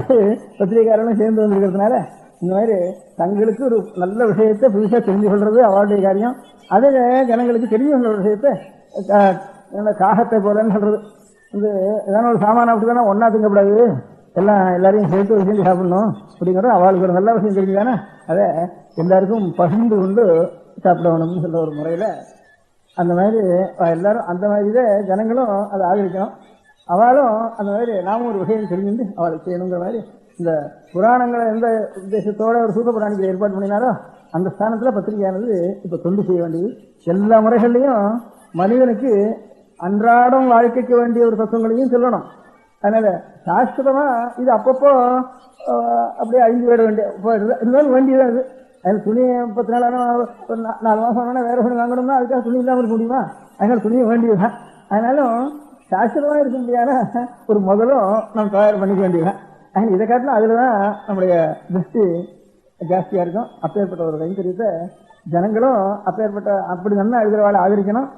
பத்திரிகையாளர்களும் சேர்ந்து வந்திருக்கிறதுனால இந்த மாதிரி தங்களுக்கு ஒரு நல்ல விஷயத்தை புதுசா தெரிஞ்சு கொள்றது அவளுடைய காரியம். அதே ஜனங்களுக்கு தெரிஞ்சு கொள்ற விஷயத்தை காகத்தை போலன்னு சொல்றது வந்து ஏதாவது ஒரு சாமான அப்படிதானே ஒன்னா திங்கக்கூடாது, எல்லாரையும் சேர்த்து ஒரு செஞ்சு சாப்பிடணும் அப்படிங்கிறது அவளுக்கு ஒரு நல்ல விஷயம் தெரிஞ்சுதானே அதை எல்லாருக்கும் பகிர்ந்து கொண்டு சாப்பிடணும்னு சொல்ற ஒரு முறையில அந்த மாதிரி எல்லாரும் அந்த மாதிரி ஜனங்களும் அதை ஆதரிக்கணும். அவளும் அந்த மாதிரி நாமும் ஒரு விஷயம் தெரிஞ்சுட்டு அவளுக்கு செய்யணுங்கிற மாதிரி இந்த புராணங்களை எந்த உத்தேசத்தோட ஒரு சூப்ப புராணிக்கு ஏற்பாடு பண்ணினாரோ அந்த ஸ்தானத்துல பத்திரிகையானது இப்ப தொண்டு செய்ய வேண்டியது. எல்லா முறைகள்லையும் மனிதனுக்கு அன்றாடம் வாழ்க்கைக்கு வேண்டிய ஒரு தத்துவங்களையும் சொல்லணும். அதனால சாஸ்திரமா இது அப்பப்போ அப்படியே அழிஞ்சு போயிட இருந்தாலும் வேண்டியதான் இது. அது துணி 10 நாள் 4 மாசம் ஆனா வேற துணி வாங்கணும்னா அதுக்காக துணி இல்லாமல் இருக்க முடியுமா? அதனால துணியை வேண்டியதுதான். அதனாலும் சாஸ்திரமா இருக்க முடியாத ஒரு முதலும் நம்ம தயார் பண்ணிக்க வேண்டியதுதான். இதை காட்டிலும் அதுலதான் நம்முடைய திருஷ்டி ஜாஸ்தியா இருக்கும். அப்பேற்பட்ட ஒரு கைங்கரியத்தை ஜனங்களும் அப்பேற்பட்ட அப்படி நல்லா எழுதுறவாளை ஆதரிக்கணும்.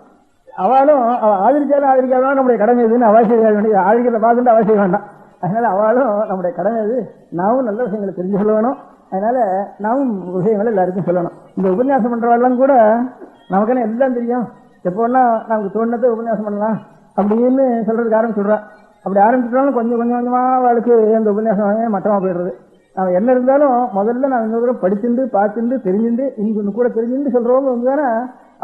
அவளும் ஆதரிச்சாலும் ஆதரிக்காதான் நம்முடைய கடமை எதுன்னு அவசியம் செய்ய வேண்டியது. ஆதரிக்கிறத பார்த்துட்டு அவசியம் வேண்டாம். அதனால அவளும் நம்முடைய கடமை எது, நாமும் நல்ல விஷயங்களை தெரிஞ்சு கொள்ள வேணும். அதனால நாமும் விஷயங்களை எல்லாருக்கும் சொல்லணும். இந்த உபன்யாசம் பண்றவாள்லாம் கூட நமக்கான எல்லாம் தெரியும், எப்போன்னா நமக்கு தோணுனதை உபன்யாசம் பண்ணலாம் அப்படின்னு சொல்றதுக்கு ஆரம்பிச்சுடுறான். அப்படி ஆரம்பிச்சுட்டாலும் கொஞ்சம் கொஞ்சமா அவளுக்கு அந்த உபன்யாசம் மட்டமா போயிடுறது. நம்ம என்ன இருந்தாலும் முதல்ல நான் இந்த தூரம் படிச்சுட்டு பார்த்துட்டு தெரிஞ்சுட்டு இன்னும் கூட தெரிஞ்சுட்டு சொல்றவங்க வந்துதானே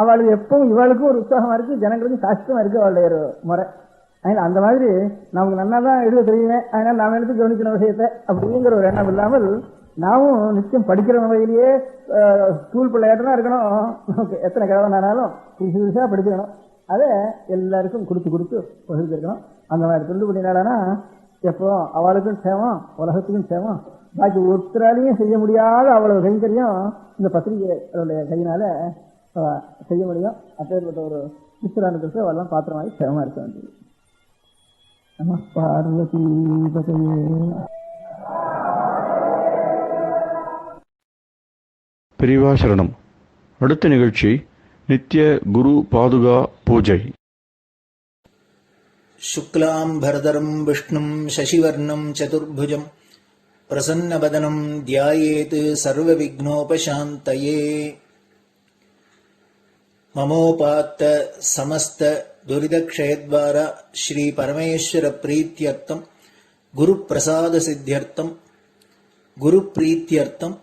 அவளுக்கு எப்பவும் இவளுக்கும் ஒரு உற்சாகமா இருக்கு, ஜனங்களுக்கும் கஷ்டமா இருக்கு அவளுடைய ஒரு முறை. அதனால அந்த மாதிரி நமக்கு நல்லா தான் எழுத தெரியுவேன், அதனால நாம எடுத்து கவனிக்கிற விஷயத்தை அப்படிங்கிற ஒரு எண்ணம் இல்லாமல் நாமும் நிச்சயம் படிக்கிற வகையிலேயே ஸ்கூல் பிள்ளையாட்டா இருக்கணும். எத்தனை கிழவனாலும் புதுசா படிக்கணும். அதை எல்லாருக்கும் கொடுத்து பகிர்ந்துருக்கணும். அந்த மாதிரி தொண்டு பண்ணினாலனா எப்போ அவளுக்கும் சேவம் உலகத்துக்கும் சேவம். பாக்கி ஒருத்தராலையும் செய்ய முடியாத அவ்வளவு கைங்கரியம் இந்த பத்திரிகைகளுடைய கையினால செய்ய முடியும். அப்பேற்பட்ட ஒரு மிஸ்ரானுக்கு அவெல்லாம் பாத்திரமாகி சேவமா இருக்க வேண்டியது. நம பார்வதி பதையே. பெரியவா சரணம். அடுத்த நிகழ்ச்சி நித்திய குரு பாதுகா பூஜை. शुक्लाम्भरधरम् विष्णुम् शशिवर्णम् चतुर्भुजम् प्रसन्नवदनम् ध्यायेत् सर्वविघ्नोपशान्तये. ममोपात्त समस्त दुरितक्षयद्वारा श्रीपरमेश्वरप्रीत्यर्थम् गुरुप्रसादसिद्ध्यर्थम् गुरुप्रीत्यर्थम्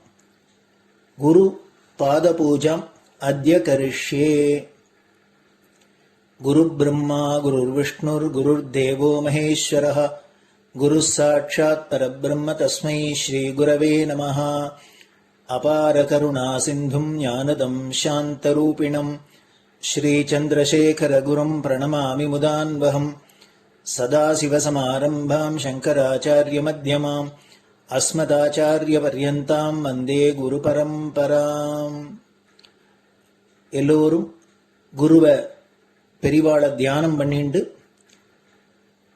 गुरुपादपूजाम् अद्य करिष्ये. गुरुब्रह्मा गुरुर्विष्णुर्गुरुर्देवो महेश्वरः गुरुः साक्षात् परब्रह्म तस्मै श्रीगुरवे नमः. अपारकरुणासिन्धुम् ज्ञानदम् शान्तरूपिणम् श्रीचन्द्रशेखरगुरुम् प्रणमामि मुदान्वहम्. सदाशिवसमारम्भाम् शङ्कराचार्यमध्यमाम् अस्मदाचार्यपर्यन्ताम् वन्दे गुरुपरम्पराम्. எல்லோரும் குருவை பெரிவாளை தியானம் பண்ணிண்டு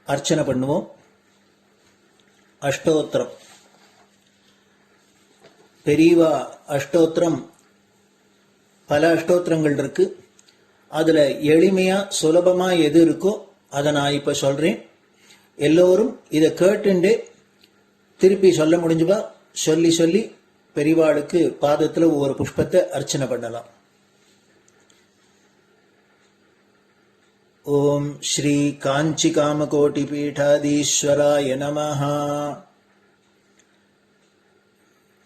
அர்ச்சனை பண்ணுவோம். அஷ்டோத்திரம். பெரியவா அஷ்டோத்திரம் பல அஷ்டோத்திரங்கள் இருக்கு. அதுல எளிமையா சுலபமா எது இருக்கோ அதை நான் இப்ப சொல்றேன். எல்லோரும் இதை கேட்டுண்டே திருப்பி சொல்ல முடிஞ்சுபா சொல்லி சொல்லி பெரிவாளுக்கு பாதத்துல ஒவ்வொரு புஷ்பத்தை அர்ச்சனை பண்ணலாம். ओम श्री कांची कामकोटि पीठाधीश्वराय नमः.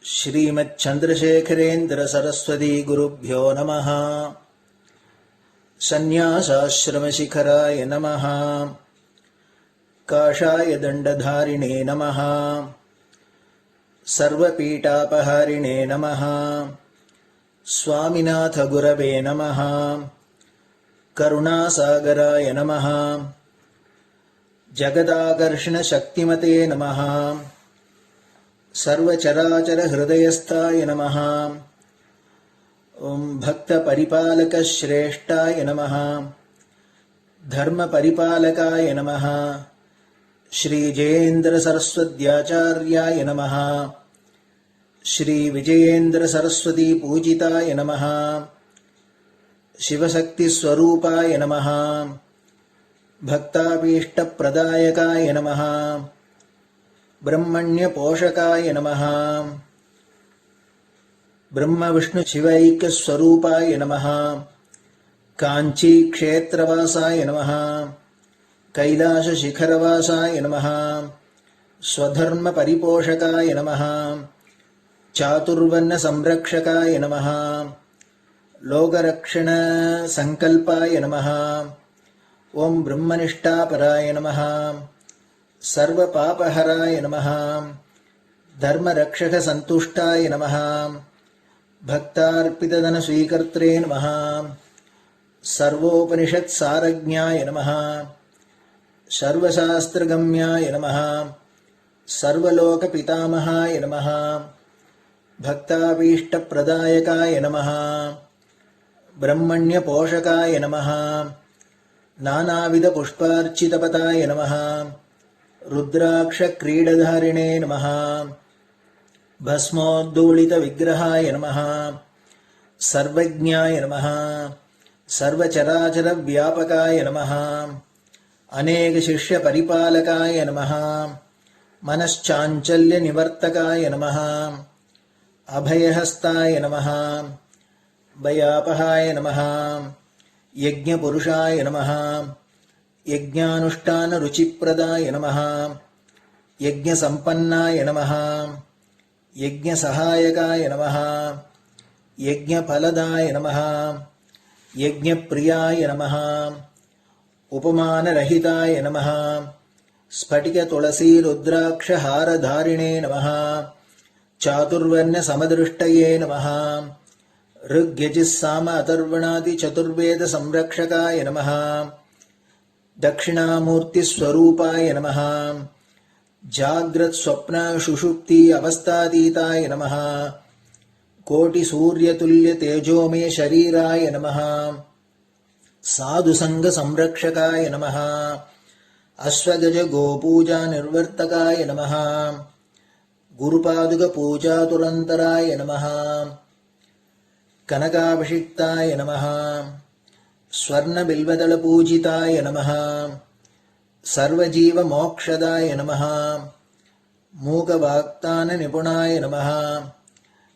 श्रीमच्चंद्रशेखरेन्द्र सरस्वती गुरुभ्यो नमः. सन्यासाश्रमशिखराय नमः. काषाय दण्डधारिणे नमः. सर्वपीठापहारिणे नमः. स्वामिनाथ गुरवे नमः। करुणासागराय नमः। जगदाकर्षण शक्तिमते नमः। सर्वचराचर हृदयस्थाय नमः। ओम भक्त परिपालक श्रेष्ठाय नमः। धर्म परिपालकाय नमः। श्री जयेन्द्र सरस्वत्याचार्याय नमः। श्री विजयेन्द्र सरस्वती पूजिताय नमः। शिवशक्ति स्वरूपाय नमः। भक्ताभीष्ट प्रदायकाय नमः। ब्रह्मण्य पोषकाय नमः। ब्रह्म विष्णु शिवैक्य स्वरूपाय नमः। कांची क्षेत्रवासाय नमः। कैलाश शिखरवासाय नमः। स्वधर्म परिपोषकाय नमः। चातुर्वर्ण संरक्षकाय नमः। लोकरक्षण संकल्पाय नमः। ओम ब्रह्मनिष्ठापराय नमः। सर्वपापहराय नमः। धर्मरक्षक संतुष्टाय नमः। भक्तार्पितधन स्वीकर्त्रे नमः। सर्वोपनिषत् सारज्ञाय नमः। सर्वशास्त्रगम्याय नमः। सर्वलोक पितामहाय नमः। भक्ताभीष्ट प्रदायकाय नमः। ब्रह्मण्य पोषकाय नमः। नानाविध पुष्पार्चितपताय नमः। रुद्राक्ष क्रीडधारिणे नमः। भस्मोद्धूलित विग्रहाय नमः। सर्वज्ञाय नमः। सर्वचराचर व्यापकाय नमः। अनेक शिष्य परिपालकाय नमः। मनश्चाञ्चल्य निवर्तकाय नमः। अभयहस्ताय नमः। भयापहाय नमः। यज्ञपुरुषाय नमः। यज्ञानुष्ठान रुचिप्रदाय नमः। यज्ञसम्पन्नाय नमः। यज्ञसहायकाय नमः। यज्ञफलदाय नमः। यज्ञप्रियाय नमः। उपमानरहिताय नमः। स्फटिक तुलसी रुद्राक्ष हारधारिणे नमः। चातुर्वर्ण समदृष्टये नमः। ऋग्यजुस्साम अथर्वणादि चतुर्वेद संरक्षकाय नमः। दक्षिणामूर्ति स्वरूपाय नमः। जाग्रत स्वप्न सुषुप्ति अवस्थातीताय नमः। कोटि सूर्यतुल्य तेजोमय शरीराय नमः। साधु संग संरक्षकाय नमः। अश्वगज गोपूजा निर्वर्तकाय नमः। गुरुपादुक पूजातुरन्तराय नमः। कनकाभिषिक्ताय नमः। स्वर्ण बिल्वदल पूजिताय नमः। सर्वजीव मोक्षदाय नमः। मूकवाक्तान निपुणाय नमः।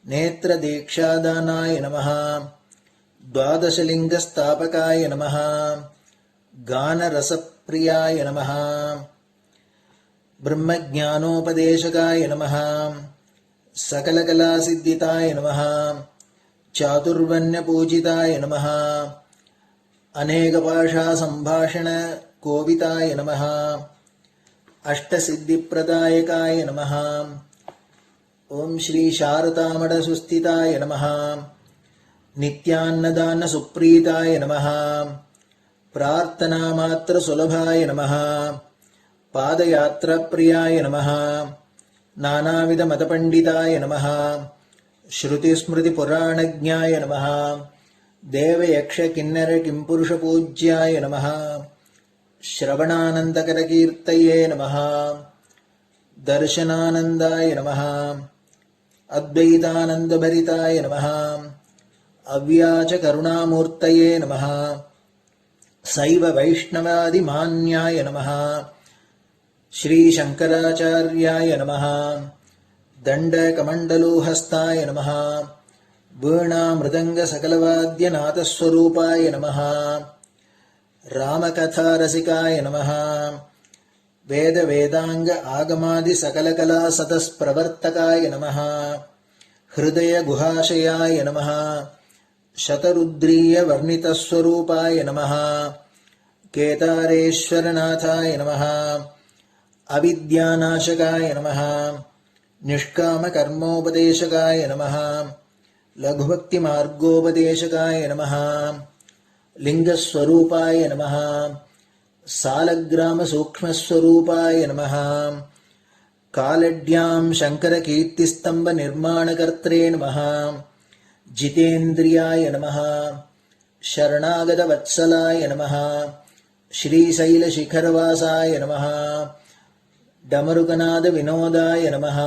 नेत्र दीक्षादानाय नमः। द्वादशलिंग स्थापकाय नमः। गान रसप्रियाय नमः। ब्रह्मज्ञानोपदेशकाय नमः। सकलकलासिद्धिताय नमः। चातुर्वण्य पूजिताय नमः। अनेकभाषा संभाषण कोविताय नमः। अष्टसिद्धिप्रदायकाय नमः। ओम श्री शारदामठ सुस्थिताय नमः। नित्यान्नदान सुप्रीताय नमः। प्रार्थना मात्र सुलभाय नमः। पादयात्रा प्रियाय नमः। नानाविध मतपंडिताय नमः। श्रुति स्मृति पुराणज्ञाय नमः। देव यक्ष किन्नर किंपुरुष पूज्याय नमः। श्रवणानंदकर कीर्तये नमः। दर्शनानंदाय नमः। अद्वैतानंद भरिताय नमः। अव्याच करुणामूर्तये नमः। शैव वैष्णवादि मान्याय नमः। श्री शंकराचार्याय नमः। दंड कमंडलूहस्ताय नमः। वीणा मृदंग सकलवाद्य नाथस्वरूपाय नमः। रामकथा रसिकाय नमः। वेद वेदांग आगमादि सकलकला सतस्प्रवर्तकाय नमः। हृदय गुहाशयाय नमः। शतरुद्रीय वर्णितस्वरूपाय नमः। केदारेश्वरनाथाय नमः। अविद्यानाशकाय नमः। निष्काम कर्मोपदेशकाय नमः। लघुभक्तिमार्गोपदेशकाय नमः लिंगस्वरूपाय नमः सालग्रामसूक्ष्मस्वरूपाय नमः कालड्यां शङ्करकीर्तिस्तम्भनिर्माणकर्त्रे नमः जितेन्द्रियाय नमः शरणागतवत्सलाय नमः श्रीशैलशिखरवासाय नमः डमरुकनादविनोदाय नमः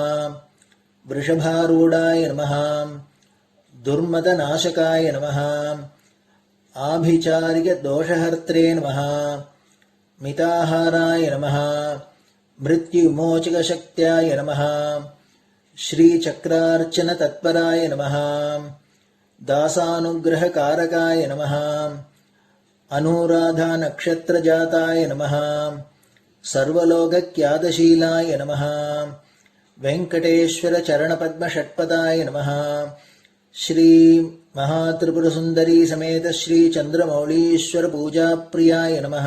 वृषभारूढाय नमः दुर्मदनाशकाय नमः आभिचारिकदोषहर्त्रे नमः मिताहाराय नमः मृत्युविमोचकशक्त्याय नमः श्रीचक्रार्चनतत्पराय नमः दासानुग्रहकारकाय नमः अनुराधानक्षत्रजाताय नमः सर्वलोकख्यातशीलाय नमः वेङ्कटेश्वरचरणपद्मषट्पदाय नमः श्री महात्रिपुरसुन्दरी समेत श्री चन्द्रमौलीश्वर पूजाप्रियाय नमः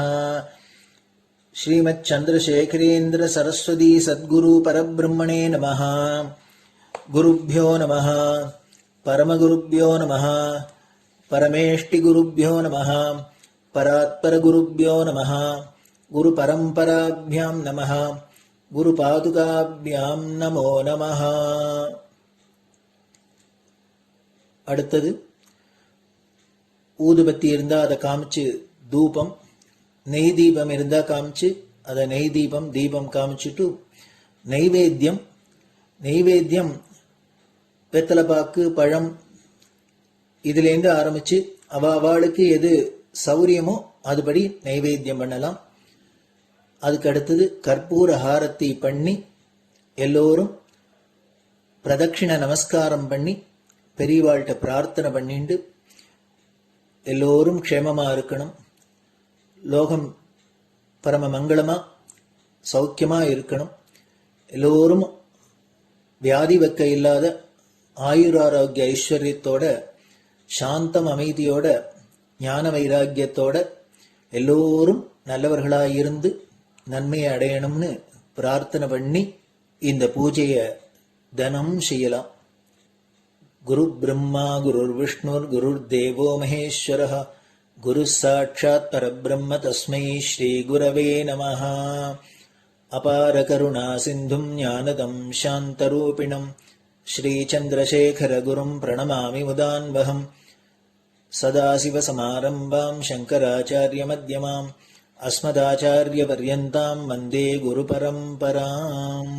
श्रीमच्चन्द्रशेखरेन्द्र सरस्वती सद्गुरु परब्रह्मणे नमः गुरुभ्यो नमः परमगुरुभ्यो नमः परमेष्टिगुरुभ्यो नमः परात्परगुरुभ्यो नमः गुरुपरम्पराभ्यां नमः गुरुपादुकाभ्यां नमो नमः. அடுத்தது ஊதுபத்தி இருந்தா அதை காமிச்சு தூபம், நெய் தீபம் இருந்தா காமிச்சு அதை நெய் தீபம் தீபம் காமிச்சுட்டு நைவேத்தியம் வெத்தலைப்பாக்கு பழம் இதுலேருந்து ஆரம்பிச்சு அவளுக்கு எது சௌரியமோ அதுபடி நைவேத்தியம் பண்ணலாம். அதுக்கு அடுத்தது கற்பூர ஹாரத்தி பண்ணி எல்லோரும் பிரதட்சிண நமஸ்காரம் பண்ணி பெரியவாள்கிட்ட பிரார்த்தனை பண்ணிண்டு எல்லோரும் க்ஷேமமா இருக்கணும், லோகம் பரம மங்களமா சௌக்கியமா இருக்கணும், எல்லோரும் வியாதி வெக்க இல்லாத ஆயுராரோக்கிய ஐஸ்வர்யத்தோட சாந்தம் அமைதியோட ஞான வைராக்கியத்தோட எல்லோரும் நல்லவர்களாயிருந்து நன்மையை அடையணும்னு பிரார்த்தனை பண்ணி இந்த பூஜையை தினம் செய்யலாம். குரு பிரம்மா குருர் விஷ்ணுர் குருர் தேவோ மகேஸ்வரः குரு சாட்சாத் பரபிரம்ம தஸ்மை ஸ்ரீ குரவே நமः. அபார கருணா சிந்தும் ஞானதம் சாந்தரூபிணம் ஸ்ரீ சந்திரசேகர குரும் பிரணமாமி முதான்வகம். சதாசிவசமாரம்பாம் சங்கராச்சாரிய மத்யமாம் அஸ்மதாச்சாரிய பர்யந்தாம் வந்தே குரு பரம்பராம்.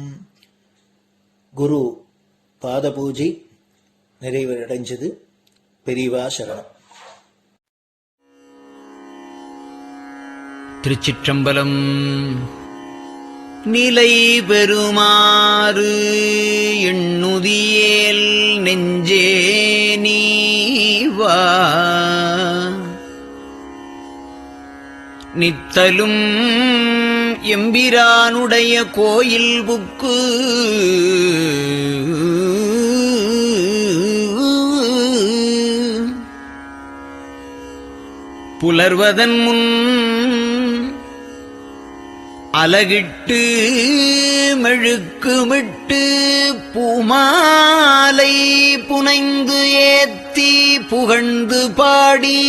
குரு பாத பூஜை நிறைவடைஞ்சது. பெரியவா சரணம். திருச்சிற்றம்பலம். நிலை பெறுமாறு எண்ணுதியேல் நெஞ்சே நீவா நித்தலும் எம்பிரானுடைய கோயில் புக்கு புலர்வதன் முன் அலகிட்டு மெழுக்குமிட்டு பூமாலை புனைந்து ஏத்தி புகழ்ந்து பாடி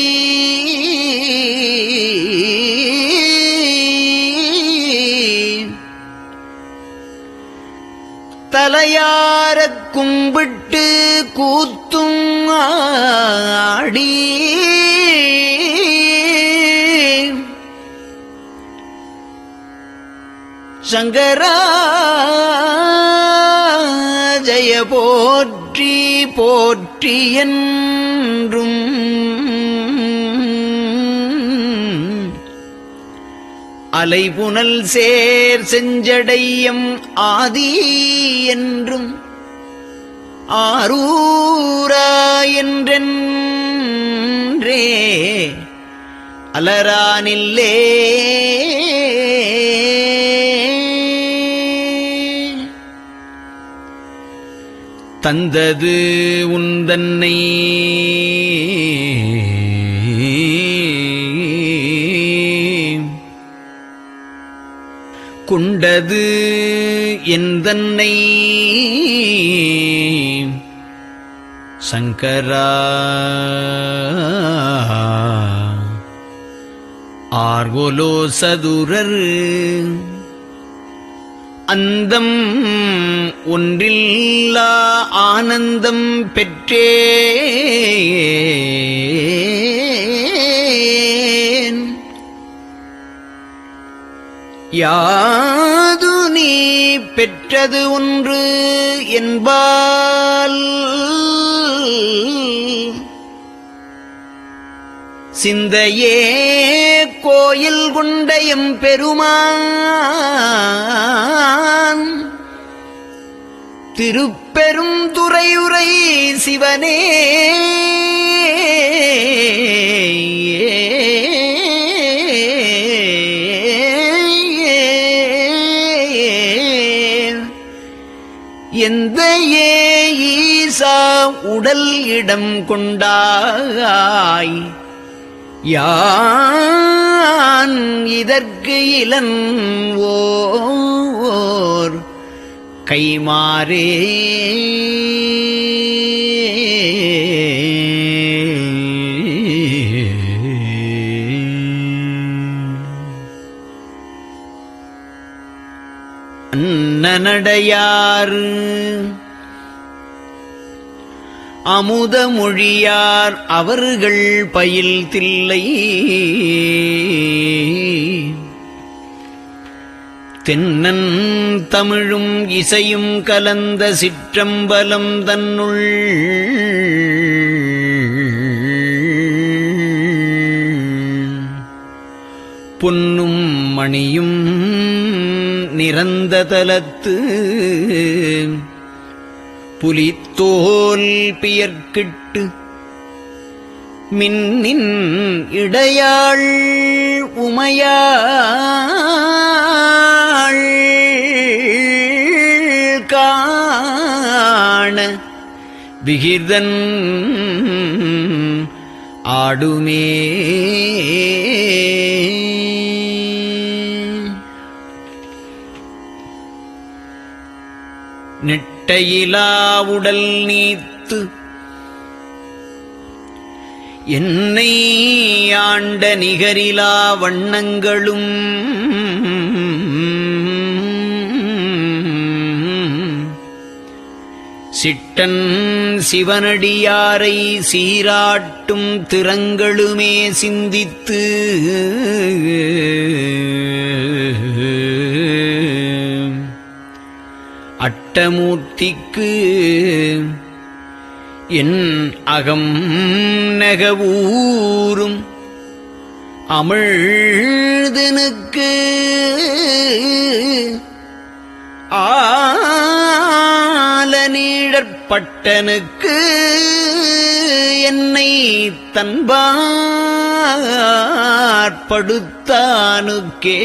தலையாரக் கும்பிட்டு கூத்தும் ஆடி சங்கரா ஜய போற்றி போற்றி என்றும் அலைபுனல் சேர் செஞ்சடையம் ஆதி என்றும் ஆரூரா என்றென்றே அலரானில்லே தந்தது உந்தன்னை கொண்டது எந்தன்னை சங்கரா ஆர்கோலோ சதுரர் அந்தம் ஒன்றில்லா ஆனந்தம் பெற்றேன். யாது நீ பெற்றது ஒன்று என்பால் சிந்தையே கோயில் கொண்டயம் பெருமான் திருப்பெரும் துறையுரை சிவனே எந்த ஈசா உடல் இடம் கொண்டாய் யான் இதற்கு இளன்வோர் கைமாறே அன்னநடையார் அமுத மொழியார் அவர்கள் பயில் தில்லை தென்னன் தமிழும் இசையும் கலந்த சிற்றம்பலம் தன்னுள் பொன்னும் மணியும் நிறந்த தலத்து புலித்தோல் பியர்க்கிட்டு மின்னின் இடையாள் உமையாள் காண விகிர்தன் ஆடுமே. நெட்டையிலாவுடல் நீத்து என்னை ஆண்ட நிகரிலா வண்ணங்களும் சிட்டன் சிவனடியாரை சீராட்டும் திறங்களுமே சிந்தித்து அட்டமூர்த்திக்கு என் அகம் நெகவூரும் அமிழ்தனுக்கு ஆலநீழற்பட்டனுக்கு என்னை தன்பாற்படுத்தானுக்கே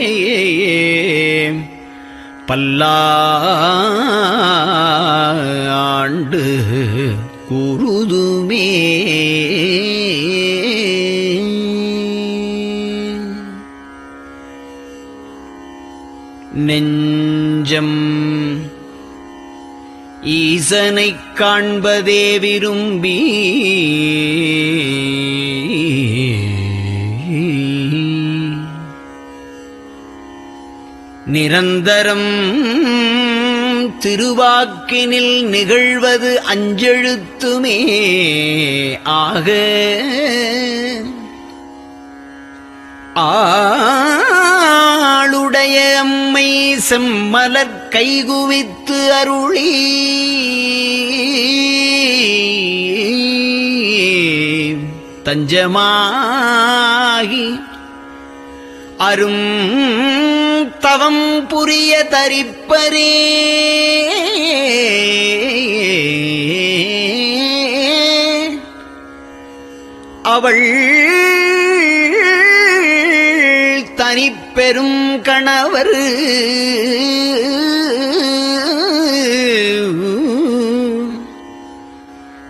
பல்லாண்டு குருதுமே. நெஞ்சம் ஈசனைக் காண்பதே விரும்பி நிரந்தரம் திருவாக்கினில் நிகழ்வது அஞ்செழுத்துமே ஆக ஆளுடைய அம்மை செம்மலர் கைகுவித்து அருளி தஞ்சமாகி அரும் தவம் புரிய தரிப்பரே. அவள் தனிப்பெரும் கணவர்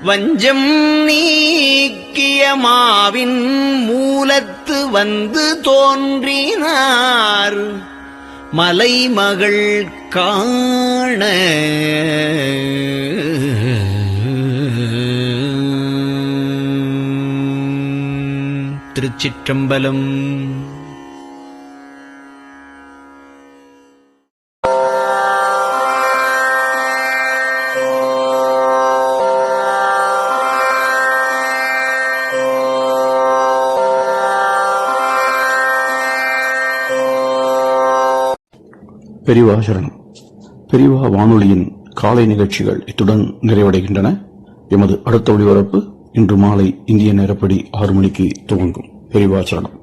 வஞ்சம் நீக்கிய மாவின் மூலத்து வந்து தோன்றினார் மலைமகள் காண திருச்சிற்றம்பலம். பெரியவா சரணம். பெரியவா வானொலியின் காலை நிகழ்ச்சிகள் இத்துடன் நிறைவடைகின்றன. எமது அடுத்த ஒளிபரப்பு இன்று மாலை இந்திய நேரப்படி 6 மணிக்கு துவங்கும். பெரியவா சரணம்.